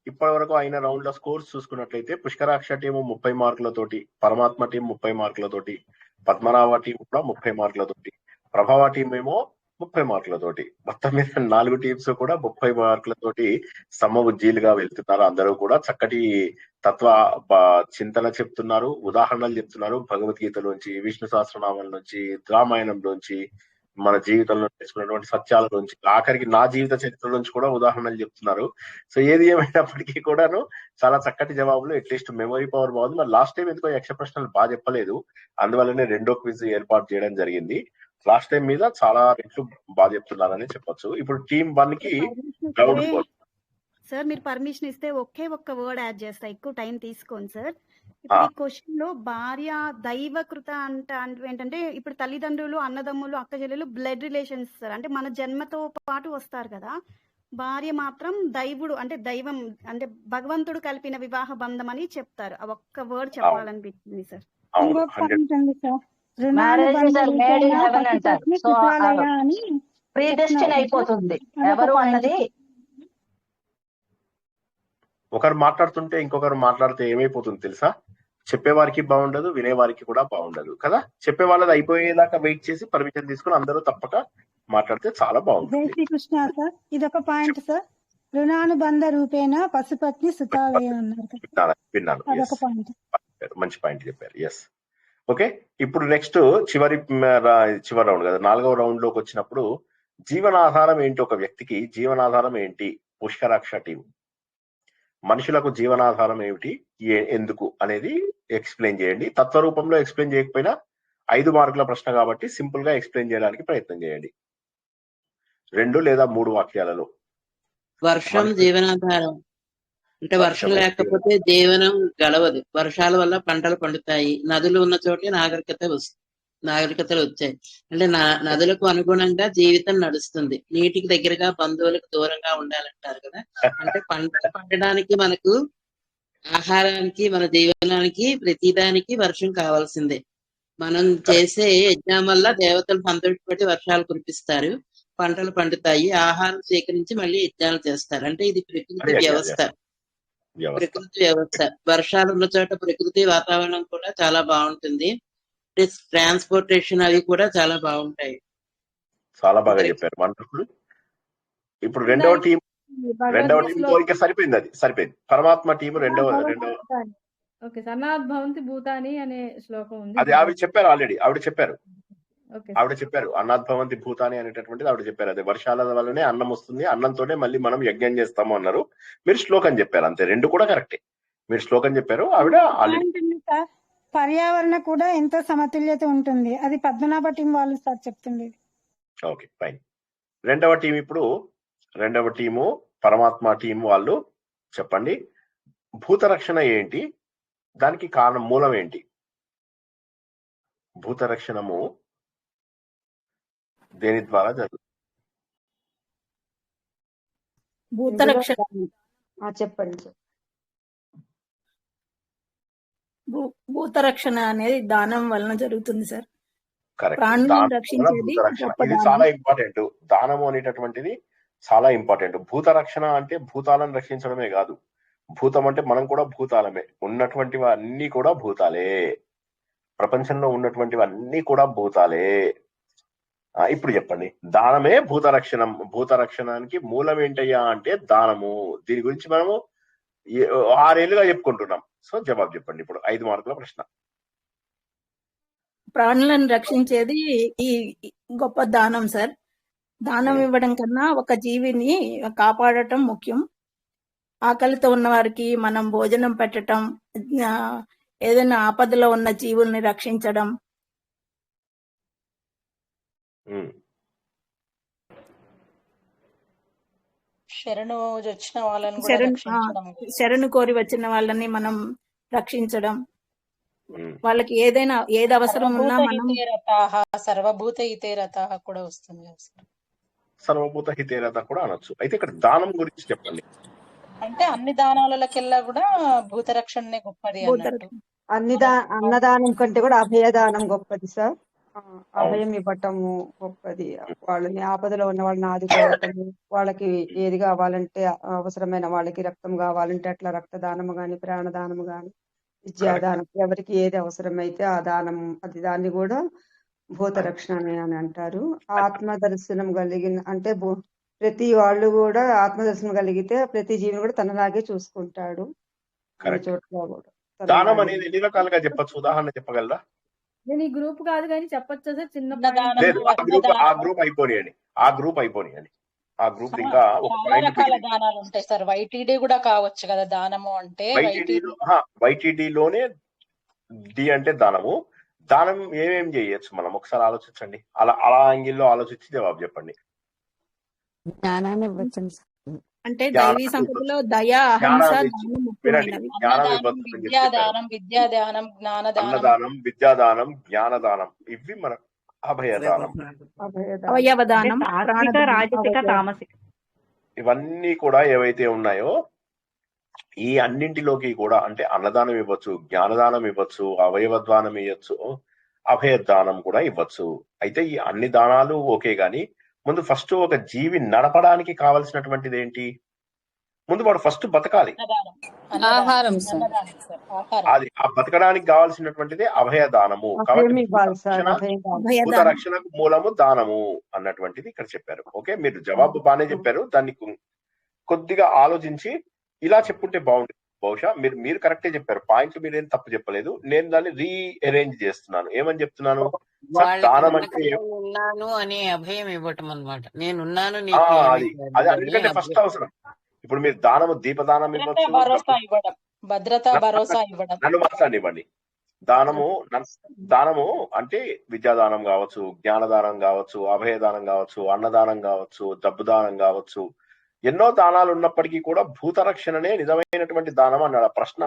ఇప్పటి వరకు అయిన రౌండ్ లో స్కోర్స్ చూసుకున్నట్లయితే పుష్కరాక్ష టీము 30 మార్కులతోటి, పరమాత్మ టీం 30 మార్కులతోటి, పద్మనాభ టీం కూడా 30 మార్కులతోటి, ప్రభావ టీం ఏమో 30 మార్కులతోటి, మొత్తం మీద 4 టీమ్స్ కూడా 30 మార్కులతోటి సమఉజ్జీలుగా వెళ్తున్నారు. అందరూ కూడా చక్కటి తత్వ చింతన చెప్తున్నారు, ఉదాహరణలు చెప్తున్నారు. భగవద్గీతలోంచి, విష్ణు సహస్రనామం నుంచి, రామాయణం నుంచి, మన జీవితంలో నేర్చుకున్నటువంటి సత్యాల నుంచి, ఆఖరికి నా జీవిత చరిత్ర నుంచి కూడా ఉదాహరణలు చెప్తున్నారు. సో ఏది ఏమైనప్పటికీ కూడాను చాలా చక్కటి జవాబులు, అట్లీస్ట్ మెమరీ పవర్ బాగుంది. మరి లాస్ట్ టైం ఎందుకో యక్ష ప్రశ్నలు బాగా చెప్పలేదు, అందువల్లనే రెండో క్విజ్ ఏర్పాటు చేయడం జరిగింది. లాస్ట్ టైం మీద చాలా రెట్లు బాగా చెప్తున్నారని చెప్పొచ్చు. ఇప్పుడు టీమ్ 1 కి రౌండ్ 4. సార్ మీరు పర్మిషన్ ఇస్తే ఒక్క వర్డ్ యాడ్ చేస్తా, ఎక్కువ టైం తీసుకోండి సార్. ఇప్పుడు ఈ క్వశ్చన్ లో భార్య దైవకృత ఏంటంటే ఇప్పుడు తల్లిదండ్రులు, అన్నదమ్ములు, అక్క చెల్లెలు బ్లడ్ రిలేషన్స్ సార్, అంటే మన జన్మతో పాటు వస్తారు కదా. భార్య మాత్రం దైవుడు అంటే దైవం అంటే భగవంతుడు కలిపిన వివాహ బంధం అని చెప్తారు. ఆ ఒక్క వర్డ్ చెప్పాలనిపించింది సార్. ఇంకొక పాయింట్ ఉంది sir, marriage made in heaven అంటారు. సో ప్రీ డెస్టిన్ అయిపోతుంది ఎవరు అన్నది. ఒకరు మాట్లాడుతుంటే ఇంకొకరు మాట్లాడితే ఏమైపోతుంది తెలుసా? చెప్పేవారికి బాగుండదు, వినేవారికి కూడా బాగుండదు కదా. చెప్పే వాళ్ళది అయిపోయేదాకా వెయిట్ చేసి పర్మిషన్ తీసుకుని అందరూ తప్పక మాట్లాడితే చాలా బాగుంటుంది. జై శ్రీకృష్ణ సార్, ఇదొక పాయింట్ సార్. రుణానుబంధ రూపేణ పశుపత్ని సుతాలయ అన్నారు. విన్నాను, అదొక పాయింట్. మంచి పాయింట్ చెప్పారు. Yes, okay. ఇప్పుడు నెక్స్ట్ చివరి రౌండ్ కదా, 4వ రౌండ్ లోకి వచ్చినప్పుడు జీవనాధారం ఏంటి, ఒక వ్యక్తికి జీవనాధారం ఏంటి? పుష్కరాక్ష టీం మనుషులకు జీవనాధారం ఏమిటి, ఎందుకు అనేది ఎక్స్ప్లెయిన్ చేయండి. తత్వరూపంలో ఎక్స్ప్లెయిన్ చేయకపోయినా 5 మార్కుల ప్రశ్న కాబట్టి సింపుల్ గా ఎక్స్ప్లెయిన్ చేయడానికి ప్రయత్నం చేయండి, 2 లేదా 3 వాక్యాలలో. వర్షం జీవనాధారం అంటే వర్షం లేకపోతే జీవనం గడవదు. వర్షాల వల్ల పంటలు పండుతాయి, నదులు ఉన్న చోటే నాగరికతలు వచ్చాయి. అంటే నదులకు అనుగుణంగా జీవితం నడుస్తుంది. నీటికి దగ్గరగా, బంధువులకు దూరంగా ఉండాలంటారు కదా. అంటే పంటలు పండడానికి, మనకు ఆహారానికి, మన జీవనానికి, ప్రతిదానికి వర్షం కావాల్సిందే. మనం చేసే యజ్ఞం వల్ల దేవతలు సంతోషపడి వర్షాలు కురిపిస్తారు, పంటలు పండుతాయి, ఆహారం సేకరించి మళ్ళీ యజ్ఞాలు చేస్తారు. అంటే ఇది ప్రకృతి వ్యవస్థ. వర్షాలు ఉన్న చోట ప్రకృతి వాతావరణం కూడా చాలా బాగుంటుంది. ట్రాన్స్పోర్టేషన్ అవి కూడా చాలా బాగుంటాయి. చాలా బాగా చెప్పారు, వండర్ఫుల్. ఇప్పుడు రెండవ టీం ఇంకా సరిపోయింది, అది సరిపోయింది. పరమాత్మ టీం రెండవ ఓకే, సన్నాత్ భవంతి భూతాని అనే శ్లోకం ఉంది. అది ఆవిడ చెప్పారు, ఆల్రెడీ ఆవిడ చెప్పారు. అన్నాత్ భవంతి భూతాని అనేటటువంటిది ఆవిడ చెప్పారు. అదే వర్షాల వల్లనే అన్నం వస్తుంది, అన్నంతోనే మళ్ళీ మనం యజ్ఞం చేస్తాము అన్నారు. మీరు శ్లోకం చెప్పారు, అంతే. 2 కూడా కరెక్టే. మీరు శ్లోకం చెప్పారు, ఆవిడ ఆల్రెడీ. పర్యావరణ కూడా ఎంతో సమతుల్యత ఉంటుంది, అది పద్మనాభ టీం వాళ్ళు సార్ చెప్తుంది. Okay, fine. రెండవ టీము పరమాత్మ టీం వాళ్ళు చెప్పండి, భూతరక్షణ ఏంటి, దానికి కారణం, మూలం ఏంటి? భూతరక్షణము దేని ద్వారా జరుగుతుంది? చెప్పండి. భూతరక్షణ అనేది దానం వలన జరుగుతుంది సార్. కరెక్ట్. ఇది చాలా ఇంపార్టెంట్. దానము అనేటటువంటిది చాలా ఇంపార్టెంట్. భూతరక్షణ అంటే భూతాలను రక్షించడమే కాదు, భూతం అంటే మనం కూడా భూతాలమే. ఉన్నటువంటివి అన్ని కూడా భూతాలే, ప్రపంచంలో ఉన్నటువంటివి అన్ని కూడా భూతాలే. ఇప్పుడు చెప్పండి, దానమే భూతరక్షణం. భూతరక్షణానికి మూలం ఏంటయ్యా అంటే దానము. దీని గురించి మనము 6 ఏళ్ళుగా చెప్పుకుంటున్నాం. సో జవాబు చెప్పండి ఇప్పుడు, 5 మార్కుల ప్రశ్న. ప్రాణులను రక్షించేది ఈ గొప్ప దానం సార్. దానం ఇవ్వడం కన్నా ఒక జీవిని కాపాడటం ముఖ్యం. ఆకలితో ఉన్న వారికి మనం భోజనం పెట్టడం, ఏదైనా ఆపదలో ఉన్న జీవుల్ని రక్షించడం. శరణు కోరి వచ్చిన వాళ్ళని మనం రక్షించడం, వాళ్ళకి ఏది అవసరం ఉన్నా మనం. సర్వభూత హితే రతాః కూడా వస్తుంది. సర్వభూత హితే రత కూడా అనొచ్చు. అయితే ఇక్కడ దానం గురించి చెప్పండి. అంటే అన్ని దానాలకెల్లా కూడా భూతరక్షణనే గొప్పది అన్నట్టు. అన్నదానం కంటే కూడా అభయదానం గొప్పది సార్. అవును. అభయం ఇవ్వటము గొప్పది. వాళ్ళని ఆపదలో ఉన్న వాళ్ళని ఆదుకోవటము, వాళ్ళకి ఏది కావాలంటే అవసరమైన వాళ్ళకి రక్తం కావాలంటే అట్లా రక్తదానము గాని, ప్రాణదానము గాని, కరెక్ట్. విద్యాదానం ఎవరికి ఏది అవసరమైతే ఆ దానం అది దాన్ని కూడా భూత రక్షణ అని అంటారు. ఆత్మ దర్శనం కలిగిన అంటే ప్రతి వాళ్ళు కూడా ఆత్మ దర్శనం కలిగితే ప్రతి జీవిని కూడా తనలాగే చూసుకుంటాడు. అన్ని కరెక్ట్. చోట్ల కూడా దానం తనలాగే. అనేది ఎన్ని రకాలుగా చెప్పొచ్చు, ఉదాహరణ చెప్పగలరా? నేను ఈ గ్రూప్ కాదు కానీ చెప్పొచ్చా సార్ చిన్న అన్నదానం, పాయింట్ లేదు, ఆ రక్తదానం, గ్రూప్ అయిపోనియండి. ఆ గ్రూప్ ఇంకా ఒక చాలా పాయింట్ రకాల మిగిలింది. దానాలు ఉంటాయి సార్. వైటీడీ కూడా కావచ్చు కదా దానము అంటే. వైటీడీలోనే డి అంటే దానము. దానం ఏమేం చేయొచ్చు మనం ఒకసారి ఆలోచించండి. అలా యాంగిల్లో ఆలోచించి జవాబు చెప్పండి. జ్ఞానాన్ని ఇవ్వచ్చండి సార్. అంటే దైవీ సంపదలో దయ, అహింస, దానం ముఖ్యమైనవి. అన్నదానం, విద్యాదానం, జ్ఞానదానం, అన్నదానం, విద్యాదానం, జ్ఞానదానం, ఇవి మన అభయదానం. అవయవదానం, సాత్విక, రాజసిక, తామసిక. ఇవన్నీ కూడా ఏవైతే ఉన్నాయో ఈ అన్నింటిలోకి కూడా అంటే అన్నదానం ఇవ్వచ్చు, జ్ఞానదానం ఇవ్వచ్చు, అవయవదానం ఇవ్వచ్చు, అభయదానం కూడా ఇవ్వచ్చు. అయితే ఈ అన్ని దానాలు ఓకే గాని ముందు ఫస్ట్ ఒక జీవి నడపడానికి కావలసినటువంటిది ఏంటి? ముందు వాడు ఫస్ట్ బతకాలి. ఆహారం సార్. అది ఆ బతకడానికి కావాల్సినటువంటిది అభయదానము. కాబట్టి భూత రక్షణకు మూలము దానము అన్నటువంటిది ఇక్కడ చెప్పారు. ఓకే, మీరు జవాబు బాగానే చెప్పారు. దాన్ని కొద్దిగా ఆలోచించి ఇలా చెప్పుంటే బాగుంటుంది. బహుశా మీరు కరెక్టే చెప్పారు. పాయింట్లు మీరేం తప్పు చెప్పలేదు. నేను దాన్ని రీఅరేంజ్ చేస్తున్నాను. ఏమని చెప్తున్నాను? దానం అంటే ఉన్నాను అనే అభయం ఇవ్వటం అన్నమాట. నేనున్నాను, అది అన్నిటికంటే ఫస్ట్ అవసరం. ఇప్పుడు మీరు దానము, దీపదానం ఇవ్వచ్చు, భద్రతా భరోసా ఇవ్వడం. నన్ను మాట్లాడివ్వండి. దానము అంటే విద్యాదానం కావచ్చు, జ్ఞానదానం కావచ్చు, అభయదానం కావచ్చు, అన్నదానం కావచ్చు, డబ్బుదానం కావచ్చు, ఎన్నో దానాలు ఉన్నప్పటికీ కూడా భూత రక్షణనే నిజమైనటువంటి దానం అన్నాడు. ఆ ప్రశ్న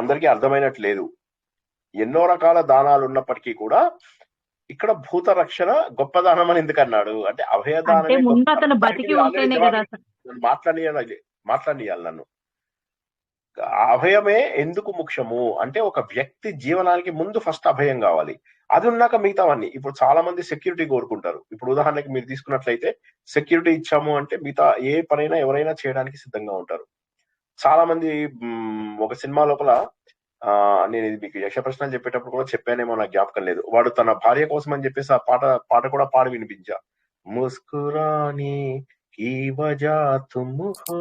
అందరికీ అర్థమైనట్లేదు. ఎన్నో రకాల దానాలు ఉన్నప్పటికీ కూడా ఇక్కడ భూత రక్షణ గొప్ప దానం అని ఎందుకు అన్నాడు అంటే అభయదానమే మాట్లాడియాలి నన్ను. అభయమే ఎందుకు ముఖ్యము అంటే ఒక వ్యక్తి జీవనానికి ముందు ఫస్ట్ అభయం కావాలి. అది ఉన్నాక మిగతావన్నీ. ఇప్పుడు చాలా మంది సెక్యూరిటీ కోరుకుంటారు. ఇప్పుడు ఉదాహరణకి మీరు తీసుకున్నట్లయితే సెక్యూరిటీ ఇచ్చాము అంటే మిగతా ఏ పనైనా ఎవరైనా చేయడానికి సిద్ధంగా ఉంటారు. చాలా మంది ఒక సినిమా లోపల నేను ఇది మీకు యక్ష ప్రశ్నలు చెప్పేటప్పుడు కూడా చెప్పానేమో నాకు జ్ఞాపకం లేదు. వాడు తన భార్య కోసం అని చెప్పేసి ఆ పాట కూడా పాడి వినిపించా. ముస్కురాని ఈ వజా తుమ్ హో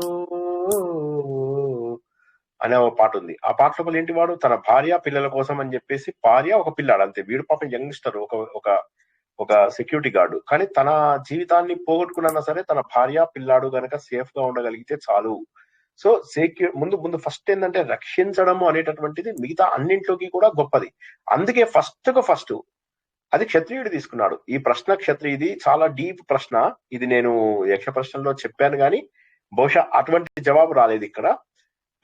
అనే ఒక పాట ఉంది. ఆ పాట లోపల ఏంటి, వాడు తన భార్య పిల్లల కోసం అని చెప్పేసి, భార్య ఒక పిల్లాడు అంతే. వీడు పాపం యంగ్స్టర్, ఒక సెక్యూరిటీ గార్డు. కానీ తన జీవితాన్ని పోగొట్టుకున్నా సరే తన భార్య పిల్లాడు గనక సేఫ్ గా ఉండగలిగితే చాలు. సో ముందు ఫస్ట్ ఏంటంటే రక్షించడము అనేటటువంటిది మిగతా అన్నింటిలోకి కూడా గొప్పది. అందుకే ఫస్ట్ అది క్షత్రియుడు తీసుకున్నాడు. ఈ ప్రశ్న క్షత్రియుది చాలా డీప్ ప్రశ్న. ఇది నేను యక్ష ప్రశ్నలో చెప్పాను కానీ బహుశా అటువంటి జవాబు రాలేదు ఇక్కడ.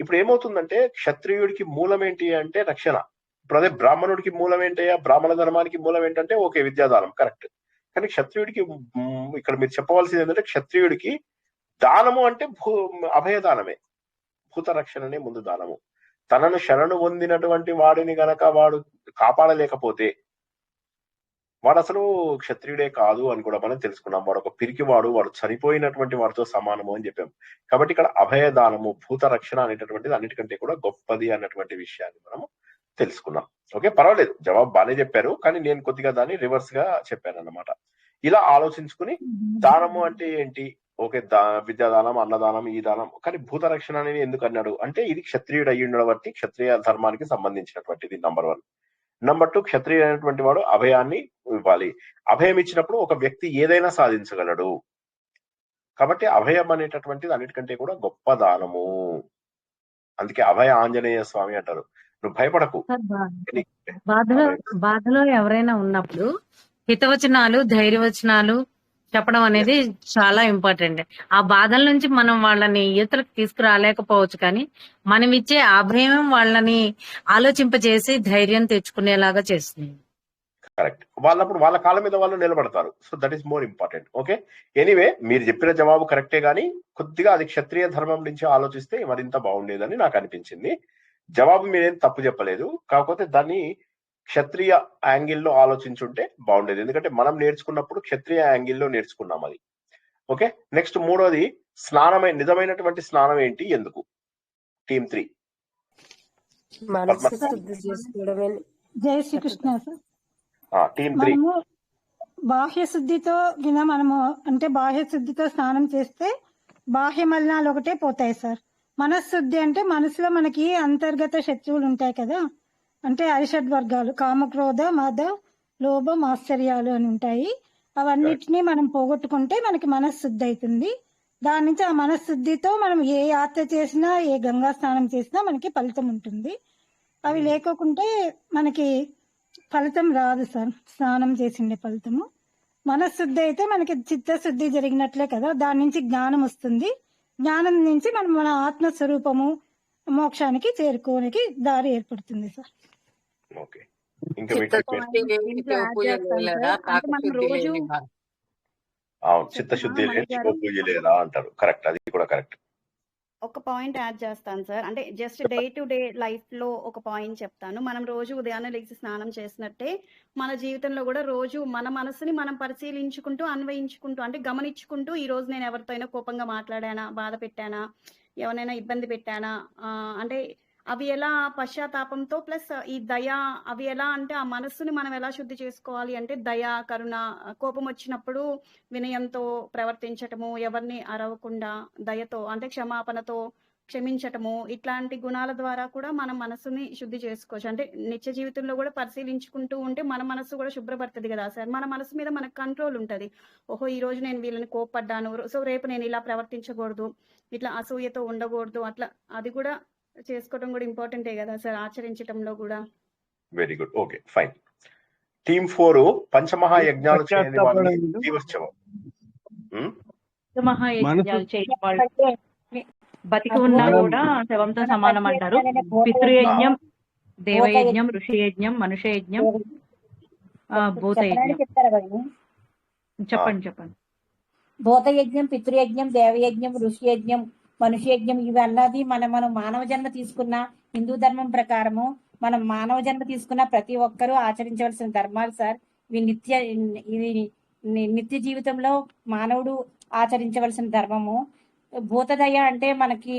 ఇప్పుడు ఏమవుతుందంటే క్షత్రియుడికి మూలం ఏంటి అంటే రక్షణ. ఇప్పుడు అదే బ్రాహ్మణుడికి మూలం ఏంటయ్యా, బ్రాహ్మణ ధర్మానికి మూలం ఏంటంటే ఓకే విద్యాదానం కరెక్ట్. కానీ క్షత్రియుడికి ఇక్కడ మీరు చెప్పవలసింది ఏంటంటే క్షత్రియుడికి దానము అంటే అభయదానమే. భూత రక్షణనే ముందు దానము. తనను శరణు పొందినటువంటి వాడిని గనక వాడు కాపాడలేకపోతే వాడు అసలు క్షత్రియుడే కాదు అని కూడా మనం తెలుసుకున్నాం. వాడు ఒక పిరికివాడు, వాడు చనిపోయినటువంటి వాడితో సమానము అని చెప్పాం. కాబట్టి ఇక్కడ అభయదానము, భూత రక్షణ అనేటటువంటిది అన్నిటికంటే కూడా గొప్పది అన్నటువంటి విషయాన్ని మనము తెలుసుకున్నాం. ఓకే, పర్వాలేదు, జవాబు బాగానే చెప్పారు. కానీ నేను కొద్దిగా దాన్ని రివర్స్ గా చెప్పాను అన్నమాట. ఇలా ఆలోచించుకుని దానము అంటే ఏంటి, ఓకే విద్యాదానం, అన్నదానం, ఈ దానం, కానీ భూత రక్షణ అనేది ఎందుకు అన్నాడు అంటే ఇది క్షత్రియుడు అయ్యి ఉండడం బట్టి క్షత్రియ ధర్మానికి సంబంధించినటువంటిది నంబర్ 1. నంబర్ 2, క్షత్రియ అయినటువంటి వాడు అభయాన్ని ఇవ్వాలి. అభయం ఇచ్చినప్పుడు ఒక వ్యక్తి ఏదైనా సాధించగలడు. కాబట్టి అభయం అనేటటువంటిది అన్నిటికంటే కూడా గొప్ప దానము. అందుకే అభయ ఆంజనేయ స్వామి అంటారు. నువ్వు భయపడకు. బాధలో ఎవరైనా ఉన్నప్పుడు హితవచనాలు, ధైర్యవచనాలు చెప్పడం అనేది చాలా ఇంపార్టెంట్. ఆ బాధల నుంచి మనం వాళ్ళని ఈతలకు తీసుకురాలేకపోవచ్చు, కానీ మనం ఇచ్చే అభయం వాళ్ళని ఆలోచింపజేసి ధైర్యం తెచ్చుకునేలాగా చేస్తుంది. కరెక్ట్. వాళ్ళప్పుడు వాళ్ళ కాళ్ళ మీద వాళ్ళు నిలబడతారు. So that is more important. Okay, anyway మీరు చెప్పిన జవాబు కరెక్టే, కానీ కొద్దిగా అది క్షత్రియ ధర్మం నుంచి ఆలోచిస్తే మరింత బాగుండేదని నాకు అనిపించింది. జవాబు మీరేం తప్పు చెప్పలేదు, కాకపోతే దాన్ని క్షత్రియ యాంగిల్లో ఆలోచించుంటే బాగుండేది. ఎందుకంటే మనం నేర్చుకున్నప్పుడు క్షత్రియ యాంగిల్లో నేర్చుకున్నాం అది. ఓకే, నెక్స్ట్ మూడోది నిజమైనటువంటి స్నానం ఏంటి, ఎందుకు? టీమ్ 3 మనసు శుద్ధి చేసుకోవడమే. జై శ్రీకృష్ణ సార్. టీమ్ 3 మనము బాహ్య శుద్ధితో మనము అంటే బాహ్య శుద్ధితో స్నానం చేస్తే బాహ్య మలినాలు ఒకటే పోతాయి సార్. మనశ్శుద్ధి అంటే మనసులో మనకి అంతర్గత శత్రువులు ఉంటాయి కదా, అంటే అరిషడ్ వర్గాలు కామక్రోధ మద లోభం ఆశ్చర్యాలు అని ఉంటాయి. అవన్నిటినీ మనం పోగొట్టుకుంటే మనకి మనశ్శుద్ధి అవుతుంది. దాని నుంచి ఆ మనశ్శుద్ధితో మనం ఏ యాత్ర చేసినా ఏ గంగా స్నానం చేసినా మనకి ఫలితం ఉంటుంది. అవి లేకోకుంటే మనకి ఫలితం రాదు సార్, స్నానం చేసిండే ఫలితము. మనశ్శుద్ధి అయితే మనకి చిత్తశుద్ధి జరిగినట్లే కదా, దాని నుంచి జ్ఞానం వస్తుంది. జ్ఞానం నుంచి మనం మన ఆత్మస్వరూపము మోక్షానికి చేరుకోనికి దారి ఏర్పడుతుంది సార్. ఓకే, ఇంకా చిత్తశుద్ధి లేని పూజ లేరా, తాకశుద్ధి లేని చిత్తశుద్ధి లేని శివ పూజ లేరా అంటారు. కరెక్ట్, అది కూడా కరెక్ట్. ఒక పాయింట్ యాడ్ చేస్తాను సార్. అంటే just day to day life లో ఒక పాయింట్ చెప్తాను. మనం రోజు ఉదయాన్నే లేచి స్నానం చేసినట్టే మన జీవితంలో కూడా రోజు మన మనసుని మనం పరిశీలించుకుంటూ అన్వయించుకుంటూ అంటే గమనించుకుంటూ ఈ రోజు నేను ఎవరితో అయినా కోపంగా మాట్లాడానా, బాధ పెట్టానా, ఎవరైనా ఇబ్బంది పెట్టానా, అంటే అవి ఎలా పశ్చాత్తాపంతో ప్లస్ ఈ దయ అవి ఎలా అంటే ఆ మనస్సుని మనం ఎలా శుద్ధి చేసుకోవాలి అంటే దయ, కరుణ, కోపం వచ్చినప్పుడు వినయంతో ప్రవర్తించటము, ఎవరిని అరవకుండా దయతో అంటే క్షమాపణతో క్షమించటము, ఇట్లాంటి గుణాల ద్వారా కూడా మన మనసుని శుద్ధి చేసుకోవచ్చు. అంటే నిత్య జీవితంలో కూడా పరిశీలించుకుంటూ ఉంటే మన మనసు కూడా శుభ్రపడుతుంది కదా సార్. మన మనసు మీద మనకు కంట్రోల్ ఉంటుంది. ఓహో ఈ రోజు నేను వీళ్ళని కోప్పడ్డాను, సో రేపు నేను ఇలా ప్రవర్తించకూడదు, ఇట్లా అసూయతో ఉండకూడదు, అట్లా అది కూడా చేసుకోవడం కూడా ఇంపార్టెంటే కదా సార్, ఆచరించడంలో కూడా. Very good, okay fine. Team 4 పంచమహాయజ్ఞాలు చేయని వాళ్ళని జీవోత్సవం. పంచమహాయజ్ఞాలు చేయని వాళ్ళు బతికి ఉన్నా కూడా శవంతో సమానం అంటారు. పితృయజ్ఞం, దేవయజ్ఞం, ఋషి యజ్ఞం, మనుష్య యజ్ఞం, భూతయజ్ఞం. చెప్పండి. భూతయజ్ఞం, పితృయజ్ఞం, దేవయజ్ఞం, ఋషి యజ్ఞం, మనుష్య యజ్ఞం ఇవి అన్నది మనం మానవ జన్మ తీసుకున్న హిందూ ధర్మం ప్రకారము మనం మానవ జన్మ తీసుకున్న ప్రతి ఒక్కరూ ఆచరించవలసిన ధర్మాలు సార్. ఇవి నిత్య జీవితంలో మానవుడు ఆచరించవలసిన ధర్మము. భూతదయ అంటే మనకి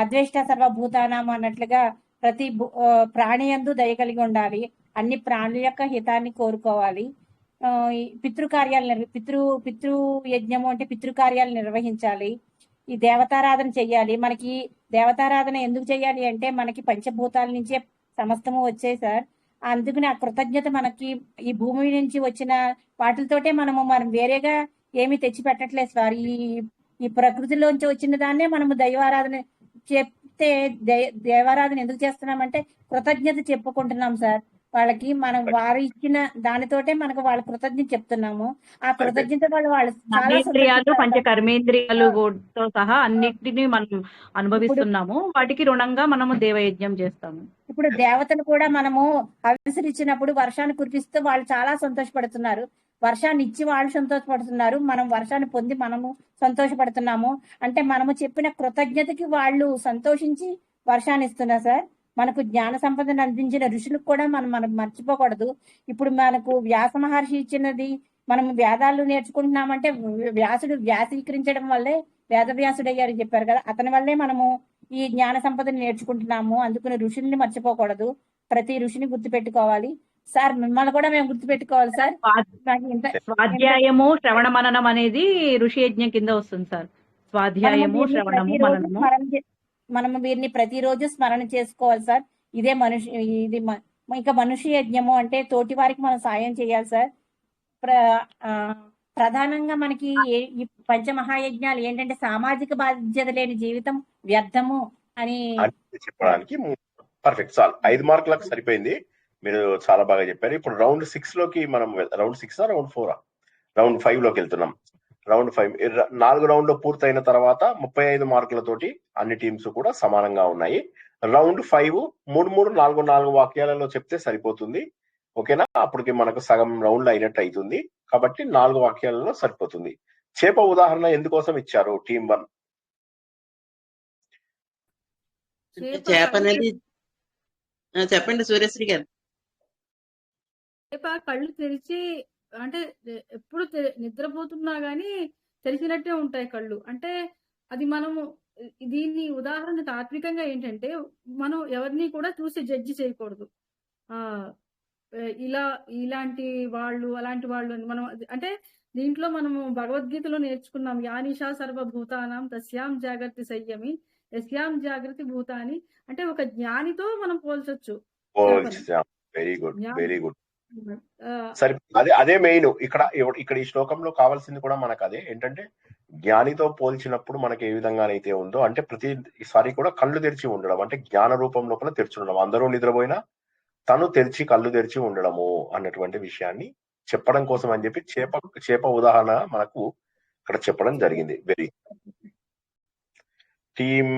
అద్వేష్ట సర్వభూతానం అన్నట్లుగా ప్రతి ప్రాణి యందు దయ కలిగి ఉండాలి, అన్ని ప్రాణుల యొక్క హితాన్ని కోరుకోవాలి. పితృకార్యాలు పితృ యజ్ఞము అంటే పితృకార్యాలు నిర్వహించాలి. ఈ దేవతారాధన చెయ్యాలి. మనకి దేవతారాధన ఎందుకు చెయ్యాలి అంటే మనకి పంచభూతాల నుంచే సమస్తము వచ్చాయి సార్. అందుకని ఆ కృతజ్ఞత మనకి ఈ భూమి నుంచి వచ్చిన వాటితోటే మనం వేరేగా ఏమి తెచ్చి పెట్టట్లేదు సార్. ఈ ప్రకృతిలోంచి వచ్చిన దాన్నే మనము దైవారాధన చెప్తే దేవారాధన ఎందుకు చేస్తున్నామంటే కృతజ్ఞత చెప్పుకుంటున్నాం సార్ వాళ్ళకి. మనం వారు ఇచ్చిన దానితోటే మనకు వాళ్ళ కృతజ్ఞత చెప్తున్నాము. ఆ కృతజ్ఞత వాళ్ళు జ్ఞానేంద్రియాలు, పంచకర్మేంద్రియాలుతో సహా అన్నిటిని మనం అనుభవిస్తున్నాము. వాటికి రుణంగా మనము దేవయజ్ఞం చేస్తాము. ఇప్పుడు దేవతలు కూడా మనము హవిస్సులిచ్చినప్పుడు వర్షాన్ని కురిపిస్తూ వాళ్ళు చాలా సంతోషపడుతున్నారు. వర్షాన్ని ఇచ్చి వాళ్ళు సంతోషపడుతున్నారు, మనం వర్షాన్ని పొంది మనము సంతోషపడుతున్నాము. అంటే మనము చెప్పిన కృతజ్ఞతకి వాళ్ళు సంతోషించి వర్షాన్ని ఇస్తున్నారు సార్. మనకు జ్ఞాన సంపదను అందించిన ఋషులకు కూడా మనం మర్చిపోకూడదు. ఇప్పుడు మనకు వ్యాస మహర్షి ఇచ్చినది మనం వేదాలు నేర్చుకుంటున్నామంటే వ్యాసుడు వ్యాసీకరించడం వల్లే వేదవ్యాసుడు అయ్యారు చెప్పారు కదా, అతని వల్లే మనము ఈ జ్ఞాన సంపదను నేర్చుకుంటున్నాము. అందుకని ఋషుల్ని మర్చిపోకూడదు, ప్రతి ఋషిని గుర్తుపెట్టుకోవాలి సార్. మిమ్మల్ని కూడా మేము గుర్తుపెట్టుకోవాలి సార్. స్వాధ్యాయము, శ్రవణ మననం అనేది ఋషి యజ్ఞం కింద వస్తుంది సార్. స్వాధ్యాయము, శ్రవణము, మననము మనము వీరిని ప్రతిరోజు స్మరణ చేసుకోవాలి సార్. ఇది ఇంకా మనుష్య యజ్ఞము అంటే తోటి వారికి మనం సాయం చేయాలి సార్. ప్రధానంగా మనకి ఈ పంచమహాయజ్ఞాలు ఏంటంటే సామాజిక బాధ్యత లేని జీవితం వ్యర్థము అని చెప్పడానికి పర్ఫెక్ట్. చాలు, 5 మార్కులకు సరిపోయింది. మీరు చాలా బాగా చెప్పారు. ఇప్పుడు రౌండ్ 6 లోకి మనం రౌండ్ 6 రౌండ్ 4 రౌండ్ 5 లోకి వెళ్తున్నాం. రౌండ్ 5 4 రౌండ్లు పూర్తయిన తర్వాత 35 మార్కులతోటి అన్ని టీమ్స్ కూడా సమానంగా ఉన్నాయి. రౌండ్ 5 3 4 వాక్యాలలో చెప్తే సరిపోతుంది. ఓకేనా? అప్పటికి మనకు సగం రౌండ్లు అయినట్టు అవుతుంది. కాబట్టి 4 వాక్యాలలో సరిపోతుంది. చేప ఉదాహరణ ఎందుకోసం ఇచ్చారు టీమ్ 1? చేప అనేది చెప్పండి సూర్యశ్రీ గారు. కళ్ళు తెరిచి అంటే ఎప్పుడు నిద్రపోతున్నా గానీ తెరిచినట్టే ఉంటాయి కళ్ళు. అంటే అది మనము దీన్ని ఉదాహరణ తాత్వికంగా ఏంటంటే మనం ఎవరిని కూడా చూసి జడ్జి చేయకూడదు. ఇలా ఇలాంటి వాళ్ళు అలాంటి వాళ్ళు అని మనం అంటే దీంట్లో మనము భగవద్గీతలో నేర్చుకున్నాం, యానిషా సర్వభూతానాం తస్యాం జాగృతి సంయమి యస్యాం జాగృతి భూతాని. అంటే ఒక జ్ఞానితో మనం పోల్చొచ్చు చేపని. వెరీ గుడ్, జ్ఞాని వెరీ గుడ్. ఆ, సరే, అదే మెయిన్ ఇక్కడ ఈ శ్లోకంలో కావాల్సింది కూడా మనకు అదే ఏంటంటే, జ్ఞానితో పోల్చినప్పుడు మనకి ఏ విధంగానైతే ఉందో అంటే ప్రతిసారి కూడా కళ్ళు తెరిచి ఉండడం, అంటే జ్ఞాన రూపం లోపల తెరిచి ఉండడం, అందరూ నిద్రపోయినా తను తెరిచి కళ్ళు తెరిచి ఉండడము అన్నటువంటి విషయాన్ని చెప్పడం కోసం అని చెప్పి చేప ఉదాహరణ మనకు ఇక్కడ చెప్పడం జరిగింది. వెరీ టీమ్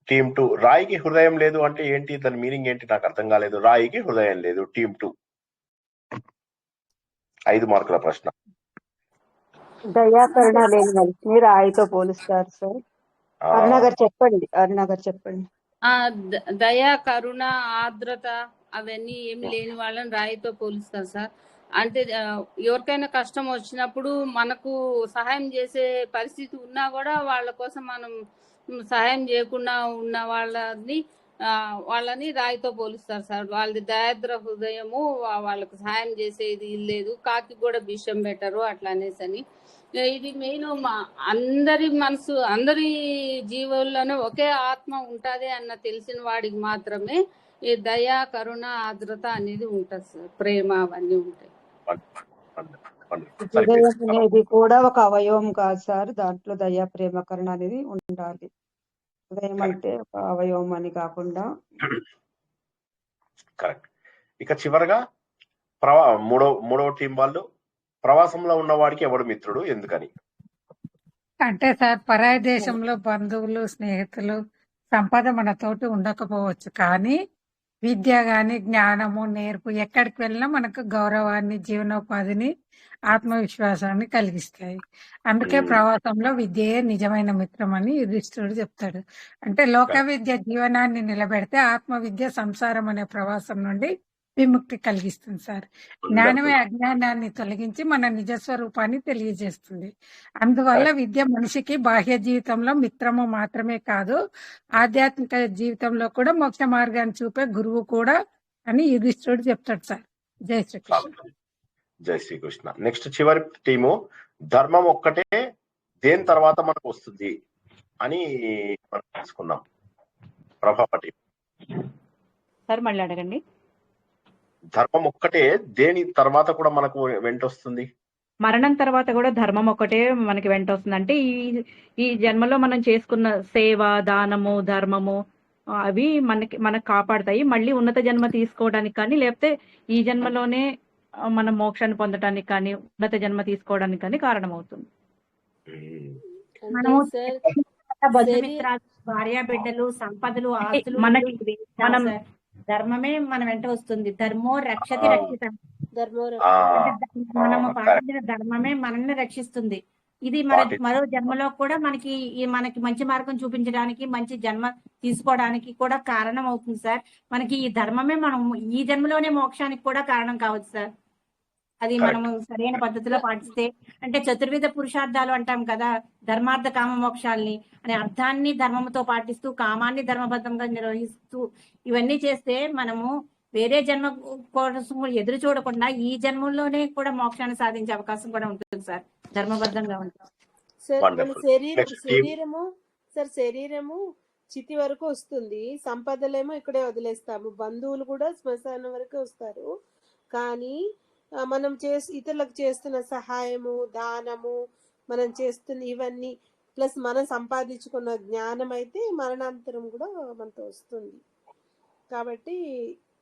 2 రాయికి హృదయం లేదు అంటే ఏంటి, దాని మీనింగ్ ఏంటి నాకు అర్థం కాలేదు. రాయికి హృదయం లేదు, టీమ్ 2. 5 మార్కుల ప్రశ్న. దయాకరుణ లేని మనిషిని రాయితో పోలుస్తారు సార్. అరుణ గారు చెప్పండి. దయ, కరుణ, ఆర్ద్రత అవన్నీ ఏమి లేని వాళ్ళని రాయితో పోలుస్తారు సార్. అంటే ఎవరికైనా కష్టం వచ్చినప్పుడు మనకు సహాయం చేసే పరిస్థితి ఉన్నా కూడా వాళ్ళ కోసం మనం సహాయం చేయకుండా ఉన్న వాళ్ళని రాయితో పోలుస్తారు సార్. వాళ్ళది దయాద్ర హృదయము, వాళ్ళకు సహాయం చేసేది లేదు, కాకి కూడా విషయం పెట్టరు అట్లా అనేసని. ఇది మెయిన్ అందరి మనసు, అందరి జీవుల్లోనే ఒకే ఆత్మ ఉంటది అన్న తెలిసిన వాడికి మాత్రమే ఈ దయ, కరుణ, ఆర్ద్రత అనేది ఉంటుంది సార్. ప్రేమ అవన్నీ ఉంటాయి. హృదయం అనేది కూడా ఒక అవయవం కాదు సార్, దాంట్లో దయ, ప్రేమ, కరుణ అనేది ఉండాలి. హృదయం అంటే ఒక అవయవం అని కాకుండా. కరెక్ట్. ఇక చివరగా మూడవ టీం వాళ్ళు, ప్రవాసంలో ఉన్న వాడికి ఎవడు మిత్రుడు, ఎందుకని? అంటే సార్ పరాయి దేశంలో బంధువులు, స్నేహితులు, సంపద మనతోటి ఉండకపోవచ్చు, కానీ విద్య గాని, జ్ఞానము, నేర్పు ఎక్కడికి వెళ్ళినా మనకు గౌరవాన్ని, జీవనోపాధిని, ఆత్మవిశ్వాసాన్ని కలిగిస్తాయి. అందుకే ప్రవాసంలో విద్యయే నిజమైన మిత్రం అని యుధిష్ఠిరుడు చెప్తాడు. అంటే లోక విద్య జీవనాన్ని నిలబెడితే ఆత్మ విద్య సంసారం అనే ప్రవాసం నుండి విముక్తి కలిగిస్తుంది సార్. జ్ఞానమే అజ్ఞానాన్ని తొలగించి మన నిజస్వరూపాన్ని తెలియజేస్తుంది. అందువల్ల విద్య మనిషికి బాహ్య జీవితంలో మిత్రము మాత్రమే కాదు, ఆధ్యాత్మిక జీవితంలో కూడా మోక్ష మార్గాన్ని చూపే గురువు కూడా అని యుధిష్ఠిరుడు చెప్తాడు సార్. జై శ్రీకృష్ణ. జై శ్రీకృష్ణ. నెక్స్ట్ చివరి టీము, ధర్మం ఒక్కటే దేని తర్వాత మనకు వస్తుంది అని మనం తెలుసుకున్నాం. ప్రభావ టీం సార్ మళ్ళీ అడగండి. ధర్మం ఒక్కటే దేని తర్వాత కూడా మనకు వెంట వస్తుంది? మరణం తర్వాత కూడా ధర్మం ఒకటే మనకి వెంట వస్తుంది. అంటే ఈ జన్మలో మనం చేసుకున్న సేవ, దానము, ధర్మము అవి మనకు కాపాడతాయి. మళ్ళీ ఉన్నత జన్మ తీసుకోవడానికి కానీ, లేకపోతే ఈ జన్మలోనే మనం మోక్షాన్ని పొందడానికి కానీ, ఉన్నత జన్మ తీసుకోవడానికి కానీ కారణమవుతుంది. మనము బంధుమిత్రాలు, భార్య బిడ్డలు, సంపదలు, ఆస్తులు మనం ధర్మమే మన వెంట వస్తుంది. ధర్మో రక్షతి రక్షిత. మనము పాటించిన ధర్మమే మనల్ని రక్షిస్తుంది. ఇది మరో జన్మలో కూడా మనకి మంచి మార్గం చూపించడానికి, మంచి జన్మ తీసుకోవడానికి కూడా కారణం అవుతుంది సార్. మనకి ఈ ధర్మమే మనం ఈ జన్మలోనే మోక్షానికి కూడా కారణం కావచ్చు సార్. అది మనము సరైన పద్ధతిలో పాటిస్తే. అంటే చతుర్విధ పురుషార్థాలు అంటాం కదా, ధర్మార్థ కామ మోక్షాలని అనే అర్థాన్ని ధర్మంతో పాటిస్తూ, కామాన్ని ధర్మబద్ధంగా నిర్వహిస్తూ ఇవన్నీ చేస్తే మనము వేరే జన్మ కోసం ఎదురు చూడకుండా ఈ జన్మలోనే కూడా మోక్షాన్ని సాధించే అవకాశం కూడా ఉంటుంది సార్, ధర్మబద్ధంగా ఉంటుంది. శరీరము చితి వరకు వస్తుంది, సంపదలేమో ఇక్కడే వదిలేస్తాము, బంధువులు కూడా శ్మశానం వరకు వస్తారు. కానీ మనం ఇతరులకు చేస్తున్న సహాయము, దానము, మనం చేస్తున్న ఇవన్నీ ప్లస్ మనం సంపాదించుకున్న జ్ఞానం అయితే మరణాంతరం కూడా మనతో వస్తుంది. కాబట్టి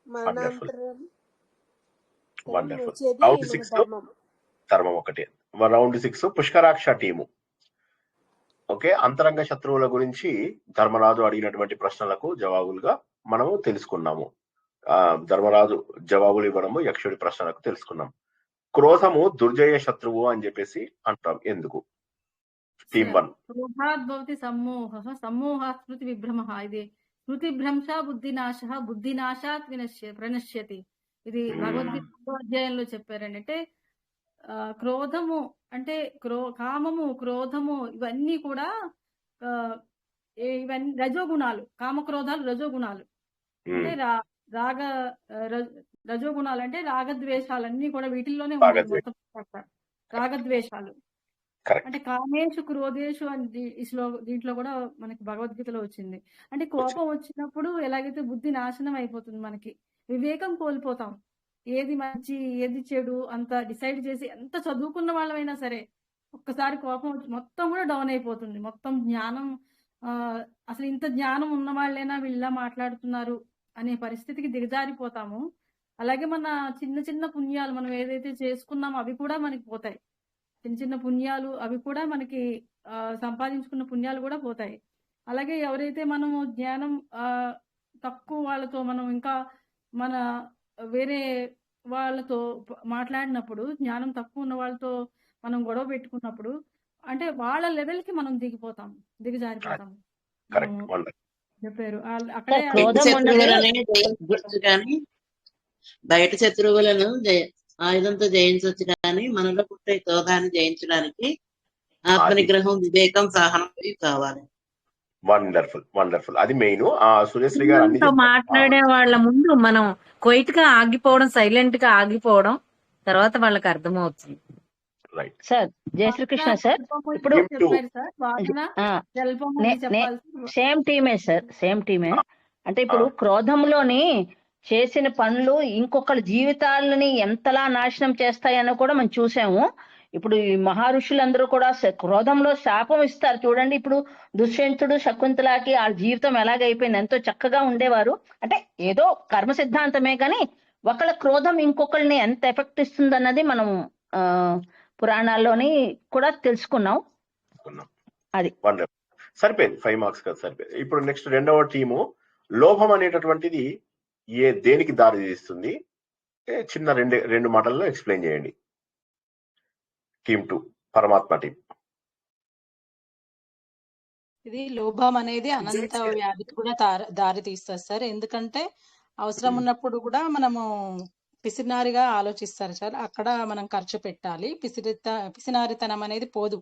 మరణాంతరం ధర్మం ఒకటే. Round 6 పుష్కరాక్ష team. ఓకే, అంతరంగ శత్రువుల గురించి ధర్మరాజు అడిగినటువంటి ప్రశ్నలకు జవాబులుగా మనము తెలుసుకున్నాము. ధర్మరాజు జవాబులు ఇవ్వడము యక్షుడి ప్రశ్నలకు తెలుసుకున్నాం. క్రోధము దుర్జయ శత్రువు అని చెప్పేసి అంటాం, ఎందుకు? టీమ్ 1. క్రోధాద్భవతి సమ్మోహః, సమ్మోహాత్ స్మృతి విభ్రమః. ఇది స్మృతి భ్రంశ బుద్ధినాశ, బుద్ధినాశాత్ ప్రణశ్యతి. ఇది భగవద్గీత 3వ అధ్యాయంలో చెప్పారండి. అంటే క్రోధము అంటే కామము, క్రోధము ఇవన్నీ కూడా ఇవన్నీ రజోగుణాలు. కామక్రోధాలు రజోగుణాలు. అంటే రాగ రజోగుణాలు అంటే రాగద్వేషాలన్నీ కూడా వీటిల్లోనే ఉన్నాయి మొత్తం. రాగద్వేషాలు అంటే కామేషు క్రోధేషు అని దీంట్లో కూడా మనకి భగవద్గీతలో వచ్చింది. అంటే కోపం వచ్చినప్పుడు ఎలాగైతే బుద్ధి నాశనం అయిపోతుంది, మనకి వివేకం కోల్పోతాం. ఏది మంచి ఏది చెడు అంత డిసైడ్ చేసి ఎంత చదువుకున్న వాళ్ళమైనా సరే ఒక్కసారి కోపం వచ్చి మొత్తం కూడా డౌన్ అయిపోతుంది. మొత్తం జ్ఞానం అసలు ఇంత జ్ఞానం ఉన్న వాళ్ళైనా వీళ్ళ మాట్లాడుతున్నారు అనే పరిస్థితికి దిగజారిపోతాము. అలాగే మన చిన్న చిన్న పుణ్యాలు మనం ఏదైతే చేసుకున్నామో అవి కూడా మనకి పోతాయి. చిన్న చిన్న పుణ్యాలు అవి కూడా మనకి సంపాదించుకున్న పుణ్యాలు కూడా పోతాయి. అలాగే ఎవరైతే మనము జ్ఞానం తక్కువ వాళ్ళతో మనం ఇంకా మన వేరే వాళ్ళతో మాట్లాడినప్పుడు, జ్ఞానం తక్కువ ఉన్న వాళ్ళతో మనం గొడవ పెట్టుకున్నప్పుడు అంటే వాళ్ళ లెవెల్ కి మనం దిగజారిపోతాం. చెప్పారు అక్కడే బయట శత్రువులను ఆయుధంతో జయించవచ్చు, కానీ మనలో పుట్టే క్రోధాన్ని జయించడానికి ఆత్మనిగ్రహం, వివేకం, సహనం కావాలి. Wonderful wonderful. అది మెయిన్. సురేశ్రీ గారు మాట్లాడే వాళ్ళ ముందు మనం క్వైట్ గా ఆగిపోవడం, సైలెంట్ గా ఆగిపోవడం, తర్వాత వాళ్ళకి అర్థమవుతుంది. సార్ జయ శ్రీకృష్ణ సార్. ఇప్పుడు సేమ్ టీమే సార్, సేమ్ టీమే. అంటే ఇప్పుడు క్రోధంలోని చేసిన పనులు ఇంకొకరి జీవితాలని ఎంతలా నాశనం చేస్తాయని కూడా మనం చూసాము. ఇప్పుడు ఈ మహర్షులందరూ కూడా క్రోధంలో శాపం ఇస్తారు చూడండి. ఇప్పుడు దుష్యంతుడు, శకుంతలకి ఆ జీవితం ఎలాగైపోయింది, ఎంతో చక్కగా ఉండేవారు. అంటే ఏదో కర్మ సిద్ధాంతమే, కానీ ఒకళ్ళ క్రోధం ఇంకొకరిని ఎంత ఎఫెక్ట్ ఇస్తుంది అన్నది మనం పురాణాల్లోని కూడా తెలుసుకున్నాం. అది సరిపోయింది. 5 మార్క్స్ కదా, సరిపోయింది. ఇప్పుడు నెక్స్ట్ రెండవ టీము, లోభం అనేటటువంటిది దేనికి దారి తీస్తుంది? చిన్న రెండు మాటల్లో ఎక్స్ప్లెయిన్ చేయండి. టీమ్ 2 పరమాత్మ టీం. ఇది లోభం అనేది అనంత వ్యాధికి కూడా దారి తీస్తుంది సార్. ఎందుకంటే అవసరం ఉన్నప్పుడు కూడా మనము పిసినారిగా ఆలోచిస్తారు సార్. అక్కడ మనం ఖర్చు పెట్టాలి. పిసినారితనం అనేది పోదు,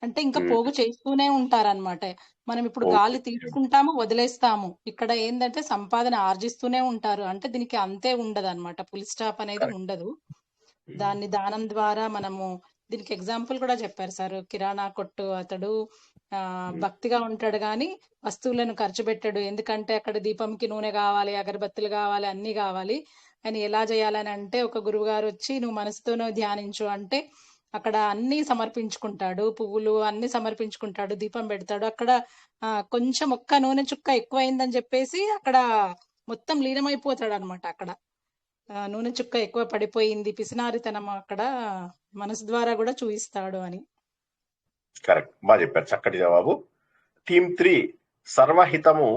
అంటే ఇంకా పోగు చేస్తూనే ఉంటారన్నమాట. మనం ఇప్పుడు గాలి తీసుకుంటాము, వదిలేస్తాము. ఇక్కడ ఏంటంటే సంపాదన ఆర్జిస్తూనే ఉంటారు. అంటే దీనికి అంతే ఉండదు అనమాట, ఫుల్ స్టాప్ అనేది ఉండదు. దాన్ని దానం ద్వారా మనము, దీనికి ఎగ్జాంపుల్ కూడా చెప్పారు సార్. కిరాణా కొట్టు అతడు భక్తిగా ఉంటాడు కానీ వస్తువులను ఖర్చు పెట్టాడు. ఎందుకంటే అక్కడ దీపంకి నూనె కావాలి, అగరబత్తులు కావాలి, అన్ని కావాలి. అని ఎలా చేయాలని అంటే ఒక గురువు గారు వచ్చి నువ్వు మనసుతోనే ధ్యానించు అంటే అక్కడ అన్ని సమర్పించుకుంటాడు, పువ్వులు అన్ని సమర్పించుకుంటాడు, దీపం పెడతాడు. అక్కడ కొంచెం ఒక్క నూనె చుక్క ఎక్కువైందని చెప్పేసి అక్కడ మొత్తం లీనమైపోతాడు అనమాట. అక్కడ నూనె చుక్క ఎక్కువ పడిపోయింది, పిసినారితనం అక్కడ మనసు ద్వారా కూడా చూపిస్తాడు అని. కరెక్ట్, బాగా చెప్పారు, చక్కటి జవాబు. టీమ్ 3 సర్వహితము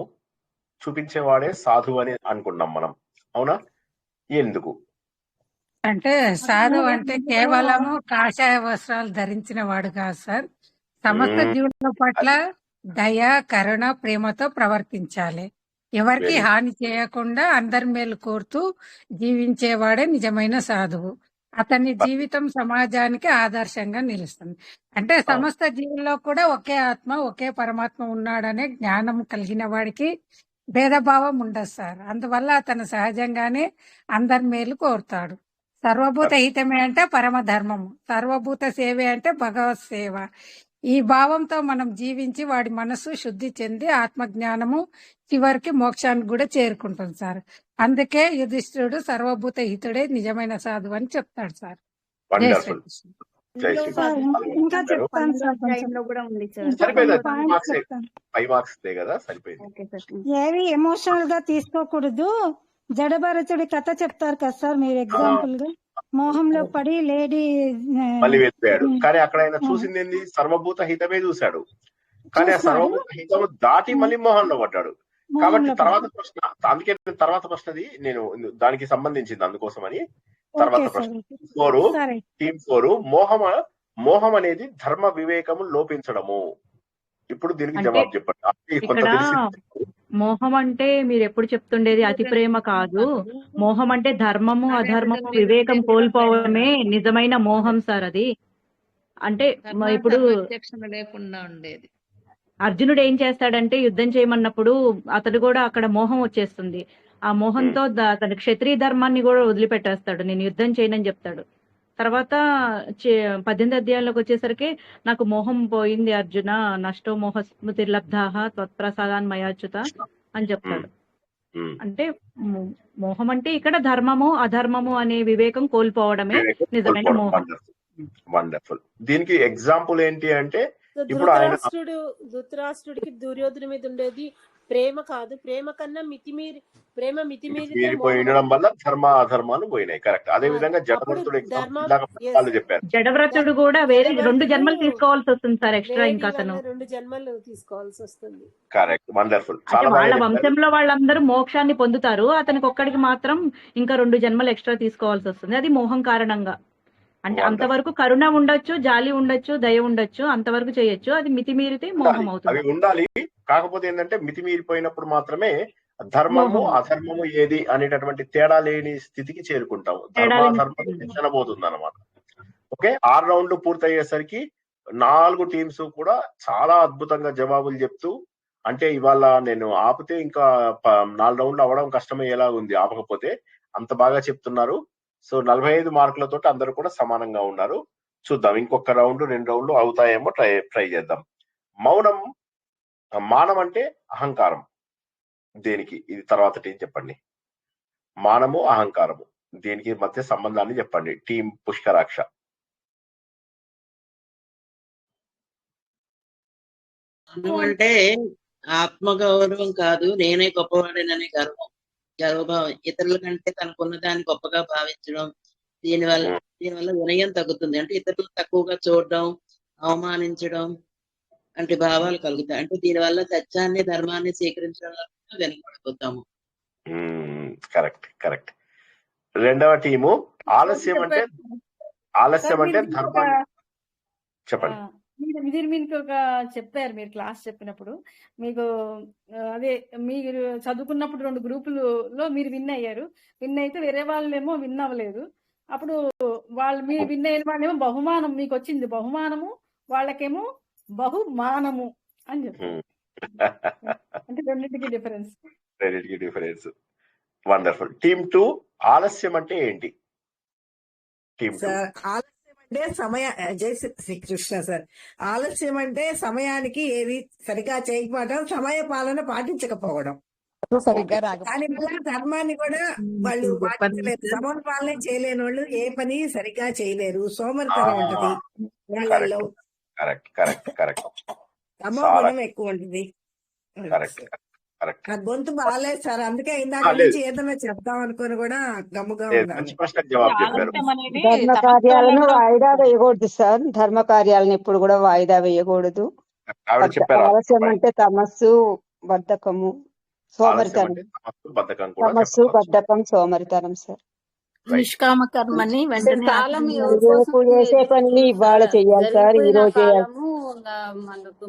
చూపించేవాడే సాధువు అని అనుకున్నాం మనం, అవునా? ఎందుకు అంటే సాధు అంటే కేవలము కాషాయ వస్త్రాలు ధరించిన వాడు కాదు సార్. సమస్త జీవుల పట్ల దయ, కరుణ, ప్రేమతో ప్రవర్తించాలి. ఎవరికి హాని చేయకుండా అందరి మేలు కోరుతూ జీవించేవాడే నిజమైన సాధువు. అతని జీవితం సమాజానికి ఆదర్శంగా నిలుస్తుంది. అంటే సమస్త జీవుల్లో కూడా ఒకే ఆత్మ, ఒకే పరమాత్మ ఉన్నాడనే జ్ఞానం కలిగిన వాడికి భేదభావం ఉండదు సార్. అందువల్ల అతను సహజంగానే అందరి మేలు కోరుతాడు. సర్వభూత హితమే అంటే పరమ ధర్మము, సర్వభూత సేవే అంటే భగవత్ సేవ. ఈ భావంతో మనం జీవించి వాడి మనసు శుద్ధి చెంది ఆత్మజ్ఞానము చివరికి మోక్షానికి కూడా చేరుకుంటుంది సార్. అందుకే యుధిష్ఠిరుడు సర్వభూత హితుడే నిజమైన సాధువు అని చెప్తాడు సార్. జై శ్రీకృష్ణ. ఇంకా చెప్తాను సార్, ఏవి ఎమోషనల్ గా తీసుకోకూడదు. జడభరతుడి కథ చెప్తారు కదా సార్ మీరు ఎగ్జాంపుల్ గా. మోహంలో పడి లేడీ మళ్ళీ వెళ్ళిపోయాడు, కానీ అక్కడ ఆయన చూసింది ఏంది? సర్వభూత హితమే చూశాడు, కానీ ఆ సర్వభూత హితము దాటి మళ్ళీ మోహంలో పడ్డాడు. కాబట్టి తర్వాత ప్రశ్న, అందుకే తర్వాత ప్రశ్నది నేను దానికి సంబంధించింది, అందుకోసమని తర్వాత ప్రశ్న. టీమ్ 4 మోహం అనేది ధర్మ వివేకము లోపించడము. ఇప్పుడు దీనికి జవాబు చెప్పండి. కొంత తెలిసి మోహం అంటే మీరు ఎప్పుడు చెప్తుండేది అతి ప్రేమ కాదు. మోహం అంటే ధర్మము అధర్మము వివేకం కోల్పోవడమే నిజమైన మోహం సార్. అది అంటే ఇప్పుడు విచక్షణ లేకుండా ఉండేది. అర్జునుడు ఏం చేస్తాడంటే యుద్ధం చేయమన్నప్పుడు అతడు కూడా అక్కడ మోహం వచ్చేస్తుంది. ఆ మోహంతో తన క్షత్రియ ధర్మాన్ని కూడా వదిలిపెట్టేస్తాడు. నేను యుద్ధం చేయనని చెప్తాడు. తర్వాత 18 అధ్యాయంలోకి వచ్చేసరికి నాకు మోహం పోయింది అర్జున, నష్టో మోహ స్మృతిర్లబ్ధాః త్వత్ప్రసాదాన్ మయాచ్యుత అని చెప్తాడు. అంటే మోహం అంటే ఇక్కడ ధర్మము అధర్మము అనే వివేకం కోల్పోవడమే నిజమైన మోహం. వండర్ఫుల్. దీనికి ఎగ్జాంపుల్ ఏంటి అంటే ఇప్పుడు ధృతరాష్ట్రుడికి దుర్యోధన మీద ఉండేది ప్రేమ కాదు, ప్రేమ కన్నా మితిమీరిపోయి ఉండడం వల్ల ధర్మ అధర్మాలు పోయినాయి. కరెక్ట్. అదే విధంగా జడవ్రతుడు ఎగ్జాంపుల్ చెప్పారు. జడవ్రతుడు కూడా వేరే 2 జన్మలు తీసుకోవాల్సి వస్తుంది సార్ ఎక్స్ట్రా. ఇంకా అతను 2 జన్మలు తీసుకోవాల్సి వస్తుంది. కరెక్ట్. వండర్ఫుల్. అంటే వాళ్ళ వంశంలో వాళ్ళందరూ మోక్షాన్ని పొందుతారు, అతనికి ఒక్కడికి మాత్రం ఇంకా 2 జన్మలు ఎక్స్ట్రా తీసుకోవాల్సి వస్తుంది. అది మోహం కారణంగా. అంటే అంతవరకు కరుణ ఉండొచ్చు, జాలి ఉండొచ్చు, దయ ఉండొచ్చు, అంతవరకు చేయొచ్చు. అది మితిమీరితే మోహం అవుతుంది. అవి ఉండాలి. కాకపోతే ఏంటంటే మితిమీరిపోయినప్పుడు మాత్రమే ధర్మము అధర్మము ఏది అనేటటువంటి తేడా లేని స్థితికి చేరుకుంటాము. ధర్మం పోతుంది అనమాట. ఓకే. 6 రౌండ్లు పూర్తయ్యేసరికి 4 టీమ్స్ కూడా చాలా అద్భుతంగా జవాబులు చెప్తూ, అంటే ఇవాళ నేను ఆపితే ఇంకా 4 రౌండ్లు అవ్వడం కష్టమయ్యేలా ఉంది ఆపకపోతే, అంత బాగా చెప్తున్నారు. సో 45 మార్కులతో అందరూ కూడా సమానంగా ఉన్నారు. చూద్దాం ఇంకొక రౌండ్ 2 రౌండ్లు అవుతాయేమో ట్రై చేద్దాం. మానం అంటే అహంకారం. దేనికి ఇది తర్వాత టీం చెప్పండి. మానము అహంకారము దీనికి మధ్య సంబంధాన్ని చెప్పండి. టీం పుష్కరాక్ష. అంటే ఆత్మగౌరవం కాదు, నేనే గొప్పవాడేననే గర్వభావం, ఇతరుల కంటే తనకున్న దాన్ని గొప్పగా భావించడం. దీనివల్ల వినయం తగ్గుతుంది. అంటే ఇతరులు తక్కువగా చూడడం, అవమానించడం అంటే భావాలు కలుగుతాయి. అంటే దీనివల్ల సత్యాన్ని ధర్మాన్ని స్వీకరించడం వెనుకబడిపోతాము. Correct correct. రెండవ టీము ఆలస్యం అంటే ధర్మాన్ని చెప్పండి. మీరు ఒక చెప్పారు, మీరు క్లాస్ చెప్పినప్పుడు మీకు అదే మీరు చదువుకున్నప్పుడు 2 గ్రూపులలో మీరు విన్ అయ్యారు. విన్ అయితే వేరే వాళ్ళేమో విన్ అవ్వలేదు. అప్పుడు మీరు విన్ అయిన వాళ్ళేమో బహుమానం మీకు వచ్చింది, బహుమానము వాళ్ళకేమో బహుమానము అని చెప్పారు. అంటే రెండింటికి డిఫరెన్స్. వండర్ఫుల్. టీమ్ 2 ఆలస్యం అంటే ఏంటి? టీమ్ 2 ఆలస్యం అంటే జై శ్రీకృష్ణ సార్. ఆలస్యం అంటే సమయానికి ఏది సరిగా చేయకపోవడం, సమయ పాలన పాటించకపోవడం. దాని వల్ల ధర్మాన్ని కూడా వాళ్ళు పాటించలేదు. సమయ పాలన చేయలేని వాళ్ళు ఏ పని సరిగా చేయలేరు. సోమరితనం ఉంటది వాళ్ళల్లో. తమో గుణం ఎక్కువ ఉంటుంది. గొంతు బాగాలేదు సార్, అందుకే ఇందాక నుంచి ఏదైనా చెప్దాం అనుకుని కూడా గమ్ముగా ఉండాలి. ధర్మ కార్యాలను వాయిదా వేయకూడదు సార్. ధర్మ కార్యాలను ఎప్పుడు కూడా వాయిదా వేయకూడదు. ఆలస్యం అంటే తమస్సు, బద్ధకము, సోమరితనం. తమస్సు, బద్ధకం, సోమరితనం సార్. నిష్కామ కర్మని వెంటనే రేపు చేసే పని ఇవాళ చెయ్యాలి సార్, ఈ రోజు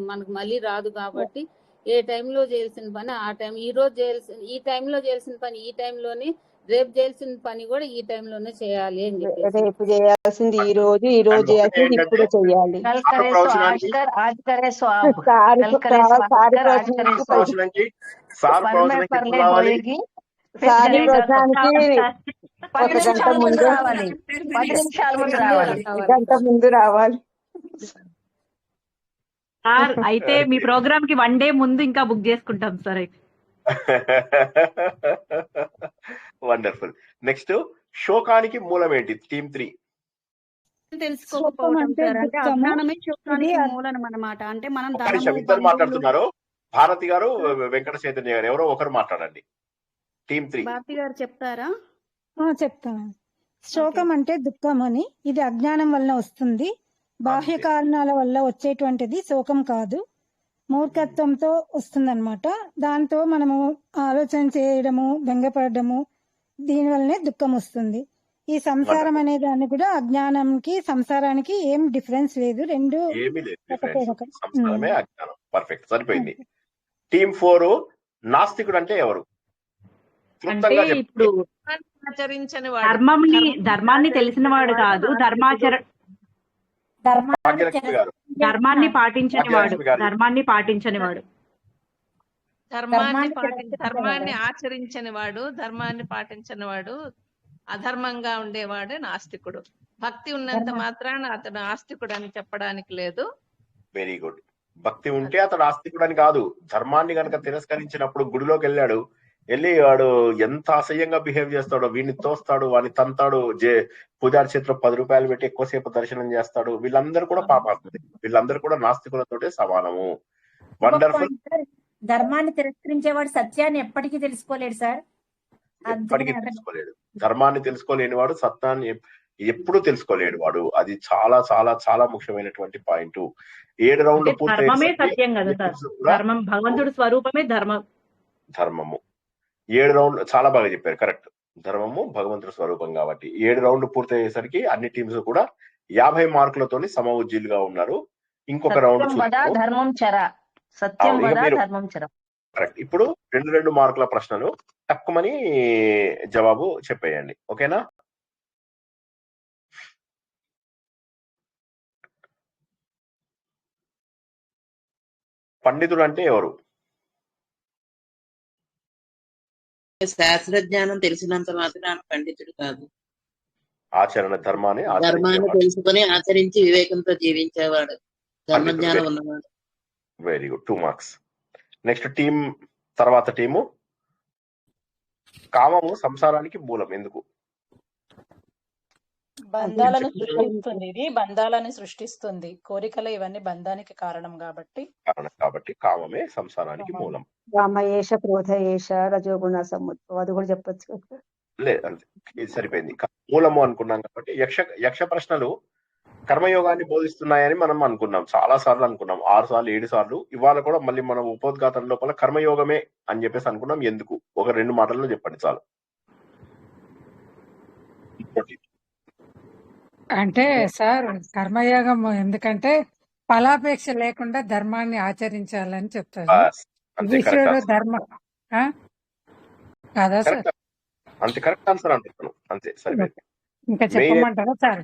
మనకు మళ్ళీ రాదు. కాబట్టి ఏ టైంలో చేయాల్సిన పని ఆ టైం, ఈ టైంలో చేయాల్సిన పని ఈ టైంలోనే, రేపు చేయాల్సిన పని కూడా ఈ టైంలోనే చేయాలి అని చెప్పి. రేపు చేయాల్సింది ఈ రోజు చేయాల్సింది ఇప్పుడు చెయ్యాలి. సారి ప్రశ్నానికి 1 గంట ముందు రావాలి. సార్ అయితే మీ ప్రోగ్రామ్ కి 1 డే ముందు ఇంకా బుక్ చేసుకుంటాం సార్. వండర్ఫుల్. నెక్స్ట్ శోకానికి మూలం ఏంటి? టీమ్ 3 తెలుసుకోకపోవడం సార్. అంటే అజ్ఞానమే శోకానికి మూలం అన్నమాట. అంటే మనం ఇద్దరు మాట్లాడుతున్నారు, భారతి గారు, వెంకట చైతన్య గారు, ఎవరో ఒకరు మాట్లాడండి. టీమ్ 3 భారతి గారు చెప్తారా? చెప్తాను. శోకం అంటే దుఃఖం అని, ఇది అజ్ఞానం వల్ల వస్తుంది. బాహ్య కారణాల వల్ల వచ్చేటువంటిది శోకం కాదు, మూర్ఖత్వంతో వస్తుందన్నమాట. దాంతో మనము ఆలోచన చేయడము, బెంగపడము, దీనివల్లనే దుఃఖం వస్తుంది. ఈ సంసారం అనే దాన్ని కూడా అజ్ఞానంకి సంసారానికి ఏం డిఫరెన్స్ లేదు, రెండు ఏమీ లేదు. సంసారమే అజ్ఞానం. పర్ఫెక్ట్, సరిపోయింది. టీమ్ 4 నాస్తికుడు అంటే ఎవరు? అంటే క్లుప్తంగా చెప్పండి. ఇప్పుడు ఆచరించని వాడు ధర్మాన్ని తెలిసిన వాడు కాదు, భాగ్యలక్ష్మి గారు, ధర్మాన్ని పాటించని వాడు, భాగ్యలక్ష్మి గారు ధర్మాన్ని ఆచరించని వాడు, ధర్మాన్ని పాటించని వాడు, అధర్మంగా ఉండేవాడు నాస్తికుడు. భక్తి ఉన్నంత మాత్రాన అతను ఆస్తికుడు అని చెప్పడానికి లేదు. Very good. భక్తి ఉంటే అతడు ఆస్తికుడు అని కాదు. ధర్మాన్ని కనుక తిరస్కరించినప్పుడు గుడిలోకి వెళ్ళి వాడు ఎంత అసహ్యంగా బిహేవ్ చేస్తాడో, వీడిని తోస్తాడు, వాడిని తంతాడు, పూజారి చేతిలో 10 రూపాయలు పెట్టి ఎక్కువసేపు దర్శనం చేస్తాడు, వీళ్ళందరూ కూడా పాపాత్ములు, వీళ్ళందరూ కూడా నాస్తికులతోటే సమానము. వండర్ఫుల్. ధర్మాన్ని తిరస్కరించేవాడు సత్యాన్ని ఎప్పటికీ తెలుసుకోలేడు సార్. ఎప్పటికీ తెలుసుకోలేడు. ధర్మాన్ని తెలుసుకోలేని వాడు సత్యాన్ని ఎప్పుడు తెలుసుకోలేడు వాడు. అది చాలా చాలా చాలా ముఖ్యమైనటువంటి పాయింట్. 7 రౌండ్లు ధర్మమే సత్యం కదా సార్. ధర్మం భగవంతుడి స్వరూపమే ధర్మము. 7 రౌండ్లు చాలా బాగా చెప్పారు. కరెక్ట్. ధర్మము భగవంతుడి స్వరూపం కాబట్టి 7 రౌండ్లు పూర్తయ్యేసరికి అన్ని టీమ్స్ కూడా 50 మార్కులతోని సమ ఉజ్జీలుగా ఉన్నారు. ఇంకొక రౌండ్ కరెక్ట్. ఇప్పుడు 2 మార్కుల ప్రశ్నలు తక్కువని జవాబు చెప్పేయండి. ఓకేనా? పండితుడు అంటే ఎవరు? శాస్త్రజ్ఞానం తెలిసినంత మాత్రాన పండితుడు కాదు. ఆచరణ ధర్మాన్ని తెలుసుకొని ఆచరించి వివేకంతో జీవించేవాడు, ధర్మజ్ఞానం ఉన్నవాడు. Very good. 2 marks. Next team, తర్వాత టీము. కామము సంసారానికి మూలం. ఎందుకు? బంధాలను సృష్టిస్తుంది. కోరికలు ఇవన్నీ బంధానికి కారణం కాబట్టి కామమే సంసారానికి మూలం. రామయేష క్రోధయేష రజోగుణ సముద్భవం, అది కూడా చెప్పొచ్చు కదా. లేదు, ఇది సరిపోయింది. మూలము అనుకున్నాం కాబట్టి యక్ష ప్రశ్నలు కర్మయోగాన్ని బోధిస్తున్నాయని మనం అనుకున్నాం, చాలా సార్లు అనుకున్నాం, 6 సార్లు 7 సార్లు. ఇవాళ కూడా మళ్ళీ మనం ఉపోద్ఘాతం లోపల కర్మయోగమే అని చెప్పేసి అనుకున్నాం. ఎందుకు? ఒక 2 మాటల్లో చెప్పండి చాలు. అంటే సార్ కర్మయోగం ఎందుకంటే ఫలాపేక్ష లేకుండా ధర్మాన్ని ఆచరించాలని చెప్తారు. విశ్వడు ధర్మ కాదా సార్? అంతే, కరెక్ట్ ఆన్సర్ అంటున్నాను. అంతే, సరిపోయింది. ఇంకా చెప్పమంటారా సార్?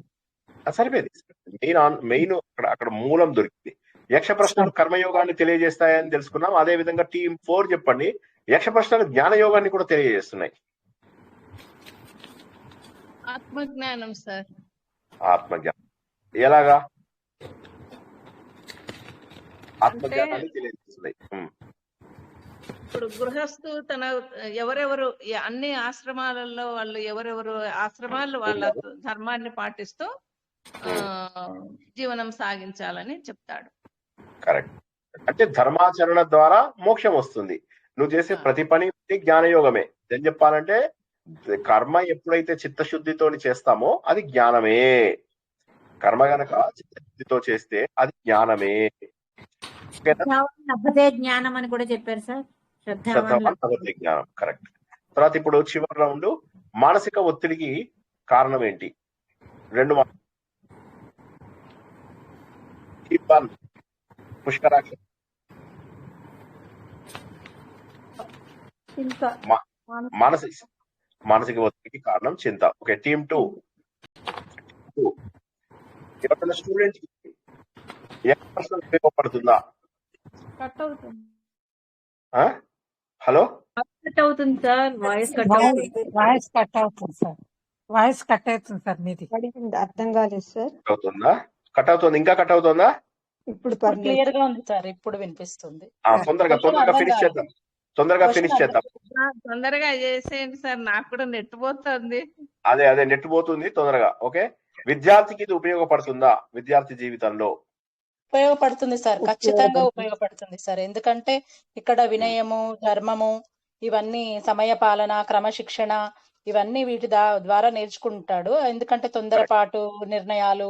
సరిపోయింది. మెయిన్ అక్కడ మూలం దొరికింది. యక్ష ప్రశ్నలు కర్మయోగాన్ని తెలియజేస్తాయని తెలుసుకున్నాం. అదే విధంగా టీమ్ 4 చెప్పండి. యక్ష ప్రశ్నలు జ్ఞానయోగాన్ని కూడా తెలియజేస్తున్నాయి. ఆత్మజ్ఞానం సార్. ఆత్మజ్ఞానం ఎలాగా? ఆత్మజ్ఞానాన్ని తెలియజేస్తున్నాయి. ఇప్పుడు గృహస్థు ఎవరెవరు అన్ని ఆశ్రమాలలో వాళ్ళు ఎవరెవరు ఆశ్రమాలు వాళ్ళ ధర్మాన్ని పాటిస్తూ జీవనం సాగించాలని చెప్తాడు. కరెక్ట్. అంటే ధర్మాచరణ ద్వారా మోక్షం వస్తుంది. నువ్వు చేసే ప్రతి పని జ్ఞానయోగమే. ఏం చెప్పాలంటే కర్మ ఎప్పుడైతే చిత్తశుద్ధితో చేస్తామో అది జ్ఞానమే. కర్మ గనక చిత్తశుద్ధితో చేస్తే అది జ్ఞానమే. జ్ఞానం అని కూడా చెప్పారు సార్. జ్ఞానం. కరెక్ట్. తర్వాత ఇప్పుడు చివరి రౌండ్, మానసిక ఒత్తిడికి కారణం ఏంటి? 2 పుష్కరాక్ష. మానసిక ఒత్తిడికి కారణం చింత. ఓకే. టీమ్ 2 ఎవరైనా స్టూడెంట్ ఉపయోగపడుతుందా? హలో, కట్ అవుతుంది సార్. వాయిస్ కట్ అవుతుంది సార్. మీది అర్థం కాలేదు సార్. కట్ అవుతుంది. ఇంకా కట్ అవుతుందా? ఇప్పుడు క్లియర్ గా ఉంది సార్. ఇప్పుడు వినిపిస్తుంది. తొందరగా ఫినిష్ చేద్దాం. తొందరగా చేసేయండి సార్. నాకు కూడా నెట్ పోతుంది. అదే నెట్ పోతుంది తొందరగా. ఓకే. విద్యార్థికి ఇది ఉపయోగపడుతుందా? విద్యార్థి జీవితంలో ఉపయోగపడుతుంది సార్. ఖచ్చితంగా ఉపయోగపడుతుంది సార్. ఎందుకంటే ఇక్కడ వినయము, ధర్మము, ఇవన్నీ సమయ పాలన, క్రమశిక్షణ, ఇవన్నీ వీటి ద్వారా నేర్చుకుంటాడు. ఎందుకంటే తొందరపాటు నిర్ణయాలు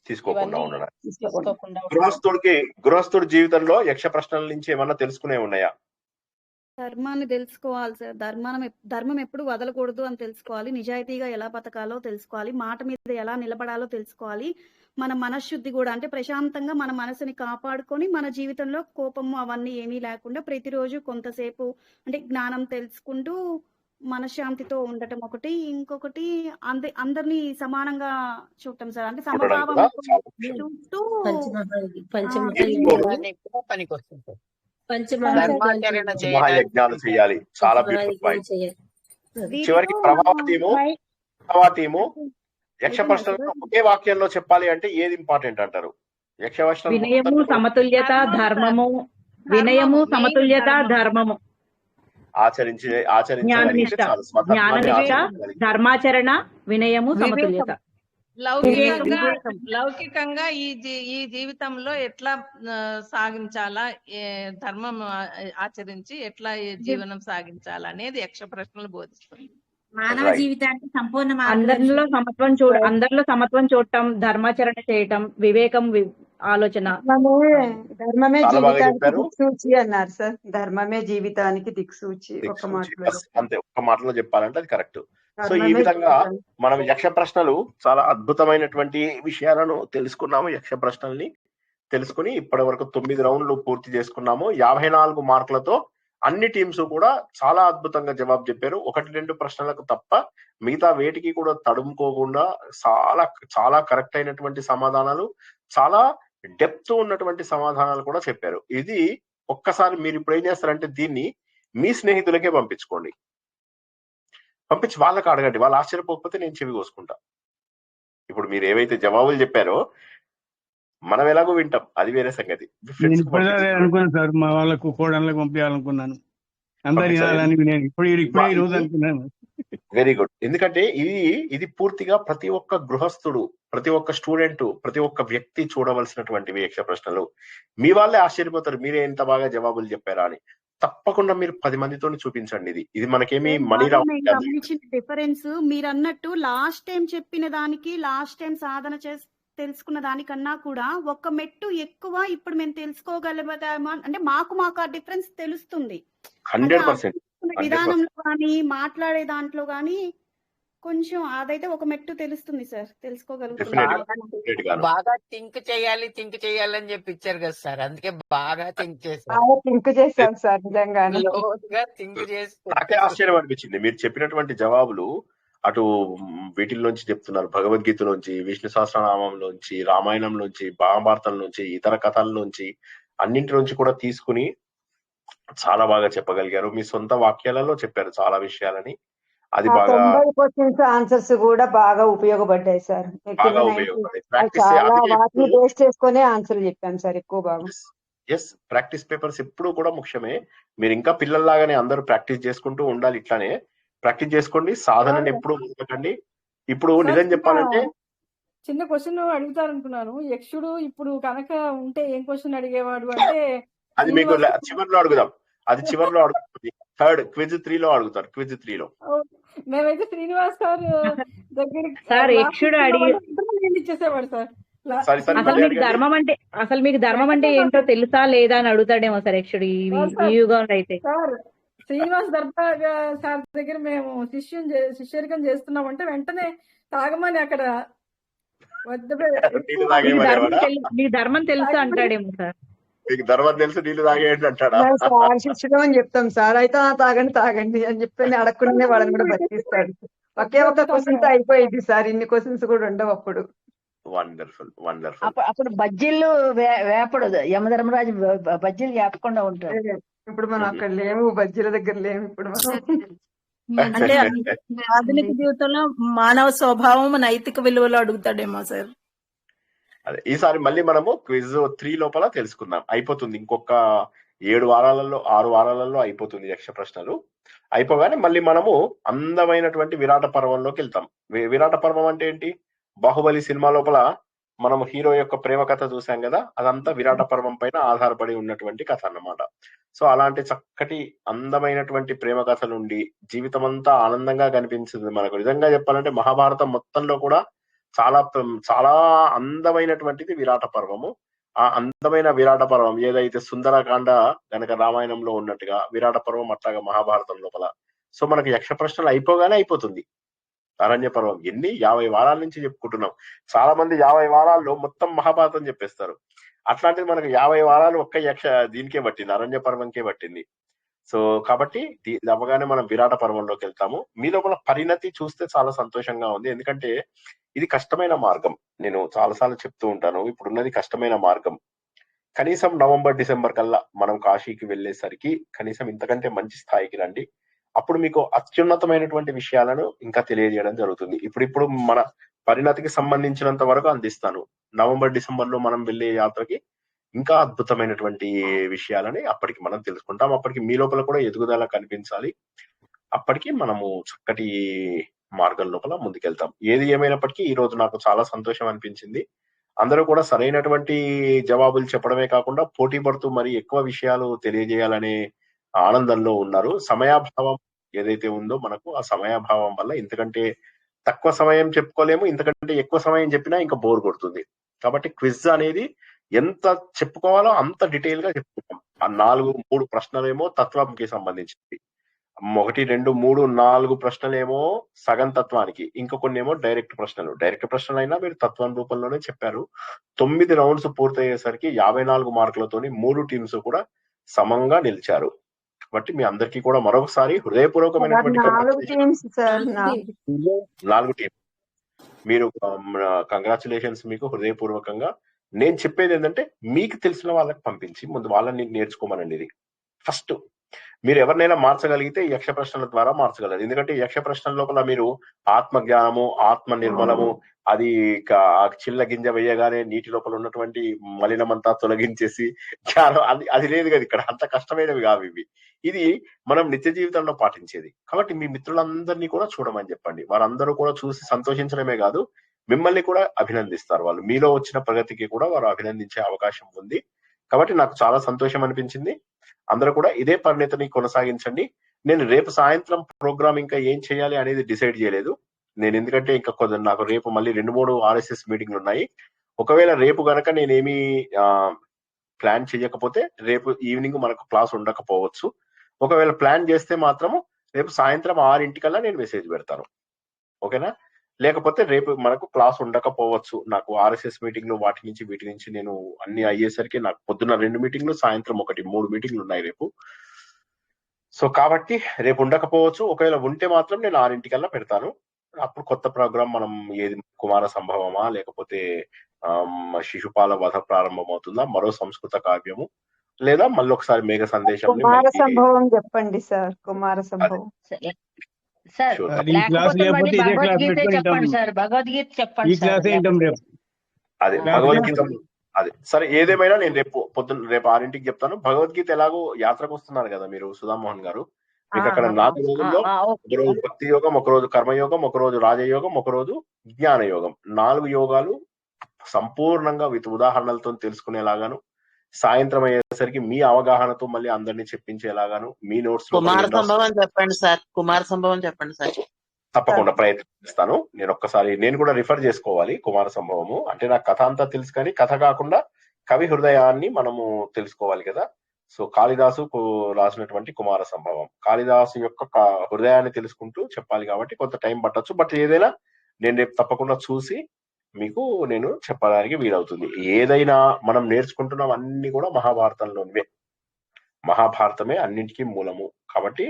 తీసుకోకుండా ఉండడం. గృహస్థుడి జీవితంలో యక్ష ప్రశ్నల నుంచి ఏమన్నా తెలుసుకునే ఉన్నాయా? ధర్మాన్ని తెలుసుకోవాలి సార్. ధర్మం ఎప్పుడు వదలకూడదు అని తెలుసుకోవాలి. నిజాయితీగా ఎలా బతకాలో తెలుసుకోవాలి. మాట మీద ఎలా నిలబడాలో తెలుసుకోవాలి. మన మనశ్శుద్ధి కూడా అంటే ప్రశాంతంగా మన మనసుని కాపాడుకొని మన జీవితంలో కోపము అవన్నీ ఏమీ లేకుండా ప్రతిరోజు కొంతసేపు అంటే జ్ఞానం తెలుసుకుంటూ మనశ్శాంతితో ఉండటం ఒకటి. ఇంకొకటి అందరినీ సమానంగా చూడటం సార్. అంటే చూడడం కూడా సమభావంతో చాలా ముఖ్యం. చూస్తూ పంచమహాయజ్ఞానికి కూడా పనికొస్తుంది సార్. ధర్మాచరణ చేయడానికి మహాయజ్ఞాలు చేయాలి. చాలా బ్యూటిఫుల్ పాయింట్. చివరికి వీటిలో ప్రభావ టీము యక్ష ప్రశ్నలను ఒకే వాక్యంలో చెప్పాలి అంటే ఏది ఇంపార్టెంట్ అంటారు? యక్ష ప్రశ్నలు వినయము, సమతుల్యత, ధర్మము. వినయము, సమతుల్యత, ధర్మము. ఆచరించగలిగితే జ్ఞాననిష్ట, చాలు. స్వధర్మాన్ని జ్ఞాననిష్ట, ఆచరించగలిగితే ధర్మాచరణ, వినయము, సమతుల్యత. లౌకికంగా ఈ జీవితంలో ఎట్లా సాగించాలా, ధర్మం ఆచరించి ఎట్లా జీవనం సాగించాలా అనేది యక్ష ప్రశ్నలు బోధిస్తుంది. మానవ జీవితానికి సంపూర్ణ అందరిలో సమత్వం చూడటం, ధర్మాచరణ చేయటం, వివేకం, ఆలోచన. ధర్మమే చాలా బాగా జీవితానికి చెప్పారు. దిక్సూచి అన్నారు సార్. ధర్మమే జీవితానికి దిక్సూచి ఒక మాటలో అంతే, ఒక్క మాటలో చెప్పాలంటే అది కరెక్ట్. సో ఈ ధర్మమే విధంగా జీవితానికి. మనం యక్ష ప్రశ్నలు చాలా అద్భుతమైనటువంటి విషయాలను తెలుసుకున్నాము. యక్ష ప్రశ్నల్ని తెలుసుకుని ఇప్పటి వరకు 9 రౌండ్లు పూర్తి చేసుకున్నాము. 54 మార్కులతో అన్ని టీమ్స్ కూడా చాలా అద్భుతంగా జవాబు చెప్పారు. 1-2 ప్రశ్నలకు తప్ప మిగతా వేటికి కూడా తడుముకోకుండా చాలా కరెక్ట్ అయినటువంటి సమాధానాలు, చాలా డెప్త్ ఉన్నటువంటి సమాధానాలు కూడా చెప్పారు. ఇది ఒక్కసారి మీరు ఇప్పుడు ఏం చేస్తారంటే దీన్ని మీ స్నేహితులకే పంపించుకోండి. పంపించి వాళ్ళకి అడగండి. వాళ్ళు ఆశ్చర్యపోకపోతే నేను చెవి కోసుకుంటా. ఇప్పుడు మీరు ఏవైతే జవాబులు చెప్పారో మనం ఎలాగో వింటాం, అది వేరే సంగతి. నేను ఇప్పటిదాకా అనుకున్నాను సార్, మా వాళ్ళకు కోడళ్ళకు పంపించాలనుకున్నాను. అందరు వినాలని నేను ఇప్పుడే ఈ రోజు అనుకున్నాను. Very good. ఎందుకంటే ఇది పూర్తిగా ప్రతి ఒక్క గృహస్థుడు, ప్రతి ఒక్క స్టూడెంట్, ప్రతి ఒక్క వ్యక్తి చూడవలసినటువంటివి యక్ష ప్రశ్నలు. మీ వాళ్ళే ఆశ్చర్యపోతారు మీరే ఎంత బాగా జవాబులు చెప్పారా అని. తప్పకుండా మీరు 10 మందితో చూపించండి. ఇది మనకేమి మనీ గమనించిన డిఫరెన్స్ మీరు అన్నట్టు లాస్ట్ టైం చెప్పిన దానికి లాస్ట్ టైం సాధన తెలుసుకున్న దానికన్నా కూడా ఒక మెట్టు ఎక్కువ ఇప్పుడు మేము తెలుసుకోగలమా అంటే మాకు ఆ డిఫరెన్స్ తెలుస్తుంది. 100%. విధానంలో కానీ మాట్లాడే దాంట్లో కానీ కొంచెం అదైతే ఒక మెట్టు తెలుస్తుంది సార్, తెలుసుకోగలుగుతున్నాం. బాగా థింక్ చేయాలి అని చెప్పి ఇచ్చారు కదా సార్, అందుకే బాగా థింక్ థింక్ చేశాం సార్. నిజంగానే థింక్ చేసి నాకే ఆశ్చర్యం అనిపించింది మీరు చెప్పినటువంటి జవాబులు. అటు వీటిల్లోంచి చెప్తున్నారు, భగవద్గీతలోంచి, విష్ణు సహస్రనామంలోంచి, రామాయణంలోంచి, మహాభారతంలోంచి, ఇతర కథల్లోంచి, అన్నింటి నుంచి కూడా తీసుకుని చాలా బాగా చెప్పగలిగారు. మీ సొంత వాక్యాలలో చెప్పారు చాలా విషయాలని. అది బాగా 90 క్వశ్చన్స్ ఆన్సర్స్ కూడా బాగా ఉపయోగపడ్డాయి సార్. బాగా ఉపయోగపడ్డాయి. చాలా వాటిని బేస్ చేసుకునే ఆన్సర్ చెప్పాం సార్ ఎక్కువ బాగా. ఎస్, ప్రాక్టీస్ పేపర్స్ ఎప్పుడు కూడా ముఖ్యమే. మీరు ఇంకా పిల్లల్లాగానే అందరూ ప్రాక్టీస్ చేసుకుంటూ ఉండాలి. ఇట్లానే ప్రాక్టీస్ చేసుకోండి. సాధనని ఎప్పుడు వదలకండి. ఇప్పుడు నిజం చెప్పాలంటే చిన్న క్వశ్చన్ అడుగుతారనుకున్నాను. యక్షుడు ఇప్పుడు కనుక ఉంటే ఏం క్వశ్చన్ అడిగేవాడు అంటే అది మీకు చివరిలో అడుగుదాం. అది చివరిలో అడుగుతుంది. థర్డ్ క్విజ్ 3లో అడుగుతారు. క్విజ్ 3లో మేమైతే శ్రీనివాస్ సార్ దగ్గరికి సార్ యక్షుడు ఇచ్చేసేవాడు సార్. అసలు మీకు ధర్మం అంటే ఏంటో తెలుసా లేదా అని అడుగుతాడేమో సార్ యక్షుడు ఈ యుగంలో అయితే. సార్ శ్రీనివాస్ దర్బార్ సార్ దగ్గర మేము శిష్యరికం చేస్తున్నామంటే వెంటనే తాగమని అక్కడ మీ ధర్మం తెలుసు అంటాడేమో సార్. మీకు ధర్మం తెలుసు నీళ్ళు తాగేయండి అంటాడా? సార్ శిక్షణ అని చెప్తాం సార్. అయితే తాగండి అని చెప్పి అడగకుండానే వాళ్ళని కూడా బతికిస్తాడు. ఒకే ఒక క్వశ్చన్ అయిపోయింది సార్, ఇన్ని క్వశ్చన్స్ కూడా ఉండవు అప్పుడు. వండర్ఫుల్. అప్పుడు బజ్జీలు వేపడు యమధర్మరాజు బజ్జీలు వేపకుండా ఉంటాడు. ఇప్పుడు మనం అక్కడ లేము, బజ్జీల దగ్గర లేము ఇప్పుడు మనం. అంటే ఆధునిక జీవితంలో మానవ స్వభావం నైతిక విలువలు అడుగుతాడేమో సార్. అదే ఈసారి మళ్ళీ మనము క్విజ్ 3 లోపల తెలుసుకుందాం. అయిపోతుంది ఇంకొక 6 వారాలలో అయిపోతుంది యక్ష ప్రశ్నలు. అయిపోగానే మళ్ళీ మనము అందమైనటువంటి విరాట పర్వంలోకి వెళ్తాం. విరాట పర్వం అంటే ఏంటి? బాహుబలి సినిమా లోపల మనం హీరో యొక్క ప్రేమ కథ చూసాం కదా, అదంతా విరాట పర్వం పైన ఆధారపడి ఉన్నటువంటి కథ అన్నమాట. సో అలాంటి చక్కటి అందమైనటువంటి ప్రేమ కథలుండి జీవితం అంతా ఆనందంగా కనిపించింది మనకు. నిజంగా చెప్పాలంటే మహాభారతం మొత్తంలో కూడా చాలా చాలా అందమైనటువంటిది విరాట పర్వము. ఆ అందమైన విరాట పర్వం ఏదైతే సుందరకాండ గనక రామాయణంలో ఉన్నట్టుగా విరాట పర్వం అట్లాగా మహాభారతం లోపల. సో మనకు యక్ష ప్రశ్నలు అయిపోగానే అయిపోతుంది. అరణ్య పర్వం ఎన్ని 50 వారాల నుంచి చెప్పుకుంటున్నాం. చాలా మంది 50 వారాల్లో మొత్తం మహాభారతం చెప్పేస్తారు. అట్లాంటిది మనకు 50 వారాలు ఒక్క దీనికే పట్టింది, అరణ్య పర్వంకే పట్టింది. సో కాబట్టి ఇది అవ్వగానే మనం విరాట పర్వంలోకి వెళ్తాము. మీ లోపల పరిణతి చూస్తే చాలా సంతోషంగా ఉంది. ఎందుకంటే ఇది కష్టమైన మార్గం. నేను చాలాసార్లు చెప్తూ ఉంటాను, ఇప్పుడున్నది కష్టమైన మార్గం. కనీసం నవంబర్ డిసెంబర్ కల్లా మనం కాశీకి వెళ్ళేసరికి కనీసం ఇంతకంటే మంచి స్థాయికి రండి. అప్పుడు మీకు అత్యున్నతమైనటువంటి విషయాలను ఇంకా తెలియజేయడం జరుగుతుంది. ఇప్పుడు మన పరిణతికి సంబంధించినంత వరకు అందిస్తాను. నవంబర్ డిసెంబర్ లో మనం వెళ్ళే యాత్రకి ఇంకా అద్భుతమైనటువంటి విషయాలని అప్పటికి మనం తెలుసుకుంటాం. అప్పటికి మీ లోపల కూడా ఎదుగుదల కనిపించాలి. అప్పటికి మనము చక్కటి మార్గం లోపల ముందుకెళ్తాం. ఏది ఏమైనప్పటికీ ఈ రోజు నాకు చాలా సంతోషం అనిపించింది. అందరూ కూడా సరైనటువంటి జవాబులు చెప్పడమే కాకుండా పోటీ పడుతూ మరి ఎక్కువ విషయాలు తెలియజేయాలనే ఆనందంలో ఉన్నారు. సమయాభావం ఏదైతే ఉందో మనకు, ఆ సమయాభావం వల్ల ఇంతకంటే తక్కువ సమయం చెప్పుకోలేము, ఇంతకంటే ఎక్కువ సమయం చెప్పినా ఇంకా బోర్ కొడుతుంది. కాబట్టి క్విజ్ అనేది ఎంత చెప్పుకోవాలో అంత డీటెయిల్ గా చెప్పుకుంటాం. ఆ 3 ప్రశ్నలేమో తత్వంకి సంబంధించింది, 1, 2, 3, 4 ప్రశ్నలేమో సగం తత్వానికి, ఇంకా కొన్ని ఏమో డైరెక్ట్ ప్రశ్నలు. డైరెక్ట్ ప్రశ్నలు అయినా మీరు తత్వం రూపంలోనే చెప్పారు. 9 రౌండ్స్ పూర్తయ్యేసరికి 54 మార్కులతోని 3 టీమ్స్ కూడా సమంగా నిలిచారు. కాబట్టి మీ అందరికీ కూడా మరొకసారి హృదయపూర్వకమైనటువంటి 4 టీమ్స్ సార్, 4 టీమ్స్ మీరు కంగ్రాచులేషన్స్ మీకు హృదయపూర్వకంగా. నేను చెప్పేది ఏంటంటే మీకు తెలిసిన వాళ్ళకి పంపించి ముందు వాళ్ళని నేర్చుకోమనండి. ఇది ఫస్ట్. మీరు ఎవరినైనా మార్చగలిగితే యక్ష ప్రశ్నల ద్వారా మార్చగలరు. ఎందుకంటే యక్ష ప్రశ్నల లోపల మీరు ఆత్మ జ్ఞానము, ఆత్మ నిర్మలము, అది చిల్ల గింజ వేయగానే నీటి లోపల ఉన్నటువంటి మలినమంతా తొలగించేసి జ్ఞానం, అది లేదు కదా ఇక్కడ. అంత కష్టమైనవి కావు ఇవి. ఇది మనం నిత్య జీవితంలో పాటించేది. కాబట్టి మీ మిత్రులందరినీ కూడా చూడమని చెప్పండి. వారందరూ కూడా చూసి సంతోషించడమే కాదు, మిమ్మల్ని కూడా అభినందిస్తారు. వాళ్ళు మీలో వచ్చిన ప్రగతికి కూడా వారు అభినందించే అవకాశం ఉంది. కాబట్టి నాకు చాలా సంతోషం అనిపించింది. అందరూ కూడా ఇదే పరిణతిని కొనసాగించండి. నేను రేపు సాయంత్రం ప్రోగ్రామ్ ఇంకా ఏం చేయాలి అనేది డిసైడ్ చేయలేదు నేను. ఎందుకంటే ఇంకా నాకు రేపు మళ్ళీ 2-3 RSS మీటింగ్లు ఉన్నాయి. ఒకవేళ రేపు గనక నేనేమి ప్లాన్ చేయకపోతే రేపు ఈవినింగ్ మనకు క్లాస్ ఉండకపోవచ్చు. ఒకవేళ ప్లాన్ చేస్తే మాత్రము రేపు సాయంత్రం 6 నేను మెసేజ్ పెడతాను. ఓకేనా? లేకపోతే రేపు మనకు క్లాస్ ఉండకపోవచ్చు. నాకు RSS మీటింగ్లు వీటి నుంచి నేను అన్ని అయ్యేసరికి నాకు పొద్దున్న 2 మీటింగ్లు, సాయంత్రం 1, 3 మీటింగ్లు ఉన్నాయి రేపు. సో కాబట్టి రేపు ఉండకపోవచ్చు. ఒకవేళ ఉంటే మాత్రం నేను 6 పెడతాను. అప్పుడు కొత్త ప్రోగ్రామ్ మనం ఏది కుమార సంభవమా, లేకపోతే శిశుపాల వధ ప్రారంభమవుతుందా, మరో సంస్కృత కావ్యము, లేదా మళ్ళీ ఒకసారి మేఘ సందేశం కుమార సంభవం చెప్పండి సార్. కుమార సంభవం సార్, లేకపోతే మళ్ళీ భగవద్గీత చెప్పండి సార్. భగవద్గీత చెప్పండి సార్. అదే భగవద్గీత. అదే సరే, ఏదేమైనా నేను రేపు 6 చెప్తాను. భగవద్గీత ఎలాగో యాత్రకు వస్తున్నారు కదా మీరు, సుధామోహన్ గారు. మీకు అక్కడ 4 రోజుల్లో ఒకరోజు భక్తి యోగం, ఒకరోజు కర్మయోగం, ఒకరోజు రాజయోగం, ఒకరోజు జ్ఞాన యోగం, 4 యోగాలు సంపూర్ణంగా విత్ ఉదాహరణలతో తెలుసుకునేలాగాను, సాయంత్రం అయ్యేసరికి మీ అవగాహనతో మళ్ళీ అందరినీ చెప్పించేలాగాను, మీ నోట్స్ కుమార సంభవం చెప్పండి సార్. కుమార సంభవం చెప్పండి సార్. తప్పకుండా ప్రయత్నిస్తాను. నేను కూడా రిఫర్ చేసుకోవాలి కుమార సంభవము. అంటే నాకు కథ అంతా తెలుసు, కానీ కథ కాకుండా కవి హృదయాన్ని మనము తెలుసుకోవాలి కదా. సో కాళిదాసు రాసినటువంటి కుమార సంభవం, కాళిదాసు యొక్క హృదయాన్ని తెలుసుకుంటూ చెప్పాలి కాబట్టి కొంత టైం పట్టొచ్చు. బట్ ఏదైనా నేను రేపు తప్పకుండా చూసి మీకు నేను చెప్పడానికి వీలవుతుంది. ఏదైనా మనం నేర్చుకుంటున్నాం అన్ని కూడా మహాభారతంలోనివే. మహాభారతమే అన్నింటికీ మూలము. కాబట్టి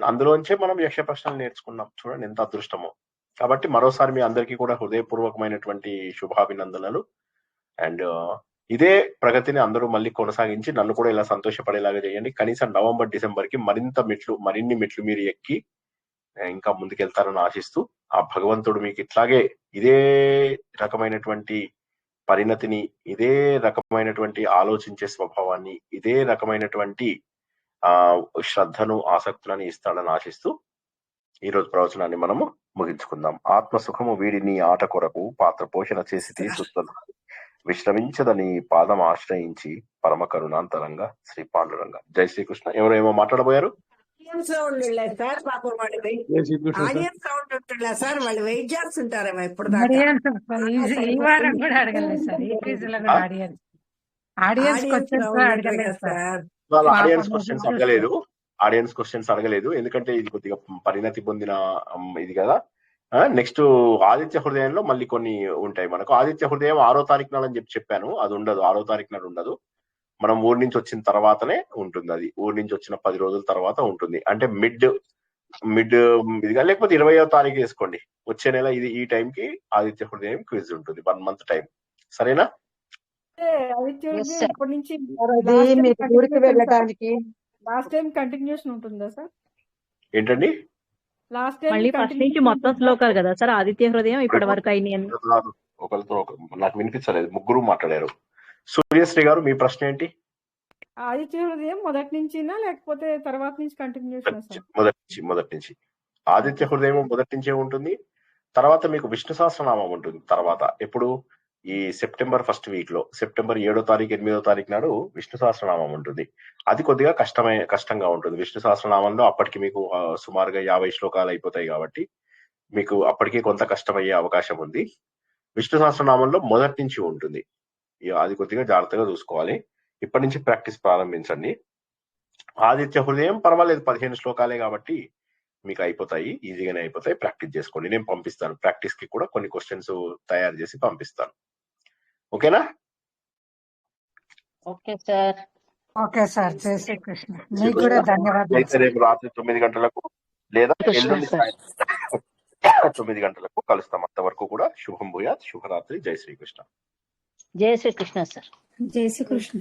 అందులోంచే మనం యక్ష ప్రశ్నలు నేర్చుకున్నాం. చూడండి ఎంత అదృష్టమో. కాబట్టి మరోసారి మీ అందరికీ కూడా హృదయపూర్వకమైనటువంటి శుభాభినందనలు. అండ్ ఇదే ప్రగతిని అందరూ మళ్ళీ కొనసాగించి నన్ను కూడా ఇలా సంతోషపడేలాగా చేయండి. కనీసం నవంబర్ డిసెంబర్ కి మరిన్ని మెట్లు మీరు ఎక్కి ఇంకా ముందుకెళ్తారని ఆశిస్తూ, ఆ భగవంతుడు మీకు ఇట్లాగే ఇదే రకమైనటువంటి పరిణతిని, ఇదే రకమైనటువంటి ఆలోచించే స్వభావాన్ని, ఇదే రకమైనటువంటి శ్రద్ధను, ఆసక్తులను ఇస్తాడని ఆశిస్తూ ఈ రోజు ప్రవచనాన్ని మనము ముగించుకుందాం. ఆత్మసుఖము వీడిని ఆట కొరకు పాత్ర పోషణ చేసి తీసుకున్న విశ్రమించదని పాదం ఆశ్రయించి పరమ కరుణాంతరంగా శ్రీ పాండురంగ. జై శ్రీకృష్ణ. ఎవరేమో మాట్లాడబోయారు? ఆడియన్స్ లో ఉండలే సార్, పాపం వాళ్ళు జై శ్రీకృష్ణ సార్. ఆడియన్స్ సౌండ్ ఉంటుండలే సార్, వాళ్ళు వెయిట్ చేస్తుంటారేమో ఇప్పుడు దాకా. ఆడియన్స్ ఈ వారం కూడా అడగలేదు సార్, ఈ క్విజ్ లో కూడా ఆడియన్స్ ఆడియన్స్ క్వశ్చన్స్ సౌండ్ ఉంటుంది అడగలేదు కదా సార్. సార్. వాళ్ళు ఆడియన్స్ పాపం క్వశ్చన్స్ అడగలేదు, ఆడియన్స్ క్వశ్చన్స్ అడగలేదు, ఎందుకంటే ఇది కొద్దిగా పరిణతి పొందిన ఇది కదా. నెక్స్ట్ ఆదిత్య హృదయంలో మళ్ళీ కొన్ని ఉంటాయి మనకు. ఆదిత్య హృదయం 6వ తారీఖు నాడు అని చెప్పాను, అది ఉండదు, 6వ తారీఖు నాడు ఉండదు. మనం ఊరి నుంచి వచ్చిన తర్వాతనే ఉంటుంది, అది ఊరి నుంచి వచ్చిన 10 రోజుల తర్వాత ఉంటుంది. అంటే మిడ్ ఇదిగా, లేకపోతే 20వ తారీఖు వేసుకోండి, వచ్చే నెల ఇది ఈ టైంకి ఆదిత్య హృదయం క్విజ్ ఉంటుంది, 1 మంత్ టైం. సరేనా? ఇప్పటి నుంచి అది మీరు ఊరికి వెళ్ళడానికి లాస్ట్ టైం కంటిన్యూషన్ ఉంటుందా సార్? ఏంటండి? లాస్ట్ టైం మళ్ళీ ఫస్ట్ నుంచి మొత్తం శ్లోకాలు కదా సార్ ఆదిత్య హృదయం ఇప్పటి వరకు అయినాయి. ఒకరితో నాకు వినిపించలేదు, ముగ్గురు మాట్లాడారు. సూర్యశ్రీ గారు మీ ప్రశ్న ఏంటి? ఆదిత్య హృదయం మొదటి నుంచినా లేకపోతే తర్వాత నుంచి కంటిన్యూషన్ సార్? మొదటి నుంచి ఆదిత్య హృదయం మొదటి నుంచే ఉంటుంది. తర్వాత మీకు విష్ణు సహస్రనామం ఉంటుంది. తర్వాత ఎప్పుడు? ఈ సెప్టెంబర్ 1st వీక్ లో, సెప్టెంబర్ 7వ తారీఖు 8వ తారీఖు నాడు విష్ణు సహస్రనామం ఉంటుంది. అది కొద్దిగా కష్టంగా ఉంటుంది. విష్ణు సహస్రనామంలో అప్పటికి మీకు సుమారుగా 50 శ్లోకాలు అయిపోతాయి కాబట్టి మీకు అప్పటికి కొంత కష్టమయ్యే అవకాశం ఉంది. విష్ణు సహస్రనామంలో మొదటి నుంచి ఉంటుంది, అది కొద్దిగా జాగ్రత్తగా చూసుకోవాలి. ఇప్పటి నుంచి ప్రాక్టీస్ ప్రారంభించండి. ఆదిత్య హృదయం పర్వాలేదు, 15 శ్లోకాలే కాబట్టి మీకు అయిపోతాయి, ఈజీగానే అయిపోతాయి. ప్రాక్టీస్ చేసుకోండి, నేను పంపిస్తాను. ప్రాక్టీస్ కి కూడా కొన్ని క్వశ్చన్స్ తయారు చేసి పంపిస్తాను. ఓకేనా? Okay sir. ఓకే సార్, జై శ్రీకృష్ణ. మీకు కూడా ధన్యవాదాలు అయితే రేపు రాత్రి 9 గంటలకు లేదా ఎల్లుండి 9 గంటలకు కలుస్తాం. అంతవరకు కూడా శుభం భూయాత్, శుభరాత్రి, జై శ్రీకృష్ణ. జై శ్రీకృష్ణ సార్. జై శ్రీకృష్ణ.